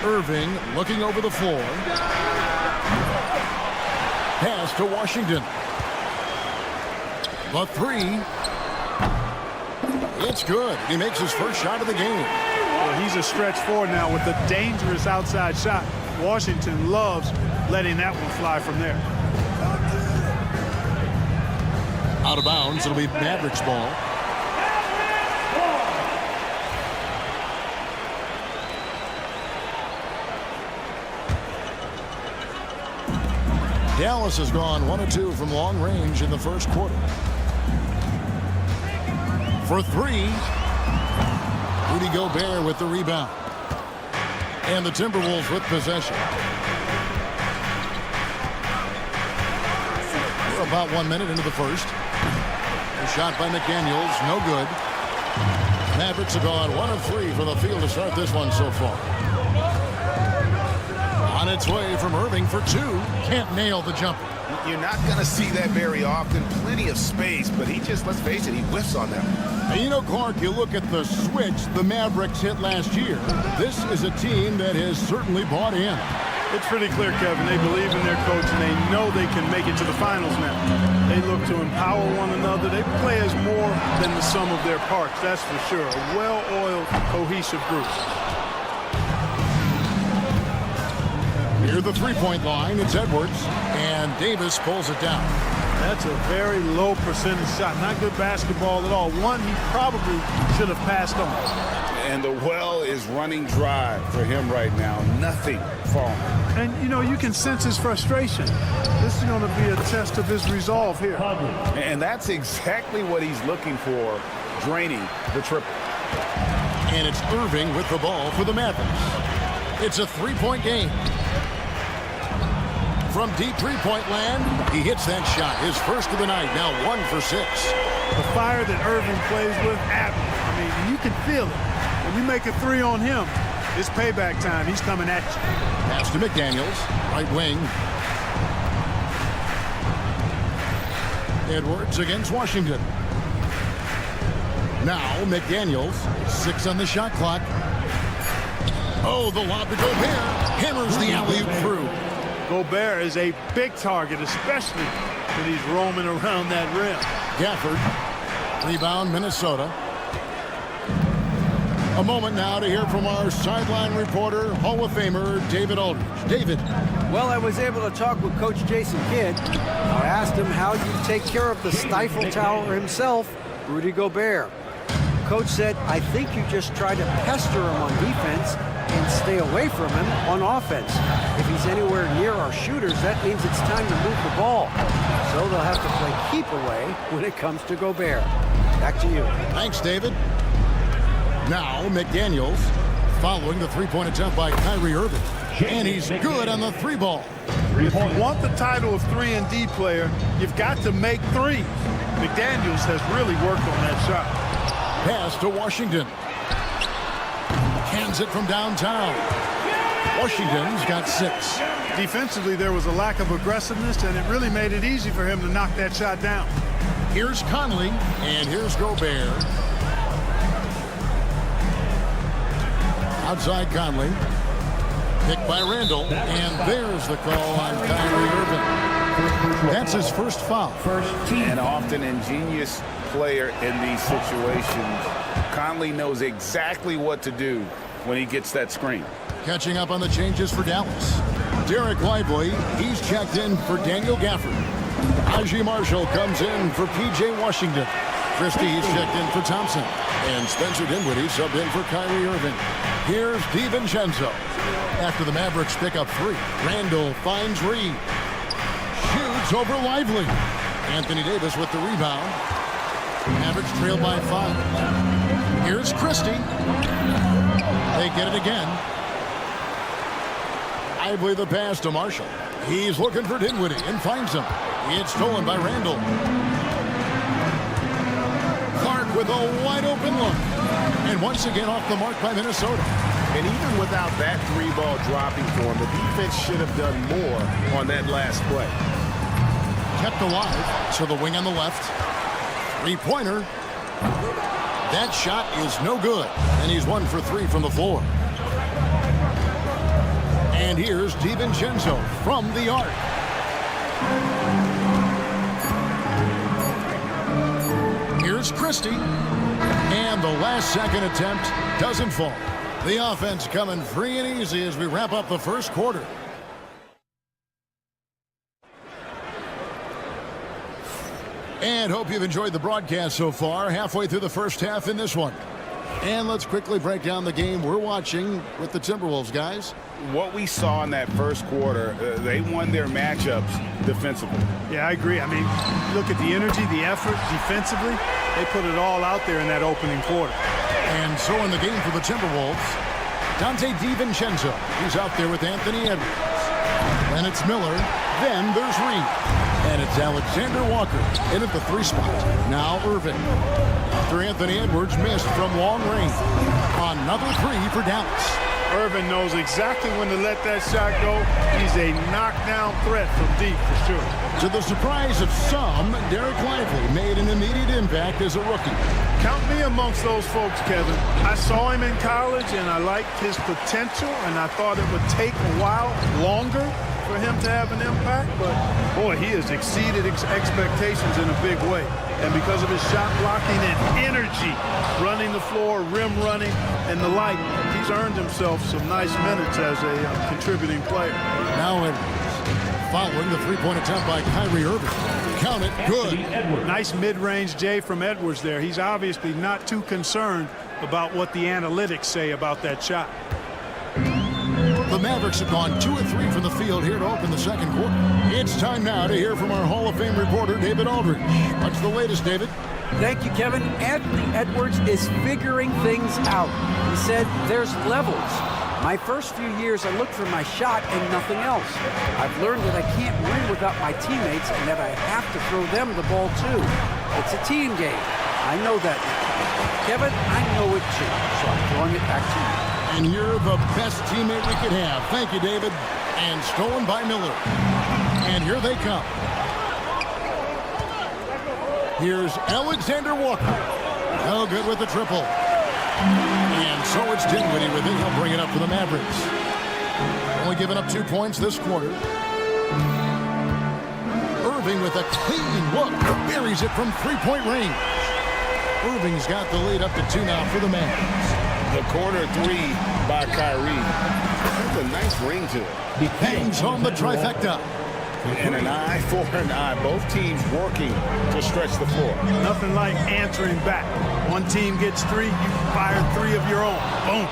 Irving looking over the floor. Pass to Washington. The 3. It's good. He makes his first shot of the game. Well, he's a stretch 4 now with a dangerous outside shot. Washington loves letting that one fly from there. Out of bounds. It'll be Mavericks ball. Dallas has gone 1 of 2 from long range in the first quarter. For 3, Rudy Gobert with the rebound. And the Timberwolves with possession. We're about 1 minute into the first. A shot by McDaniels, no good. Mavericks have gone 1 of 3 from the field to start this one so far. On its way from Irving for 2. Can't nail the jumper. You're not going to see that very often. Plenty of space, but he just, let's face it, he whiffs on them. And you know, Clark, you look at the switch the Mavericks hit last year. This is a team that has certainly bought in. It's pretty clear, Kevin. They believe in their coach, and they know they can make it to the finals now. They look to empower one another. They play as more than the sum of their parts, that's for sure. A well-oiled, cohesive group. Near the three-point line, it's Edwards, and Davis pulls it down. That's a very low percentage shot. Not good basketball at all. One he probably should have passed on. And the well is running dry for him right now. Nothing falling. And, you know, you can sense his frustration. This is going to be a test of his resolve here. And that's exactly what he's looking for, draining the triple. And it's Irving with the ball for the Mavericks. It's a three-point game. From deep three-point land, he hits that shot. His first of the night, now 1 for 6. The fire that Irving plays with, I mean, you can feel it. When you make a 3 on him, it's payback time. He's coming at you. Pass to McDaniels, right wing. Edwards against Washington. Now McDaniels, 6 on the shot clock. Oh, the lob to Gobert. Hammers the alley-oop through. Gobert is a big target, especially when he's roaming around that rim. Gafford, rebound Minnesota. A moment now to hear from our sideline reporter, Hall of Famer David Aldridge. David. Well, I was able to talk with Coach Jason Kidd. I asked him how you take care of the stifle tower himself, Rudy Gobert. Coach said, I think you just try to pester him on defense and stay away from him on offense. If he's anywhere near our shooters, that means it's time to move the ball. So they'll have to play keep away when it comes to Gobert. Back to you. Thanks, David. Now McDaniels following the three-point attempt by Kyrie Irving. And he's good on the 3-ball. If you want the title of 3-and-D player, you've got to make threes. McDaniels has really worked on that shot. Pass to Washington. Cans it from downtown. Washington's got 6. Defensively, there was a lack of aggressiveness, and it really made it easy for him to knock that shot down. Here's Conley, and here's Gobert. Outside Conley. Picked by Randall, and there's the call on Kyrie Irving. That's his first foul. An often ingenious player in these situations. Conley knows exactly what to do when he gets that screen. Catching up on the changes for Dallas. Derek Lively, he's checked in for Daniel Gafford. Aji Marshall comes in for P.J. Washington. Christie's checked in for Thompson. And Spencer Dinwiddie subbed in for Kyrie Irving. Here's DiVincenzo. After the Mavericks pick up 3, Randall finds Reed. Shoots over Lively. Anthony Davis with the rebound. Mavericks trail by 5. Here's Christie. They get it again. Lively the pass to Marshall. He's looking for Dinwiddie and finds him. It's stolen by Randall. with a wide-open look. And once again off the mark by Minnesota. And even without that three-ball dropping for him, the defense should have done more on that last play. Kept alive to the wing on the left. Three-pointer. That shot is no good. And he's 1 for 3 from the floor. And here's DiVincenzo from the arc. Here's Christie. And the last second attempt doesn't fall. The offense coming free and easy as we wrap up the first quarter. And hope you've enjoyed the broadcast so far. Halfway through the first half in this one. And let's quickly break down the game we're watching with the Timberwolves, guys. What we saw in that first quarter, they won their matchups defensively. Yeah, I agree. I mean, look at the energy, the effort defensively. They put it all out there in that opening quarter. And so in the game for the Timberwolves, Dante DiVincenzo. He's out there with Anthony Edwards. Then it's Miller. Then there's Reed. And it's Alexander Walker in at the 3 spot. Now Irving. After Anthony Edwards missed from long range. Another 3 for Dallas. Irving knows exactly when to let that shot go. He's a knockdown threat from deep for sure. To the surprise of some, Derek Lively made an immediate impact as a rookie. Count me amongst those folks, Kevin. I saw him in college, and I liked his potential, and I thought it would take a while longer for him to have an impact, but boy, he has exceeded expectations in a big way. And because of his shot blocking and energy, running the floor, rim running, and the like, he's earned himself some nice minutes as a contributing player. Now Edwards, following the three-point attempt by Kyrie Irving. Count it, good. Nice mid-range J from Edwards there. He's obviously not too concerned about what the analytics say about that shot. The Mavericks have gone 2 of 3 from the field here to open the second quarter. It's time now to hear from our Hall of Fame reporter, David Aldridge. What's the latest, David? Thank you, Kevin. Anthony Edwards is figuring things out. He said there's levels. My first few years, I looked for my shot and nothing else. I've learned that I can't win without my teammates and that I have to throw them the ball, too. It's a team game. I know that now. Kevin, I know it, too, so I'm throwing it back to you. And you're the best teammate we could have. Thank you, David. And stolen by Miller. And here they come. Here's Alexander Walker. No good with the triple. And so it's Dinwiddie with it. He'll bring it up for the Mavericks. Only giving up 2 points this quarter. Irving with a clean look. Buries it from three-point range. Irving's got the lead up to 2 now for the Mavericks. The corner 3 by Kyrie. That's a nice ring to it. Hangs home the trifecta. And an eye for an eye. Both teams working to stretch the floor. Nothing like answering back. One team gets 3, you fire 3 of your own. Boom.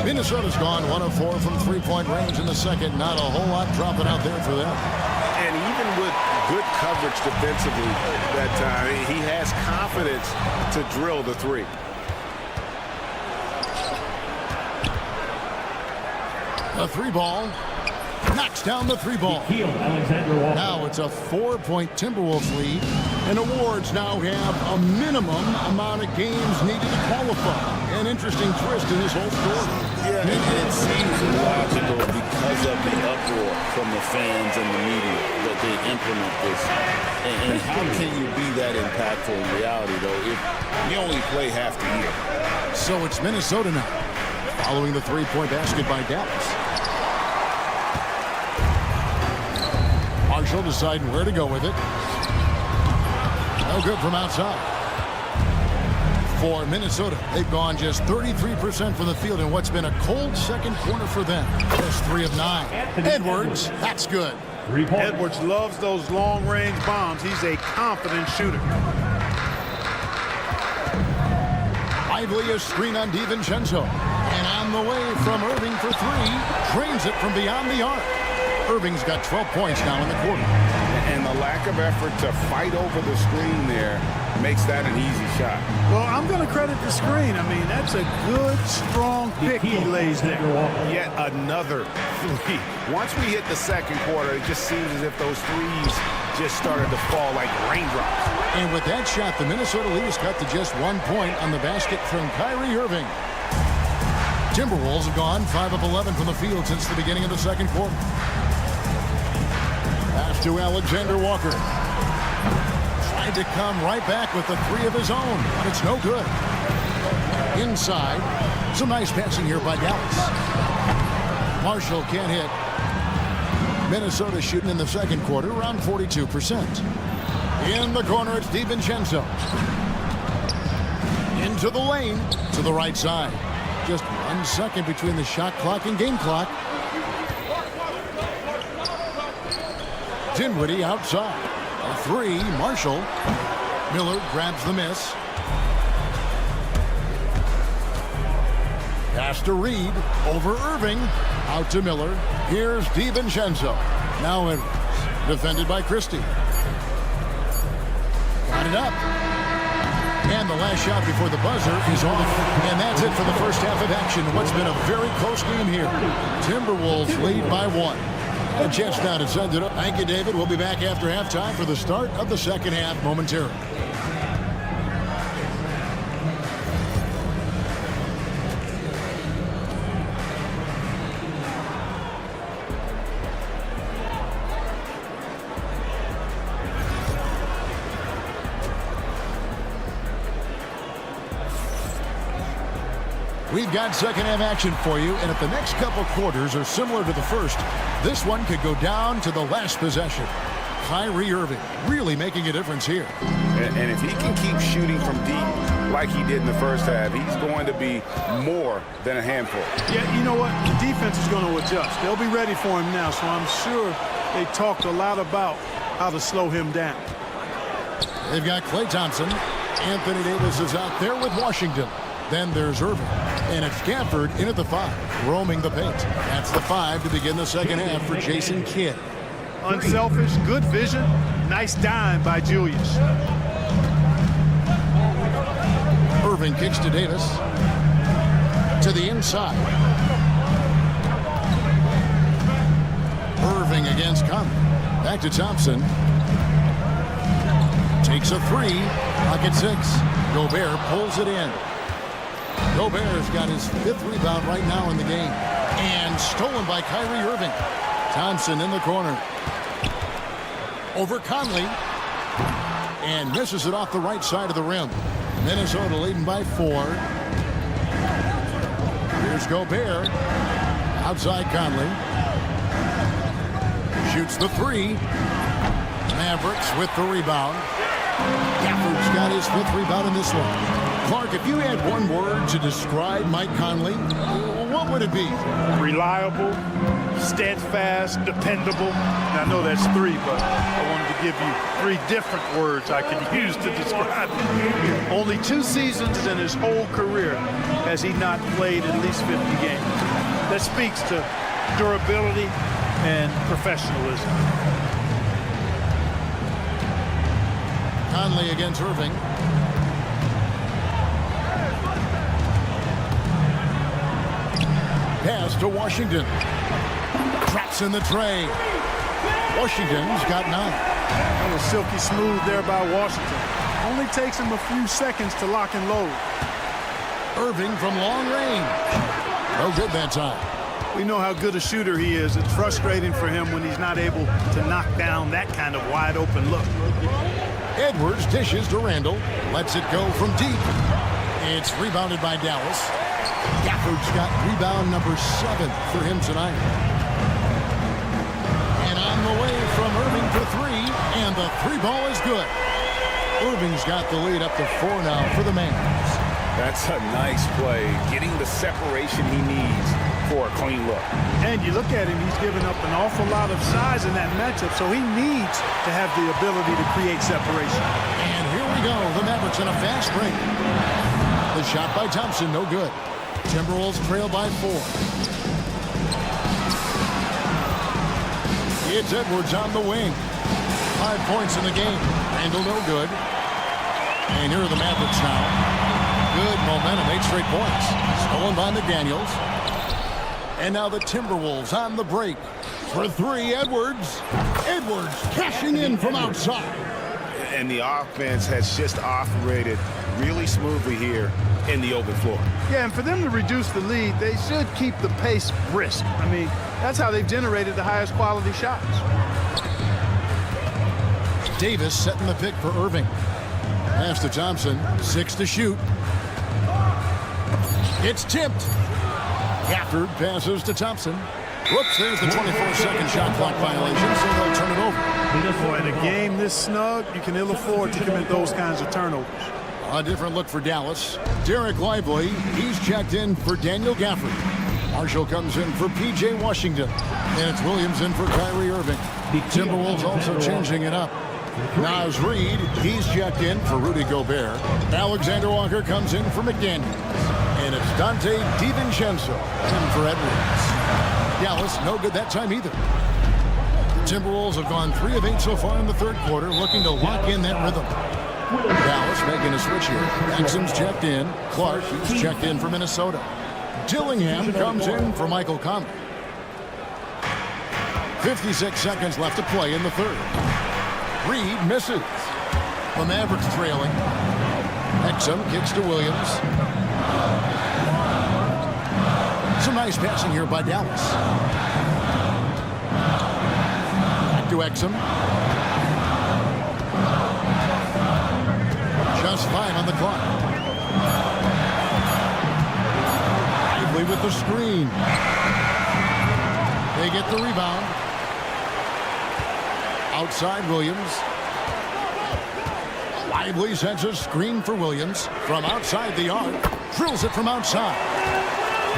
Minnesota's gone 1 of 4 from three-point range in the second. Not a whole lot dropping out there for them. And even with good coverage defensively that time, he has confidence to drill the 3. The 3-ball. Knocks down the 3-ball. Now it's a 4-point Timberwolves lead. And awards now have a minimum amount of games needed to qualify. An interesting twist in this whole story. Yeah, it seems illogical because of the uproar from the fans and the media that they implement this. And how can you be that impactful in reality, though, if you only play half the year? So it's Minnesota now, following the 3-point basket by Dallas. Marshall deciding where to go with it. No good from outside. For Minnesota, they've gone just 33% from the field in what's been a cold second quarter for them. Just 3 of 9. Edwards, that's good. Edwards loves those long-range bombs. He's a confident shooter. Lively a screen on DiVincenzo. And on the way from Irving for 3. Drains it from beyond the arc. Irving's got 12 points now in the quarter. And the lack of effort to fight over the screen there makes that an easy shot. Well, I'm going to credit the screen. I mean, that's a good, strong pick he lays there. Yet another 3. Once we hit the second quarter, it just seems as if those threes just started to fall like raindrops. And with that shot, the Minnesota lead is cut to just 1 point on the basket from Kyrie Irving. Timberwolves have gone 5 of 11 from the field since the beginning of the second quarter. Pass to Alexander Walker. Tried to come right back with the three of his own, but it's no good. Inside, some nice passing here by Dallas. Marshall can't hit. Minnesota shooting in the second quarter around 42%. In the corner, it's DiVincenzo. Into the lane to the right side. Just 1 second between the shot clock and game clock. Dinwiddie outside. A three, Marshall. Miller grabs the miss. Pass to Reed. Over Irving. Out to Miller. Here's DiVincenzo. Now Edwards. Defended by Christie. Got it up. And the last shot before the buzzer is off. And that's it for the first half of action. What's been a very close game here. Timberwolves lead by 1. A chance now to send it up. Thank you, David. We'll be back after halftime for the start of the second half momentarily. We've got second half action for you, and if the next couple quarters are similar to the first, this one could go down to the last possession. Kyrie Irving really making a difference here. And if he can keep shooting from deep like he did in the first half, he's going to be more than a handful. Yeah, you know what? The defense is going to adjust. They'll be ready for him now, so I'm sure they talked a lot about how to slow him down. They've got Klay Thompson. Anthony Davis is out there with Washington. Then there's Irving. And it's Gafford in at the 5, roaming the paint. That's the 5 to begin the second half for Jason Kidd. Unselfish, good vision. Nice dime by Julius. Irving kicks to Davis. To the inside. Irving against Conley. Back to Thompson. Takes a 3. Pocket 6. Gobert pulls it in. Gobert's got his 5th rebound right now in the game. And stolen by Kyrie Irving. Thompson in the corner. Over Conley. And misses it off the right side of the rim. Minnesota leading by 4. Here's Gobert. Outside Conley. Shoots the 3. Mavericks with the rebound. Gafford's got his 5th rebound in this one. Clark, if you had one word to describe Mike Conley, what would it be? Reliable, steadfast, dependable. Now, I know that's 3, but I wanted to give you 3 different words I could use to describe him. Only 2 seasons in his whole career has he not played at least 50 games. That speaks to durability and professionalism. Conley against Irving. Pass to Washington. Traps in the tray. Washington's got 9. That was silky smooth there by Washington. Only takes him a few seconds to lock and load. Irving from long range. No good that time. We know how good a shooter he is. It's frustrating for him when he's not able to knock down that kind of wide open look. Edwards dishes to Randall. Lets it go from deep. It's rebounded by Dallas. Gafford's got rebound number 7 for him tonight. And on the way from Irving for 3. And the 3 ball is good. Irving's got the lead up to 4 now for the Mavs. That's a nice play. Getting the separation he needs for a clean look. And you look at him, he's given up an awful lot of size in that matchup, so he needs to have the ability to create separation. And here we go. The Mavericks in a fast break. The shot by Thompson, no good. Timberwolves trail by 4. It's Edwards on the wing. 5 points in the game. Randall no good. And here are the Mavericks now. Good momentum, 8 straight points. Stolen by McDaniels. And now the Timberwolves on the break. For 3, Edwards. Edwards cashing in from outside. And the offense has just operated really smoothly here in the open floor. Yeah, and for them to reduce the lead, they should keep the pace brisk. I mean, that's how they've generated the highest quality shots. Davis setting the pick for Irving. Pass to Thompson, 6 to shoot. It's tipped. Gafford passes to Thompson. Whoops, there's the 24-second shot clock violation, so they'll turn it over. Boy, in a game this snug, you can ill afford to commit those kinds of turnovers. A different look for Dallas. Derek Lively, he's checked in for Daniel Gafford. Marshall comes in for P.J. Washington. And it's Williams in for Kyrie Irving. Timberwolves also changing it up. Naz Reid, he's checked in for Rudy Gobert. Alexander Walker comes in for McDaniels. And it's Dante DiVincenzo in for Edwards. Dallas, no good that time either. The Timberwolves have gone 3 of 8 so far in the third quarter, looking to lock in that rhythm. Dallas making a switch here. Exum's checked in. Clark, he's checked in for Minnesota. Dillingham comes in for Michael Conley. 56 seconds left to play in the third. Reed misses. The Mavericks trailing. Exum kicks to Williams. Some nice passing here by Dallas. Back to Exum. Just 5 on the clock. Lively with the screen. They get the rebound. Outside Williams. Lively sends a screen for Williams from outside the arc. Drills it from outside.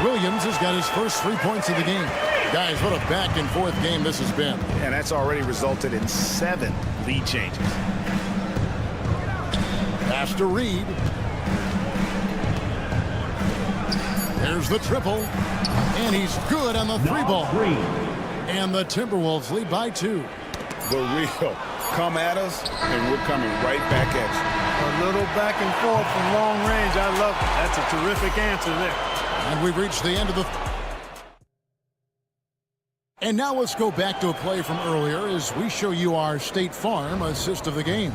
Williams has got his first 3 points of the game. Guys, what a back and forth game this has been. And that's already resulted in 7 lead changes. Pass to Reed. There's the triple. And he's good on the 3-ball. And the Timberwolves lead by 2. The real come at us, and we're coming right back at you. A little back and forth from long range. I love it. That's a terrific answer there. And we've reached the end of the... And now let's go back to a play from earlier as we show you our State Farm assist of the game.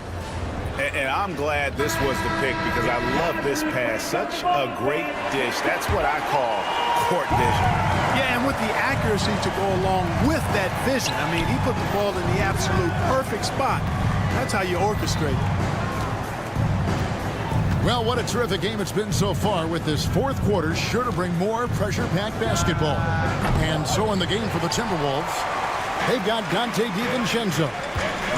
And I'm glad this was the pick because I love this pass. Such a great dish. That's what I call court vision. Yeah, and with the accuracy to go along with that vision. I mean, he put the ball in the absolute perfect spot. That's how you orchestrate it. Well, what a terrific game it's been so far, with this fourth quarter sure to bring more pressure-packed basketball. And so in the game for the Timberwolves, they've got Dante DiVincenzo.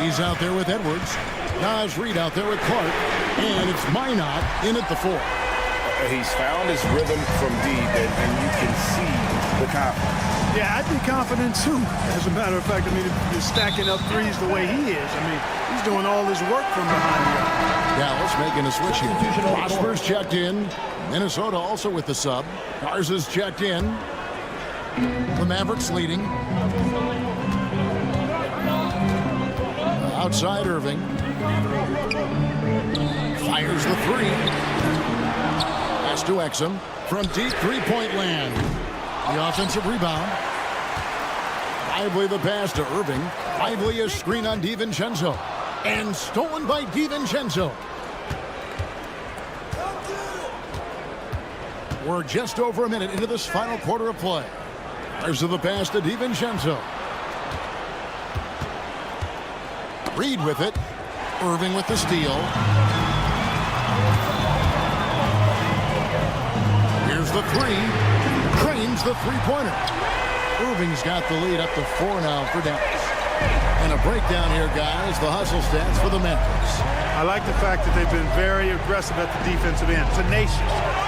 He's out there with Edwards. Naz Reid out there with Clark. And it's Minot in at the 4. He's found his rhythm from deep, and you can see the confidence. Yeah, I'd be confident too. As a matter of fact, I mean, if you're stacking up threes the way he is, I mean, he's doing all his work from behind the arc. Dallas making a switch here. Prosper's checked in. Minnesota also with the sub. Garza's checked in. The Mavericks leading. Outside Irving. Fires the 3. Pass to Exum from deep three-point land. The offensive rebound. Lively the pass to Irving. Lively a screen on DiVincenzo. And stolen by DiVincenzo. We're just over a minute into this final quarter of play. There's the pass to DiVincenzo. Reed with it. Irving with the steal. Here's the 3. Cranes the three-pointer. Irving's got the lead up to 4 now for Dallas. And a breakdown here, guys. The hustle stats for the Mavericks. I like the fact that they've been very aggressive at the defensive end. Tenacious.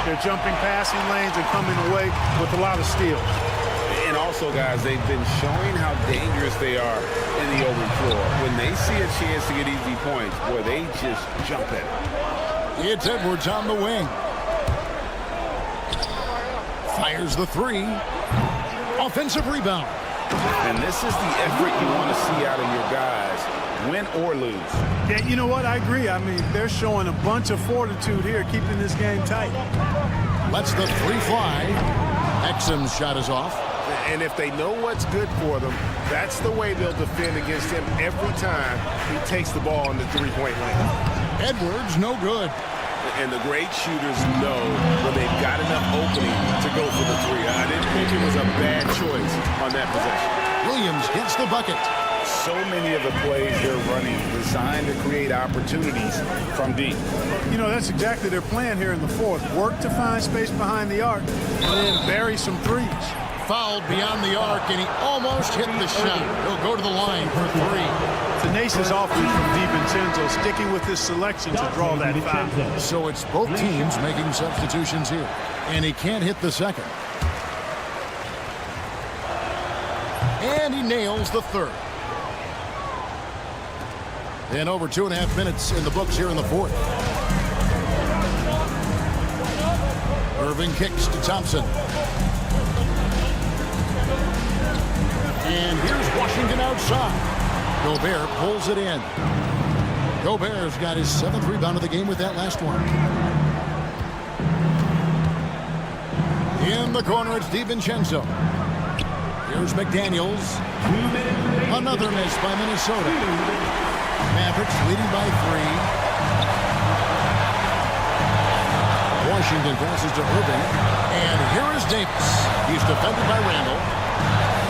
They're jumping passing lanes and coming away with a lot of steals. And also, guys, they've been showing how dangerous they are in the open floor. When they see a chance to get easy points, boy, they just jump at it. It's Edwards on the wing. Fires the 3. Offensive rebound. And this is the effort you want to see out of your guys, win or lose. Yeah, you know what? I agree. I mean, they're showing a bunch of fortitude here, keeping this game tight. Lets the 3 fly. Exum's shot is off. And if they know what's good for them, that's the way they'll defend against him every time he takes the ball in the three-point line. Edwards, no good. And the great shooters know when they've got enough opening to go for the three. I didn't think it was a bad choice on that possession. Williams gets the bucket. So many of the plays they're running designed to create opportunities from deep. You know, that's exactly their plan here in the fourth. Work to find space behind the arc and then bury some threes. Fouled beyond the arc, and he almost hit the shot. He'll go to the line for three. Tenacious offense from DiVincenzo, sticking with his selection to draw that foul. So it's both teams making substitutions here, and he can't hit the second. And he nails the third. And over 2.5 minutes in the books here in the fourth. Irving kicks to Thompson. And here's Washington outside. Gobert pulls it in. Gobert's got his 7th rebound of the game with that last one. In the corner, it's DiVincenzo. Here's McDaniels. Another miss by Minnesota. Mavericks leading by 3. Washington passes to Irving. And here is Davis. He's defended by Randall.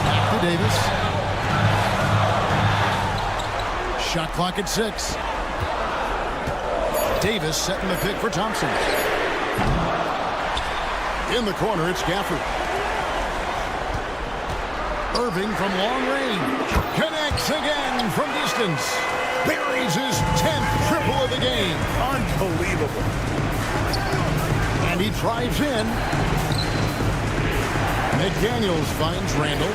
Back to Davis. Shot clock at 6. Davis setting the pick for Thompson. In the corner, it's Gafford. Irving from long range. Connects again from distance. Buries his 10th triple of the game. Unbelievable. And he drives in. McDaniels finds Randall.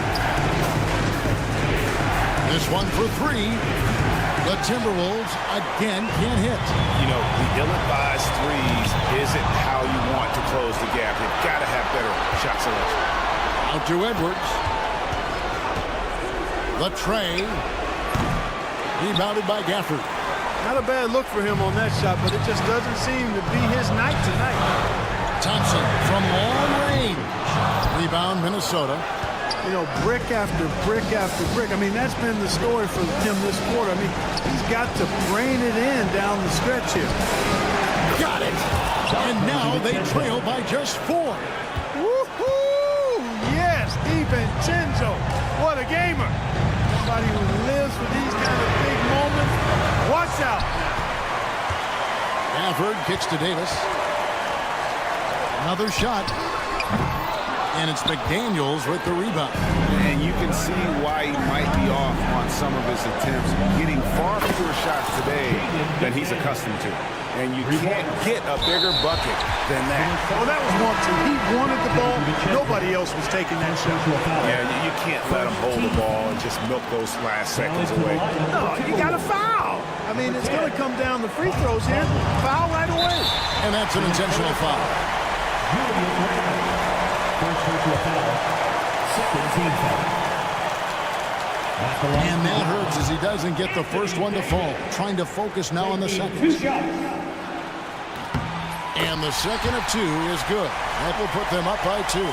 This one for 3. The Timberwolves again can't hit. You know, the ill-advised threes isn't how you want to close the gap. You've got to have better shot selection. Out to Edwards. The tray. Rebounded by Gafford. Not a bad look for him on that shot, but it just doesn't seem to be his night tonight. Thompson from long range. Rebound, Minnesota. You know, brick after brick after brick. I mean, that's been the story for him this quarter. I mean, he's got to brain it in down the stretch here. Got it. And now they trail by just 4. Woohoo! Yes, DiVincenzo. What a gamer. Somebody who lives for these kind of big moments. Watch out. Gafford kicks to Davis. Another shot. And it's McDaniels with the rebound. And you can see why he might be off on some of his attempts, getting far fewer shots today than he's accustomed to. And you can't get a bigger bucket than that. Well, that was one, too. He wanted the ball. Nobody else was taking that shot. Yeah, you can't let him hold the ball and just milk those last seconds away. No, you got to foul. I mean, it's going to come down to free throws here. Foul right away. And that's an intentional foul. And that hurts as he doesn't get the first one to fall. Trying to focus now on the second. And the second of 2 is good. That will put them up by 2.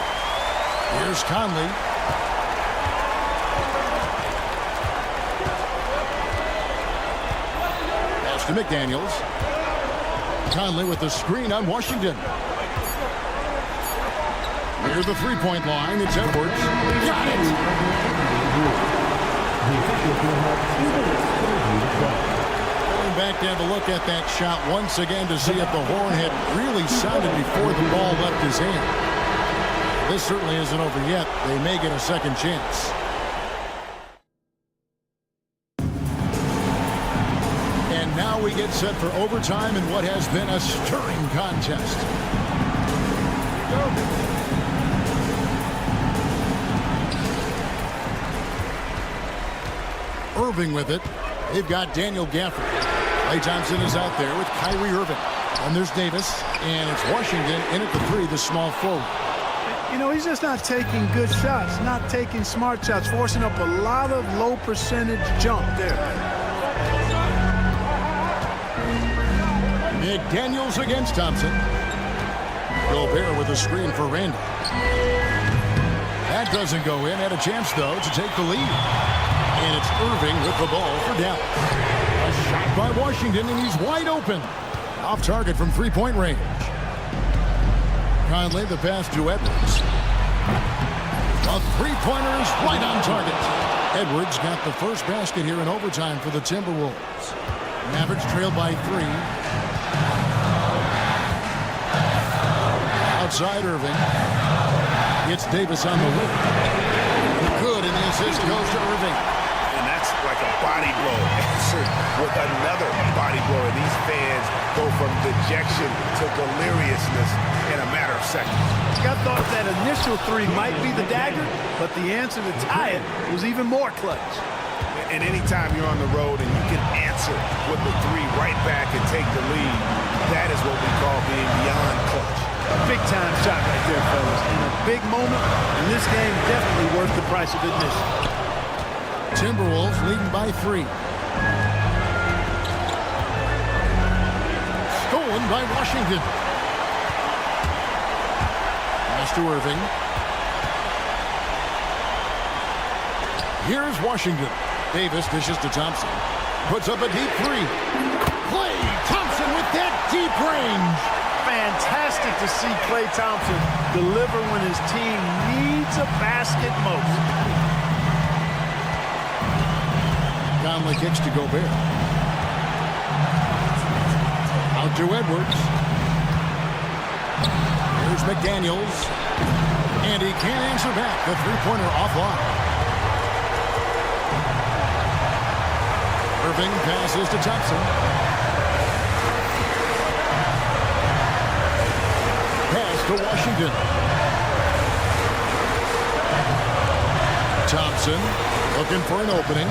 Here's Conley. Pass to McDaniels. Conley with the screen on Washington. Near the three-point line, it's Edwards. Got it! Going back to have a look at that shot once again to see if the horn had really sounded before the ball left his hand. This certainly isn't over yet. They may get a second chance. And now we get set for overtime in what has been a stirring contest. Here we go. Irving with it. They've got Daniel Gafford. Klay Thompson is out there with Kyrie Irving. And there's Davis. And it's Washington in at the 3, the small forward. You know, he's just not taking good shots, not taking smart shots, forcing up a lot of low percentage jump there. McDaniels against Thompson. Gobert with a screen for Randall. That doesn't go in. Had a chance, though, to take the lead. And it's Irving with the ball for Dallas. A shot by Washington, and he's wide open. Off target from three-point range. Conley, the pass to Edwards. A three-pointer is right on target. Edwards got the first basket here in overtime for the Timberwolves. Mavericks trailed by 3. Outside Irving. It's Davis on the wing. Good, and the assist goes to Irving. And that's like a body blow answered with another body blow. And these fans go from dejection to deliriousness in a matter of seconds. I thought that initial 3 might be the dagger, but the answer to tie it was even more clutch. And anytime you're on the road and you can answer with the 3 right back and take the lead, that is what we call being beyond clutch. Big-time shot right there, fellas. In a big moment, and this game definitely worth the price of admission. Timberwolves leading by 3. Stolen by Washington. Pass to Irving. Here's Washington. Davis dishes to Thompson. Puts up a deep 3. Klay Thompson with that deep range. Fantastic to see Klay Thompson deliver when his team needs a basket most. Conley kicks to Gobert. Out to Edwards. Here's McDaniels. And he can't answer back. The three-pointer offline. Irving passes to Thompson. Pass to Washington. Thompson looking for an opening.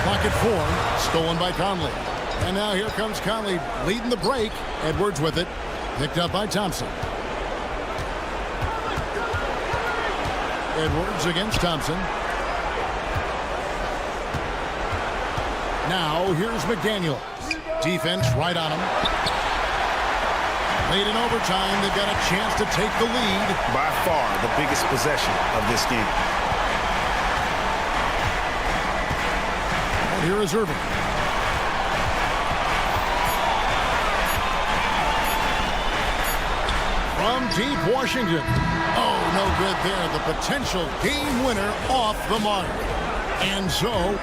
Pocket 4, stolen by Conley. And now here comes Conley leading the break. Edwards with it. Picked up by Thompson. Edwards against Thompson. Now here's McDaniels. Defense right on him. Late in overtime, they've got a chance to take the lead. By far the biggest possession of this game. And here is Irving. From deep Washington. Oh, no good there. The potential game winner off the mark. And so...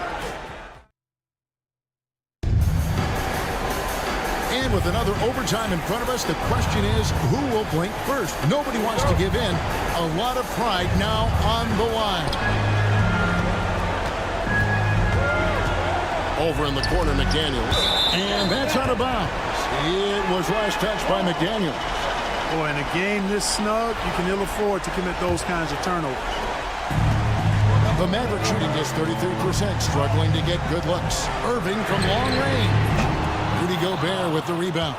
with another overtime in front of us, the question is, who will blink first? Nobody wants to give in. A lot of pride now on the line. Over in the corner, McDaniels. And that's out of bounds. It was last touched by McDaniels. Boy, in a game this snug, you can ill afford to commit those kinds of turnovers. The Mavericks shooting just 33%, struggling to get good looks. Irving from long range. Rudy Gobert with the rebound.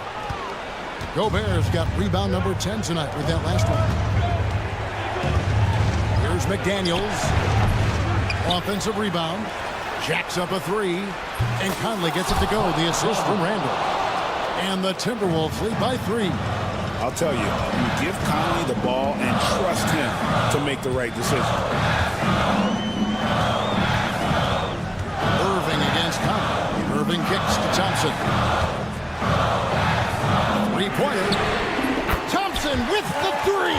Gobert's got rebound number 10 tonight with that last one. Here's McDaniels. Offensive rebound. Jacks up a 3. And Conley gets it to go. The assist from Randall. And the Timberwolves lead by 3. I'll tell you, you give Conley the ball and trust him to make the right decision. Irving against Conley. Irving kicks to Thompson. Three-pointer. Thompson with the 3.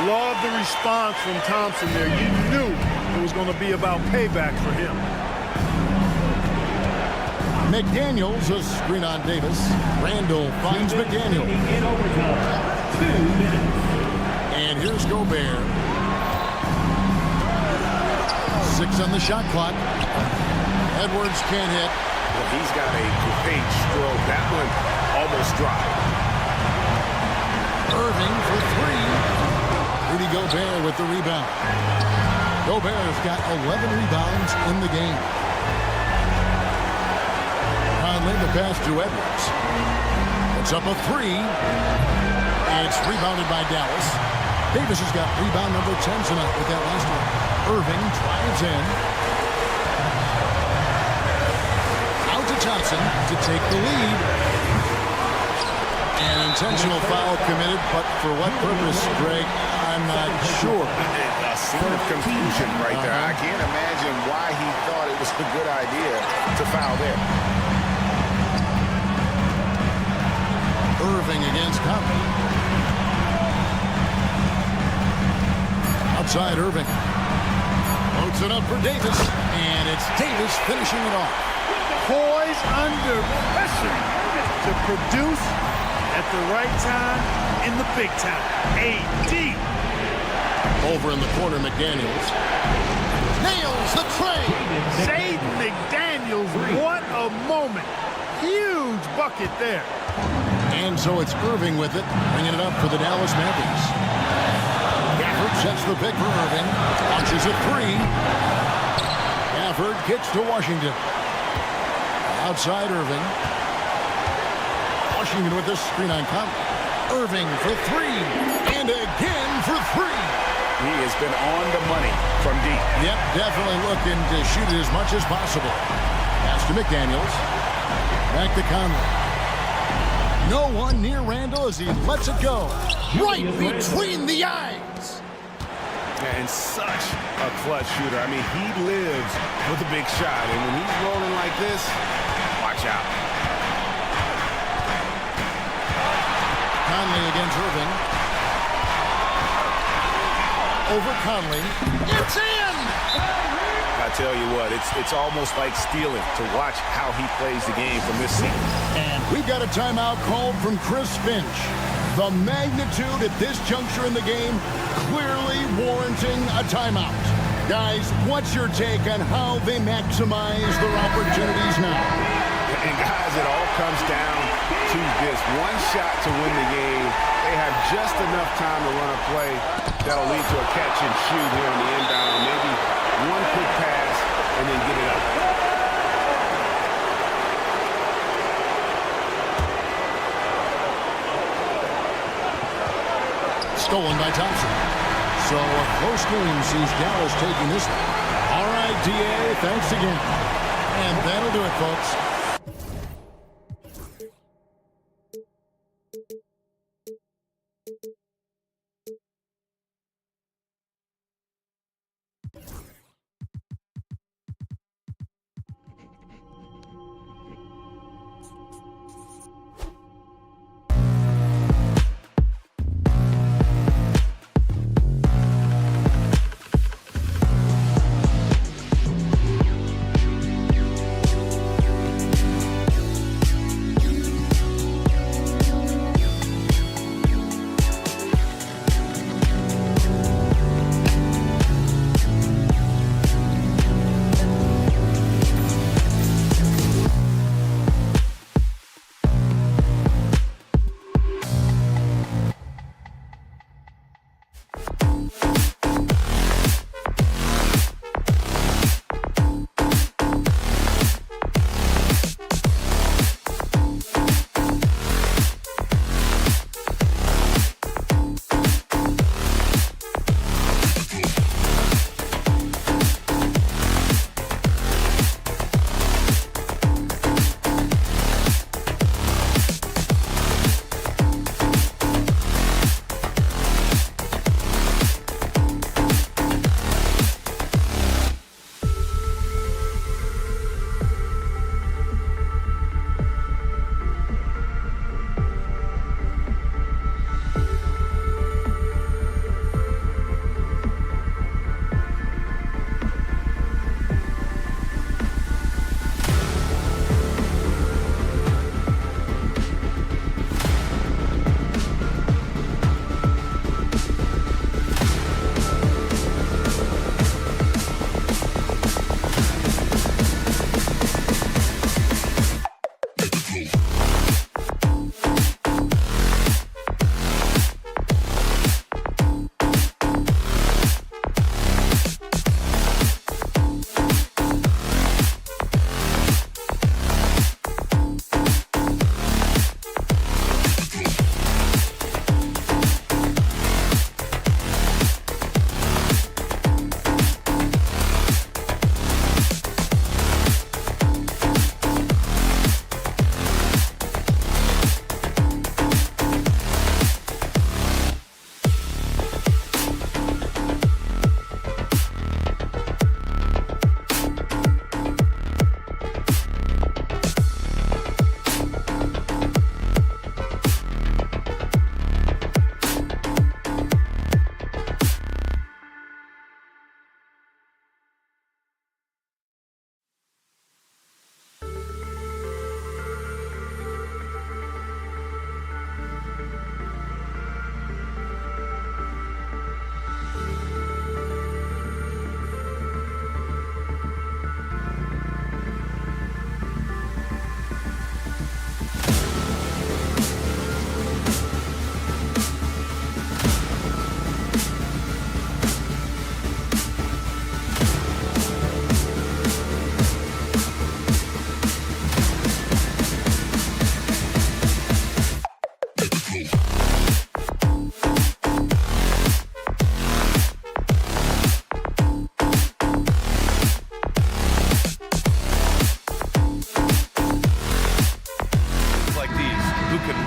Love the response from Thompson there. You knew it was going to be about payback for him. McDaniels, a screen on Davis. Randall finds McDaniels. In overtime, 2 minutes. And here's Gobert. 6 on the shot clock. Edwards can't hit. Well, he's got a great stroke. That one almost dropped. Irving for 3. Rudy Gobert with the rebound. Gobert's got 11 rebounds in the game. Conley, the pass to Edwards. It's up a 3. It's rebounded by Dallas. Davis has got rebound number 10 tonight with that last one. Irving drives in. Thompson to take the lead. An intentional foul committed, but for what purpose, Greg? I I'm not sure. A scene of confusion right there. I can't imagine why he thought it was a good idea to foul there. Irving against Conley. Outside Irving. Loads it up for Davis, and it's Davis finishing it off. Poised under pressure to produce at the right time in the big time. AD. Over in the corner, McDaniels. Nails the tray. Jaden McDaniels, what a moment. Huge bucket there. And so it's Irving with it, bringing it up for the Dallas Mavericks. Gafford sets the pick for Irving. Launches a three. Gafford kicks to Washington. Outside Irving. Washington with the screen on Conley. Irving for three. And again for three. He has been on the money from deep. Yep, definitely looking to shoot it as much as possible. Pass to McDaniels. Back to Conley. No one near Randall as he lets it go. Right between the eyes. And such a clutch shooter. I mean, he lives with a big shot. And when he's rolling like this, watch out. Conley against Irving. Over Conley. It's in! I tell you what, it's almost like stealing to watch how he plays the game from this seat. And we've got a timeout called from Chris Finch. The magnitude at this juncture in the game clearly warranting a timeout. Guys, what's your take on how they maximize their opportunities now? And guys, it all comes down to this one shot to win the game. They have just enough time to run a play that'll lead to a catch and shoot here on the inbound. Maybe one quick pass and then get it up. Stolen by Thompson. So a close game sees Dallas taking this one. All right, DA, thanks again. And that'll do it, folks.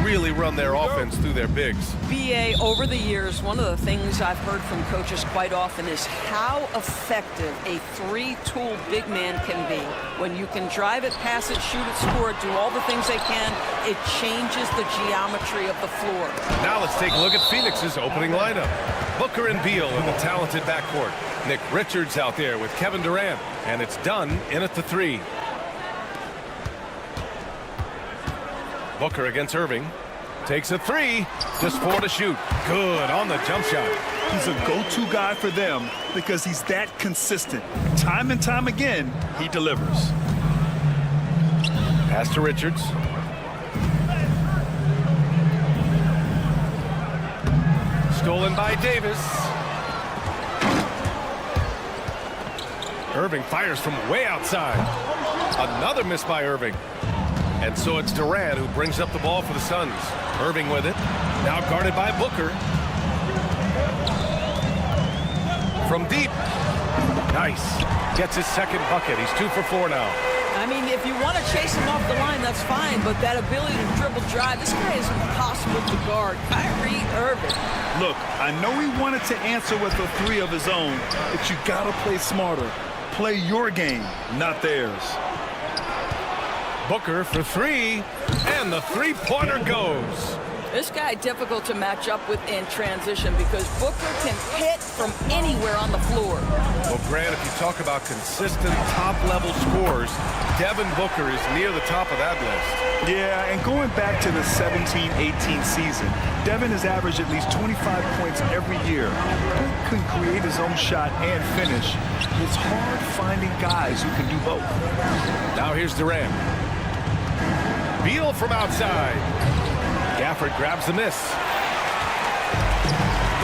really run their offense through their bigs. BA, over the years, one of the things I've heard from coaches quite often is how effective a three-tool big man can be. When you can drive it, pass it, shoot it, score it, do all the things they can, it changes the geometry of the floor. Now let's take a look at Phoenix's opening lineup. Booker and Beal in the talented backcourt. Nick Richards out there with Kevin Durant. And it's done in at the 3. Booker against Irving. Takes a 3. Just 4 to shoot. Good on the jump shot. He's a go-to guy for them because he's that consistent. Time and time again, he delivers. Pass to Richards. Stolen by Davis. Irving fires from way outside. Another miss by Irving. And so it's Durant who brings up the ball for the Suns. Irving with it. Now guarded by Booker. From deep. Nice. Gets his second bucket. He's 2 for 4 now. I mean, if you want to chase him off the line, that's fine, but that ability to dribble drive, this guy is impossible to guard. Kyrie Irving. Look, I know he wanted to answer with a 3 of his own, but you got to play smarter. Play your game, not theirs. Booker for 3, and the three-pointer goes. This guy difficult to match up with in transition because Booker can hit from anywhere on the floor. Well, Grant, if you talk about consistent top-level scores, Devin Booker is near the top of that list. Yeah, and going back to the 17-18 season, Devin has averaged at least 25 points every year. He can create his own shot and finish. It's hard finding guys who can do both. Now here's Durant. Beal from outside. Gafford grabs the miss.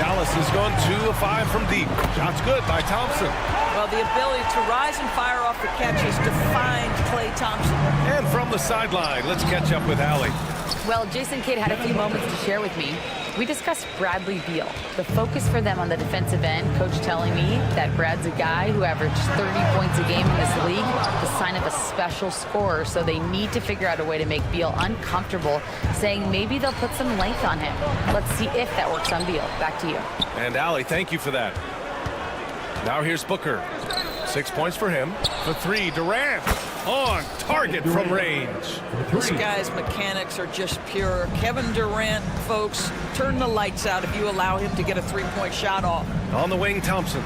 Dallas has gone 2 of 5 from deep. Shot's good by Thompson. Well, the ability to rise and fire off the catches defined Klay Thompson. And from the sideline, let's catch up with Allie. Well, Jason Kidd had a few moments to share with me. We discussed Bradley Beal. The focus for them on the defensive end, coach telling me that Brad's a guy who averaged 30 points a game in this league, the sign of a special scorer, so they need to figure out a way to make Beal uncomfortable, saying maybe they'll put some length on him. Let's see if that works on Beal. Back to you. And Allie, thank you for that. Now here's Booker. 6 points for him. For 3, Durant on target from range. This guy's mechanics are just pure. Kevin Durant, folks, turn the lights out if you allow him to get a three-point shot off. On the wing, Thompson.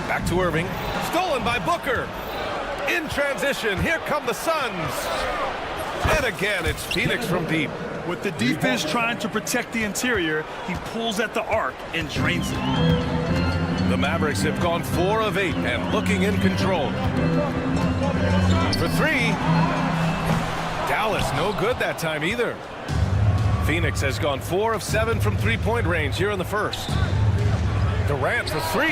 Back to Irving. Stolen by Booker. In transition, here come the Suns. And again, it's Phoenix from deep. With the defense trying to protect the interior, he pulls at the arc and drains it. The Mavericks have gone 4 of 8 and looking in control. For 3. Dallas no good that time either. Phoenix has gone 4 of 7 from three-point range here in the first. Durant for 3.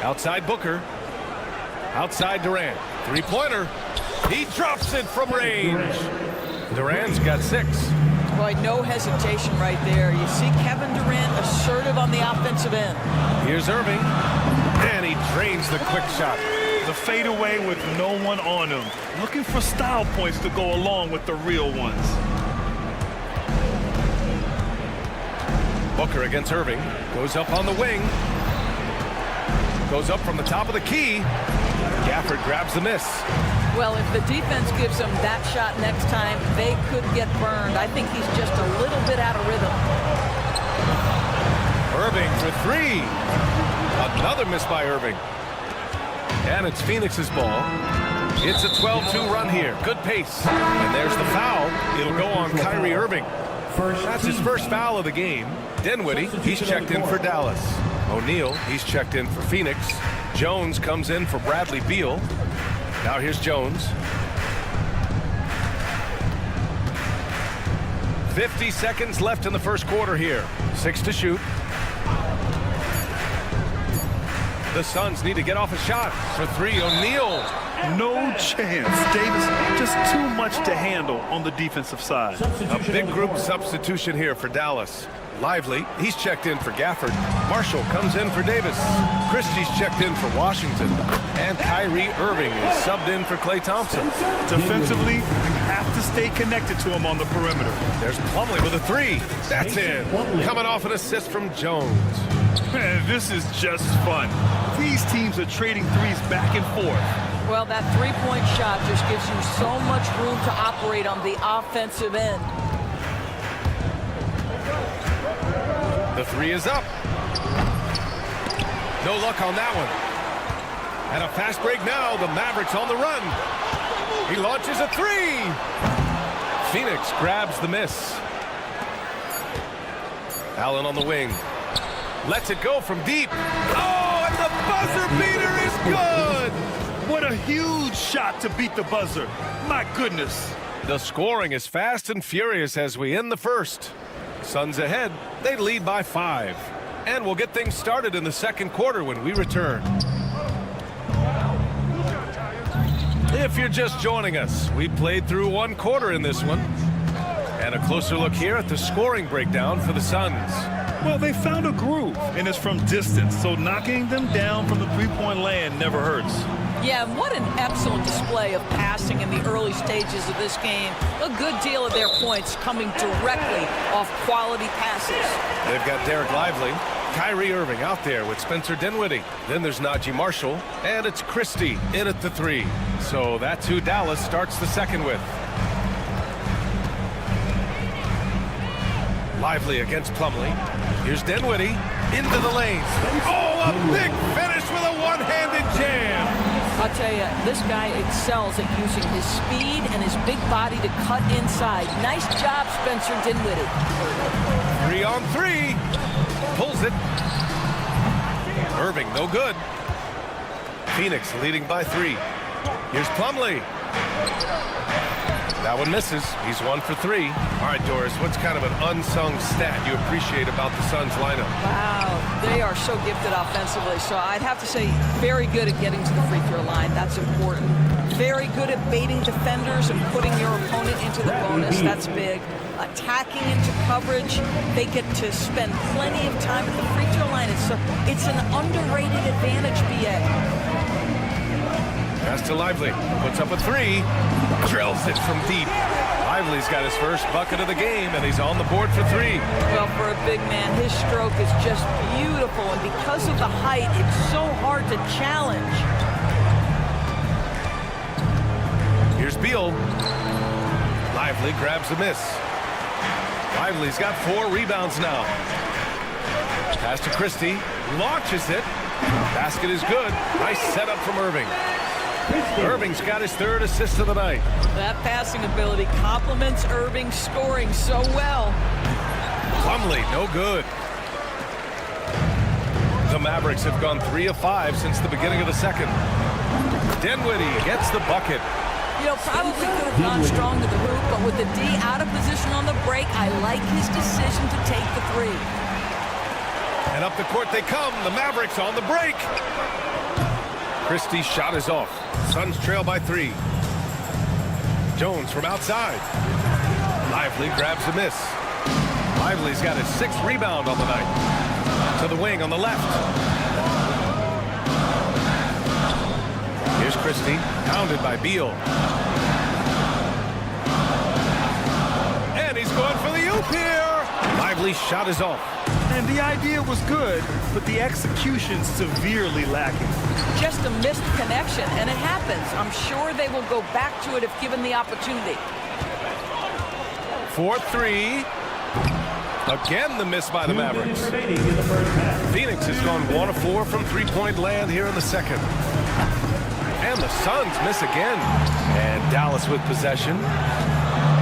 Outside Booker. Outside Durant. Three-pointer. He drops it from range. Durant's got 6. Boy, no hesitation right there. You see Kevin Durant assertive on the offensive end. Here's Irving. And he drains the quick shot. The fadeaway with no one on him. Looking for style points to go along with the real ones. Booker against Irving. Goes up on the wing. Goes up from the top of the key. Gafford grabs the miss. Well, if the defense gives him that shot next time, they could get burned. I think he's just a little bit out of rhythm. Irving for 3. Another miss by Irving. And it's Phoenix's ball. It's a 12-2 run here. Good pace. And there's the foul. It'll go on Kyrie Irving. That's his first foul of the game. Dinwiddie, he's checked in for Dallas. O'Neal, he's checked in for Phoenix. Jones comes in for Bradley Beal. Now here's Jones. 50 seconds left in the first quarter here. 6 to shoot. The Suns need to get off a shot. For 3, O'Neal. No chance. Davis, just too much to handle on the defensive side. A big group substitution here for Dallas. Lively, he's checked in for Gafford. Marshall comes in for Davis. Christie's checked in for Washington. And Kyrie Irving is subbed in for Klay Thompson. Defensively, you have have to stay connected to him on the perimeter. There's Plumlee with a three. That's in. Coming off an assist from Jones. Man, this is just fun. These teams are trading threes back and forth. Well, that three-point shot just gives you so much room to operate on the offensive end. The three is up. No luck on that one. And a fast break now. The Mavericks on the run. He launches a three. Phoenix grabs the miss. Allen on the wing. Lets it go from deep. Oh, and the buzzer beater is good. What a huge shot to beat the buzzer. My goodness. The scoring is fast and furious as we end the first. Suns ahead. They lead by 5. And we'll get things started in the second quarter when we return. If you're just joining us, we played through one quarter in this one. And a closer look here at the scoring breakdown for the Suns. Well, they found a groove, and it's from distance, so knocking them down from the three-point land never hurts. Yeah, what an excellent display of passing in the early stages of this game. A good deal of their points coming directly off quality passes. They've got Derek Lively, Kyrie Irving out there with Spencer Dinwiddie. Then there's Najee Marshall, and it's Christie in at the three. So that's who Dallas starts the second with. Lively against Plumlee. Here's Dinwiddie into the lane. Oh, a big finish with a one-handed jam. I'll tell you, this guy excels at using his speed and his big body to cut inside. Nice job, Spencer Dinwiddie. 3 on 3. Pulls it. Irving, no good. Phoenix leading by 3. Here's Plumlee. That one misses. He's 1 for 3. All right, Doris, what's kind of an unsung stat you appreciate about the Suns lineup? Wow, they are so gifted offensively. So I'd have to say very good at getting to the free throw line. That's important. Very good at baiting defenders and putting your opponent into the bonus. That's big. Attacking into coverage. They get to spend plenty of time at the free throw line. It's an underrated advantage, BA. Pass to Lively. Puts up a 3. Drills it from deep. Lively's got his first bucket of the game, and he's on the board for 3. Well, for a big man, his stroke is just beautiful, and because of the height, it's so hard to challenge. Here's Beal. Lively grabs a miss. Lively's got 4 rebounds now. Pass to Christie. Launches it. Basket is good. Nice setup from Irving. Irving's got his 3rd assist of the night. That passing ability complements Irving's scoring so well. Plumlee, no good. The Mavericks have gone 3 of 5 since the beginning of the second. Dinwiddie gets the bucket. You know, probably could have gone strong to the hoop, but with the D out of position on the break, I like his decision to take the 3. And up the court they come. The Mavericks on the break. Christie's shot is off. Suns trail by 3. Jones from outside. Lively grabs the miss. Lively's got his 6th rebound on the night. To the wing on the left. Here's Christie, pounded by Beal. And he's going for the oop here. Lively's shot is off. And the idea was good, but the execution severely lacking. Just a missed connection, and it happens. I'm sure they will go back to it if given the opportunity. 4-3. Again, the miss by the Mavericks. Phoenix has gone 1 of 4 from three-point land here in the second. And the Suns miss again. And Dallas with possession.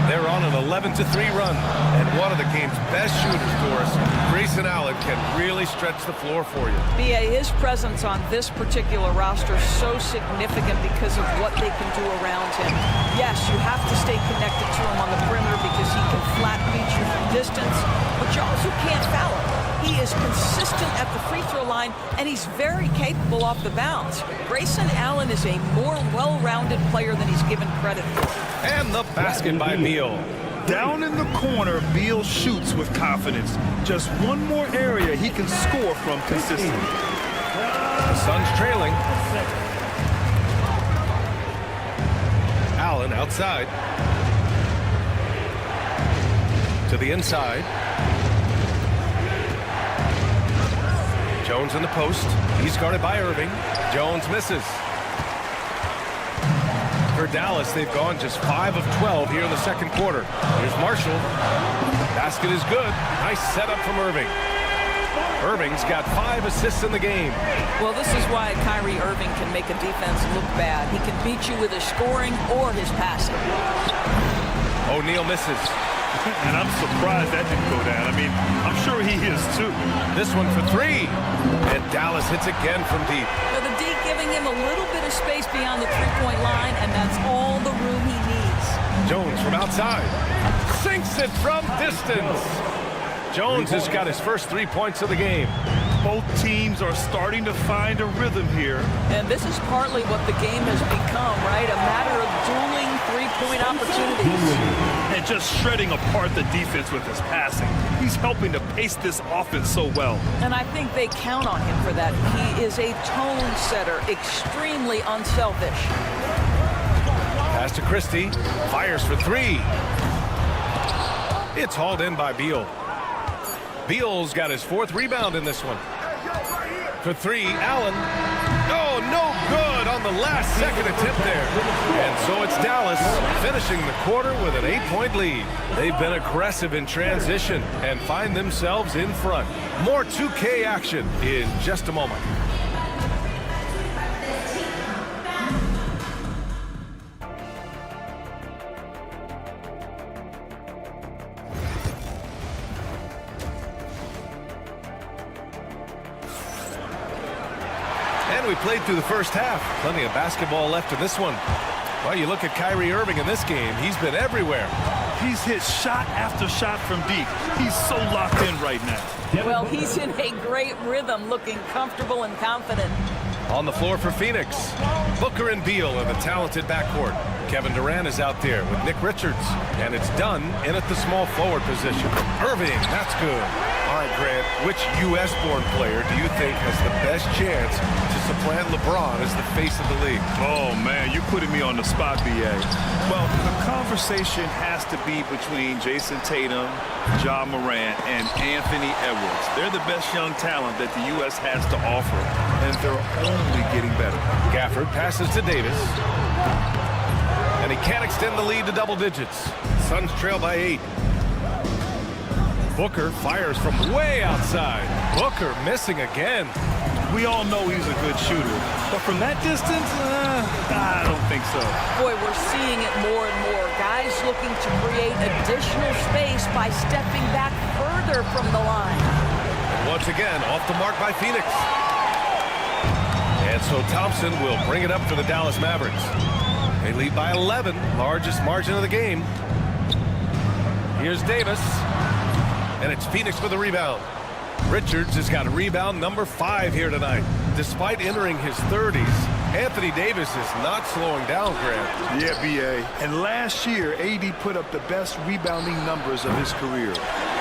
They're on an 11-3 run. And one of the game's best shooters, Doris, Grayson Allen, can really stretch the floor for you. BA, his presence on this particular roster is so significant because of what they can do around him. Yes, you have to stay connected to him on the perimeter because he can flat beat you from distance, but you also can't foul him. He is consistent at the free throw line, and he's very capable off the bounce. Grayson Allen is a more well-rounded player than he's given credit for. And the basket by Beal. Down in the corner, Beal shoots with confidence. Just one more area he can score from consistently. The Suns trailing. Allen outside. To the inside. Jones in the post. He's guarded by Irving. Jones misses. For Dallas, they've gone just 5 of 12 here in the second quarter. Here's Marshall. Basket is good. Nice setup from Irving. Irving's got 5 assists in the game. Well, this is why Kyrie Irving can make a defense look bad. He can beat you with his scoring or his passing. O'Neal misses. And I'm surprised that didn't go down. I mean, I'm sure he is too. This one for 3. And Dallas hits again from deep. Well, the D giving him a little bit of space beyond the three-point line, and that's all the room he needs. Jones from outside. Sinks it from distance. Jones has got his first 3 points of the game. Both teams are starting to find a rhythm here. And this is partly what the game has become, right? A matter of dueling three-point opportunities. And just shredding apart the defense with his passing. He's helping to pace this offense so well. And I think they count on him for that. He is a tone setter, extremely unselfish. Pass to Christie. Fires for 3. It's hauled in by Beal. Beal's got his 4th rebound in this one. For 3, Allen. Oh, no good on the last second attempt there. And so it's Dallas finishing the quarter with an 8-point lead. They've been aggressive in transition and find themselves in front. More 2K action in just a moment. We played through the first half. Plenty of basketball left in this one. Well, you look at Kyrie Irving in this game. He's been everywhere. He's hit shot after shot from deep. He's so locked in right now. Well, he's in a great rhythm, looking comfortable and confident. On the floor for Phoenix, Booker and Beal in the talented backcourt. Kevin Durant is out there with Nick Richards, and it's done in at the small forward position. Irving, that's good. All right, Grant, which U.S.-born player do you think has the best chance to supplant LeBron as the face of the league? Oh, man, you're putting me on the spot, B.A. Well, the conversation has to be between Jason Tatum, Ja Morant, and Anthony Edwards. They're the best young talent that the U.S. has to offer, and they're only getting better. Gafford passes to Davis. And he can't extend the lead to double digits. Suns trail by 8. Booker fires from way outside. Booker missing again. We all know he's a good shooter, but from that distance, I don't think so. Boy, we're seeing it more and more. Guys looking to create additional space by stepping back further from the line. And once again, off the mark by Phoenix. And so Thompson will bring it up for the Dallas Mavericks. They lead by 11, largest margin of the game. Here's Davis. And it's Phoenix with a rebound. Richards has got a rebound number 5 here tonight. Despite entering his 30s, Anthony Davis is not slowing down, Grant. Yeah, B.A. And last year, AD put up the best rebounding numbers of his career.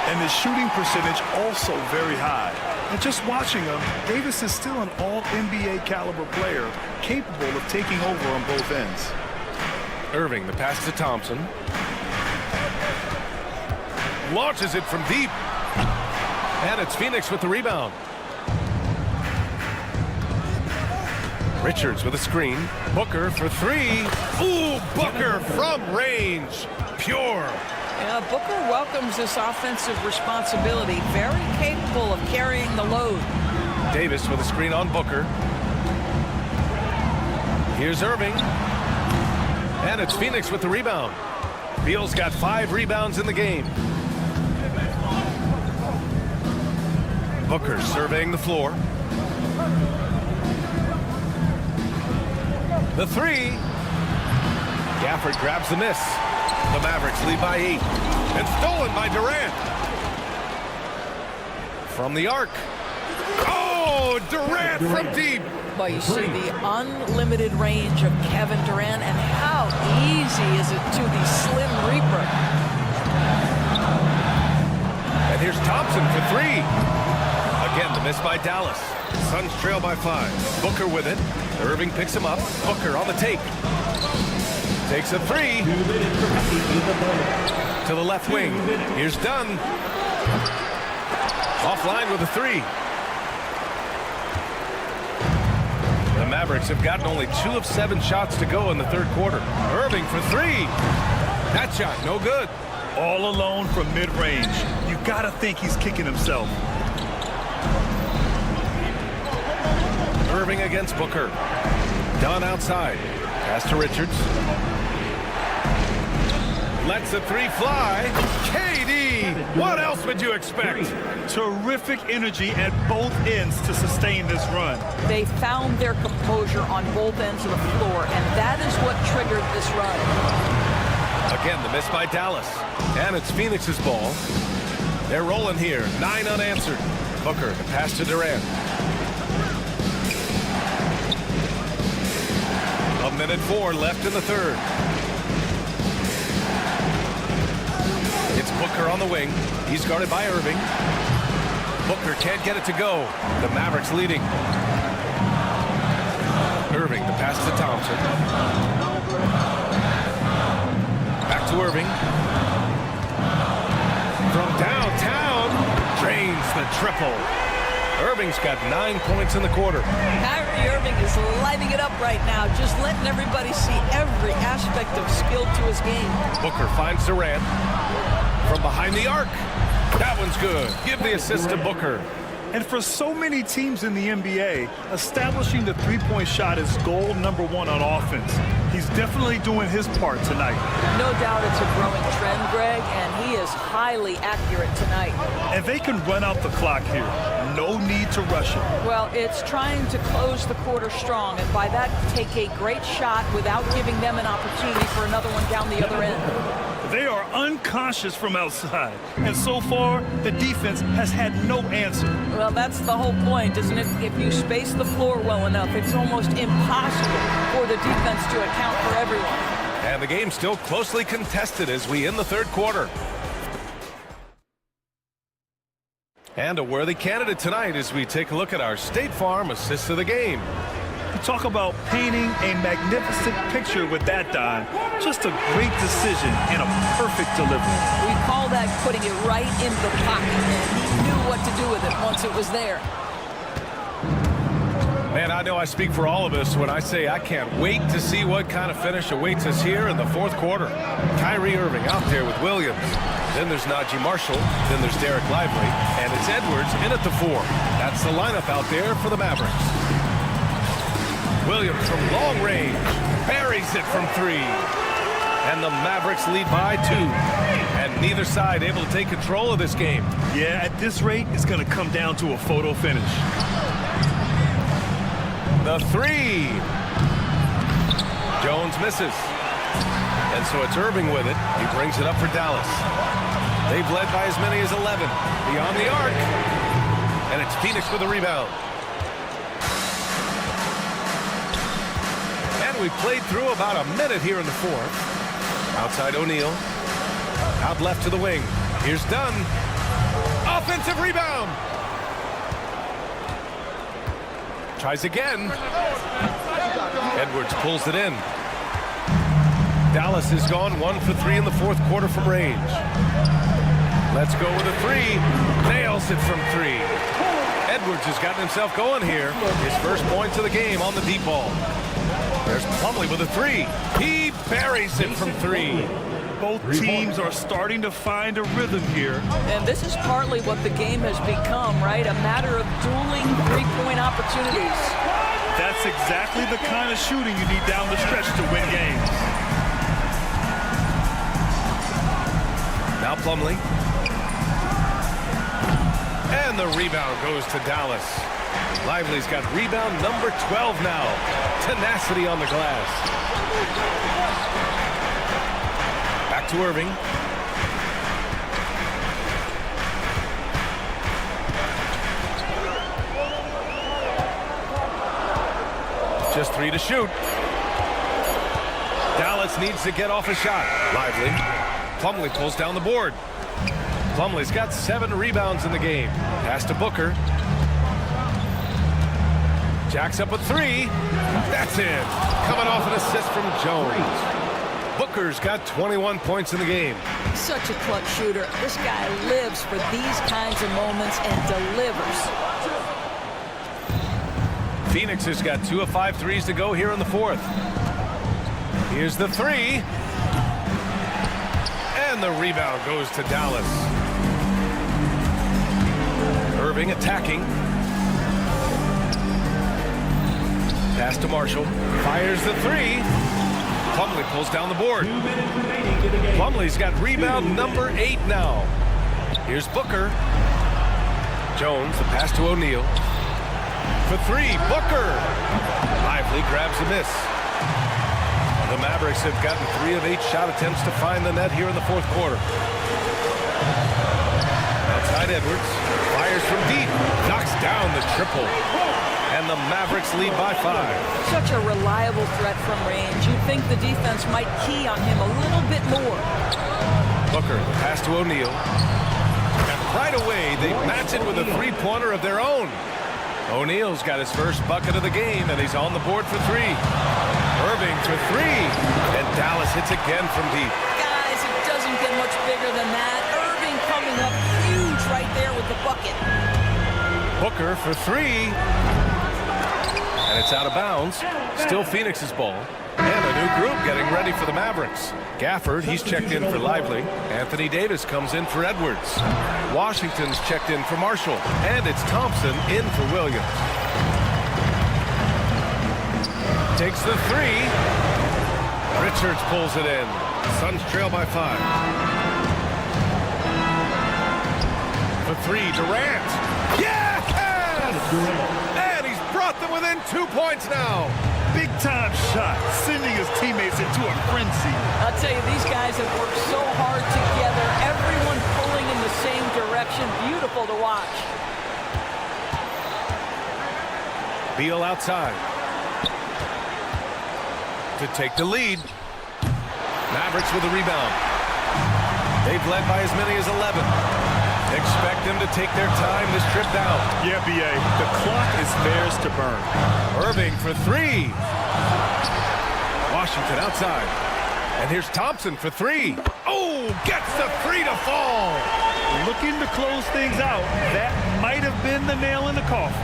And his shooting percentage also very high. And just watching him, Davis is still an all-NBA caliber player, capable of taking over on both ends. Irving, the pass to Thompson. Launches it from deep. And it's Phoenix with the rebound. Richards with a screen. Booker for 3. Ooh, Booker from range. Pure. Yeah, Booker welcomes this offensive responsibility. Very capable of carrying the load. Davis with a screen on Booker. Here's Irving. And it's Phoenix with the rebound. Beal's got 5 rebounds in the game. Booker surveying the floor. The 3. Gafford grabs the miss. The Mavericks lead by 8. And stolen by Durant. From the arc. Oh, Durant from deep. Well, you see the unlimited range of Kevin Durant, and how easy is it to the Slim Reaper. And here's Thompson for 3. Again, the miss by Dallas. Suns trail by 5. Booker with it. Irving picks him up. Booker on the take. Takes a 3. to the left wing. Here's Dunn. Offline with a 3. The Mavericks have gotten only 2 of 7 shots to go in the third quarter. Irving for 3. That shot, no good. All alone from mid-range. You got to think he's kicking himself. Irving against Booker. Dunn outside. Pass to Richards. Lets the 3 fly. KD! What else would you expect? Terrific energy at both ends to sustain this run. They found their composure on both ends of the floor, and that is what triggered this run. Again, the miss by Dallas. And it's Phoenix's ball. They're rolling here. 9 unanswered. Booker, the pass to Durant. 1:04 left in the third. It's Booker on the wing. He's guarded by Irving. Booker can't get it to go. The Mavericks leading. Irving, the pass to Thompson. Back to Irving. From downtown, drains the triple. Irving's got 9 points in the quarter. Kyrie Irving is lighting it up right now, just letting everybody see every aspect of skill to his game. Booker finds Durant from behind the arc. That one's good. Give the assist to Booker. And for so many teams in the NBA, establishing the three-point shot is goal number 1 on offense. He's definitely doing his part tonight. No doubt it's a growing trend, Greg, and he is highly accurate tonight. And they can run out the clock here. No need to rush it. Well, it's trying to close the quarter strong, and by that, take a great shot without giving them an opportunity for another one down the other end. They are unconscious from outside, and so far, the defense has had no answer. Well, that's the whole point, isn't it? If you space the floor well enough, it's almost impossible for the defense to account for everyone. And the game's still closely contested as we end the third quarter. And a worthy candidate tonight as we take a look at our State Farm assist of the game. You talk about painting a magnificent picture with that dime. Just a great decision and a perfect delivery. We call that putting it right in the pocket, and he knew what to do with it once it was there. Man, I know I speak for all of us when I say I can't wait to see what kind of finish awaits us here in the fourth quarter. Kyrie Irving out there with Williams. Then there's Najee Marshall. Then there's Derek Lively. And it's Edwards in at the 4. That's the lineup out there for the Mavericks. Williams from long range buries it from 3. And the Mavericks lead by 2. And neither side able to take control of this game. Yeah, at this rate, it's going to come down to a photo finish. The 3. Jones misses. And so it's Irving with it. He brings it up for Dallas. They've led by as many as 11. Beyond the arc. And it's Phoenix with a rebound. We played through about a minute here in the fourth. Outside O'Neal. Out left to the wing. Here's Dunn. Offensive rebound. Tries again. Edwards pulls it in. Dallas has gone 1 for 3 in the fourth quarter from range. Let's go with a 3. Nails it from 3. Edwards has gotten himself going here. His first points of the game on the deep ball. There's Plumlee with a 3. He buries it from 3. Both teams are starting to find a rhythm here. And this is partly what the game has become, right? A matter of dueling three-point opportunities. That's exactly the kind of shooting you need down the stretch to win games. Now Plumlee. And the rebound goes to Dallas. Lively's got rebound number 12 now. Tenacity on the glass. Back to Irving. Just 3 to shoot. Dallas needs to get off a shot. Lively. Plumlee pulls down the board. Plumlee's got 7 rebounds in the game. Pass to Booker. Jacks up a 3. That's in. Coming off an assist from Jones. Booker's got 21 points in the game. Such a clutch shooter. This guy lives for these kinds of moments and delivers. Phoenix has got 2 of 5 threes to go here in the fourth. Here's the three. And the rebound goes to Dallas. Irving attacking. Pass to Marshall. Fires the three. Plumlee pulls down the board. Plumlee's got rebound number 8 now. Here's Booker. Jones, the pass to O'Neal. For three, Booker. Lively grabs the miss. The Mavericks have gotten 3 of 8 shot attempts to find the net here in the fourth quarter. Outside Edwards. Fires from deep. Knocks down the triple. And the Mavericks lead by 5. Such a reliable threat from range. You'd think the defense might key on him a little bit more. Booker, pass to O'Neal. And right away, they match it with a three-pointer of their own. O'Neal's got his first bucket of the game, and he's on the board for 3. Irving for 3. And Dallas hits again from deep. Guys, it doesn't get much bigger than that. Irving coming up huge right there with the bucket. Booker for 3. And it's out of bounds. Still Phoenix's ball. And a new group getting ready for the Mavericks. Gafford, he's checked in for Lively. Anthony Davis comes in for Edwards. Washington's checked in for Marshall. And it's Thompson in for Williams. Takes the 3. Richards pulls it in. Suns trail by 5. For 3, Durant. Yes! And he's brought them within 2 points now. Big-time shot, sending his teammates into a frenzy. I'll tell you, these guys have worked so hard together. Everyone pulling in the same direction. Beautiful to watch. Beal outside. To take the lead. Mavericks with a rebound. They've led by as many as 11. Expect them to take their time this trip down. Yeah, B.A., the clock is theirs to burn. Irving for 3. Washington outside. And here's Thompson for 3. Oh, gets the 3 to fall. Looking to close things out. That might have been the nail in the coffin.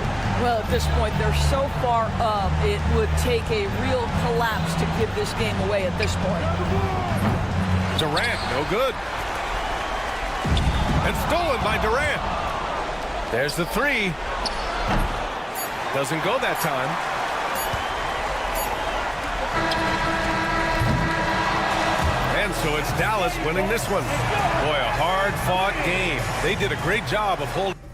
Well, at this point, they're so far up, it would take a real collapse to give this game away at this point. Durant, no good. And stolen by Durant. There's the 3. Doesn't go that time. And so it's Dallas winning this one. Boy, a hard-fought game. They did a great job of holding.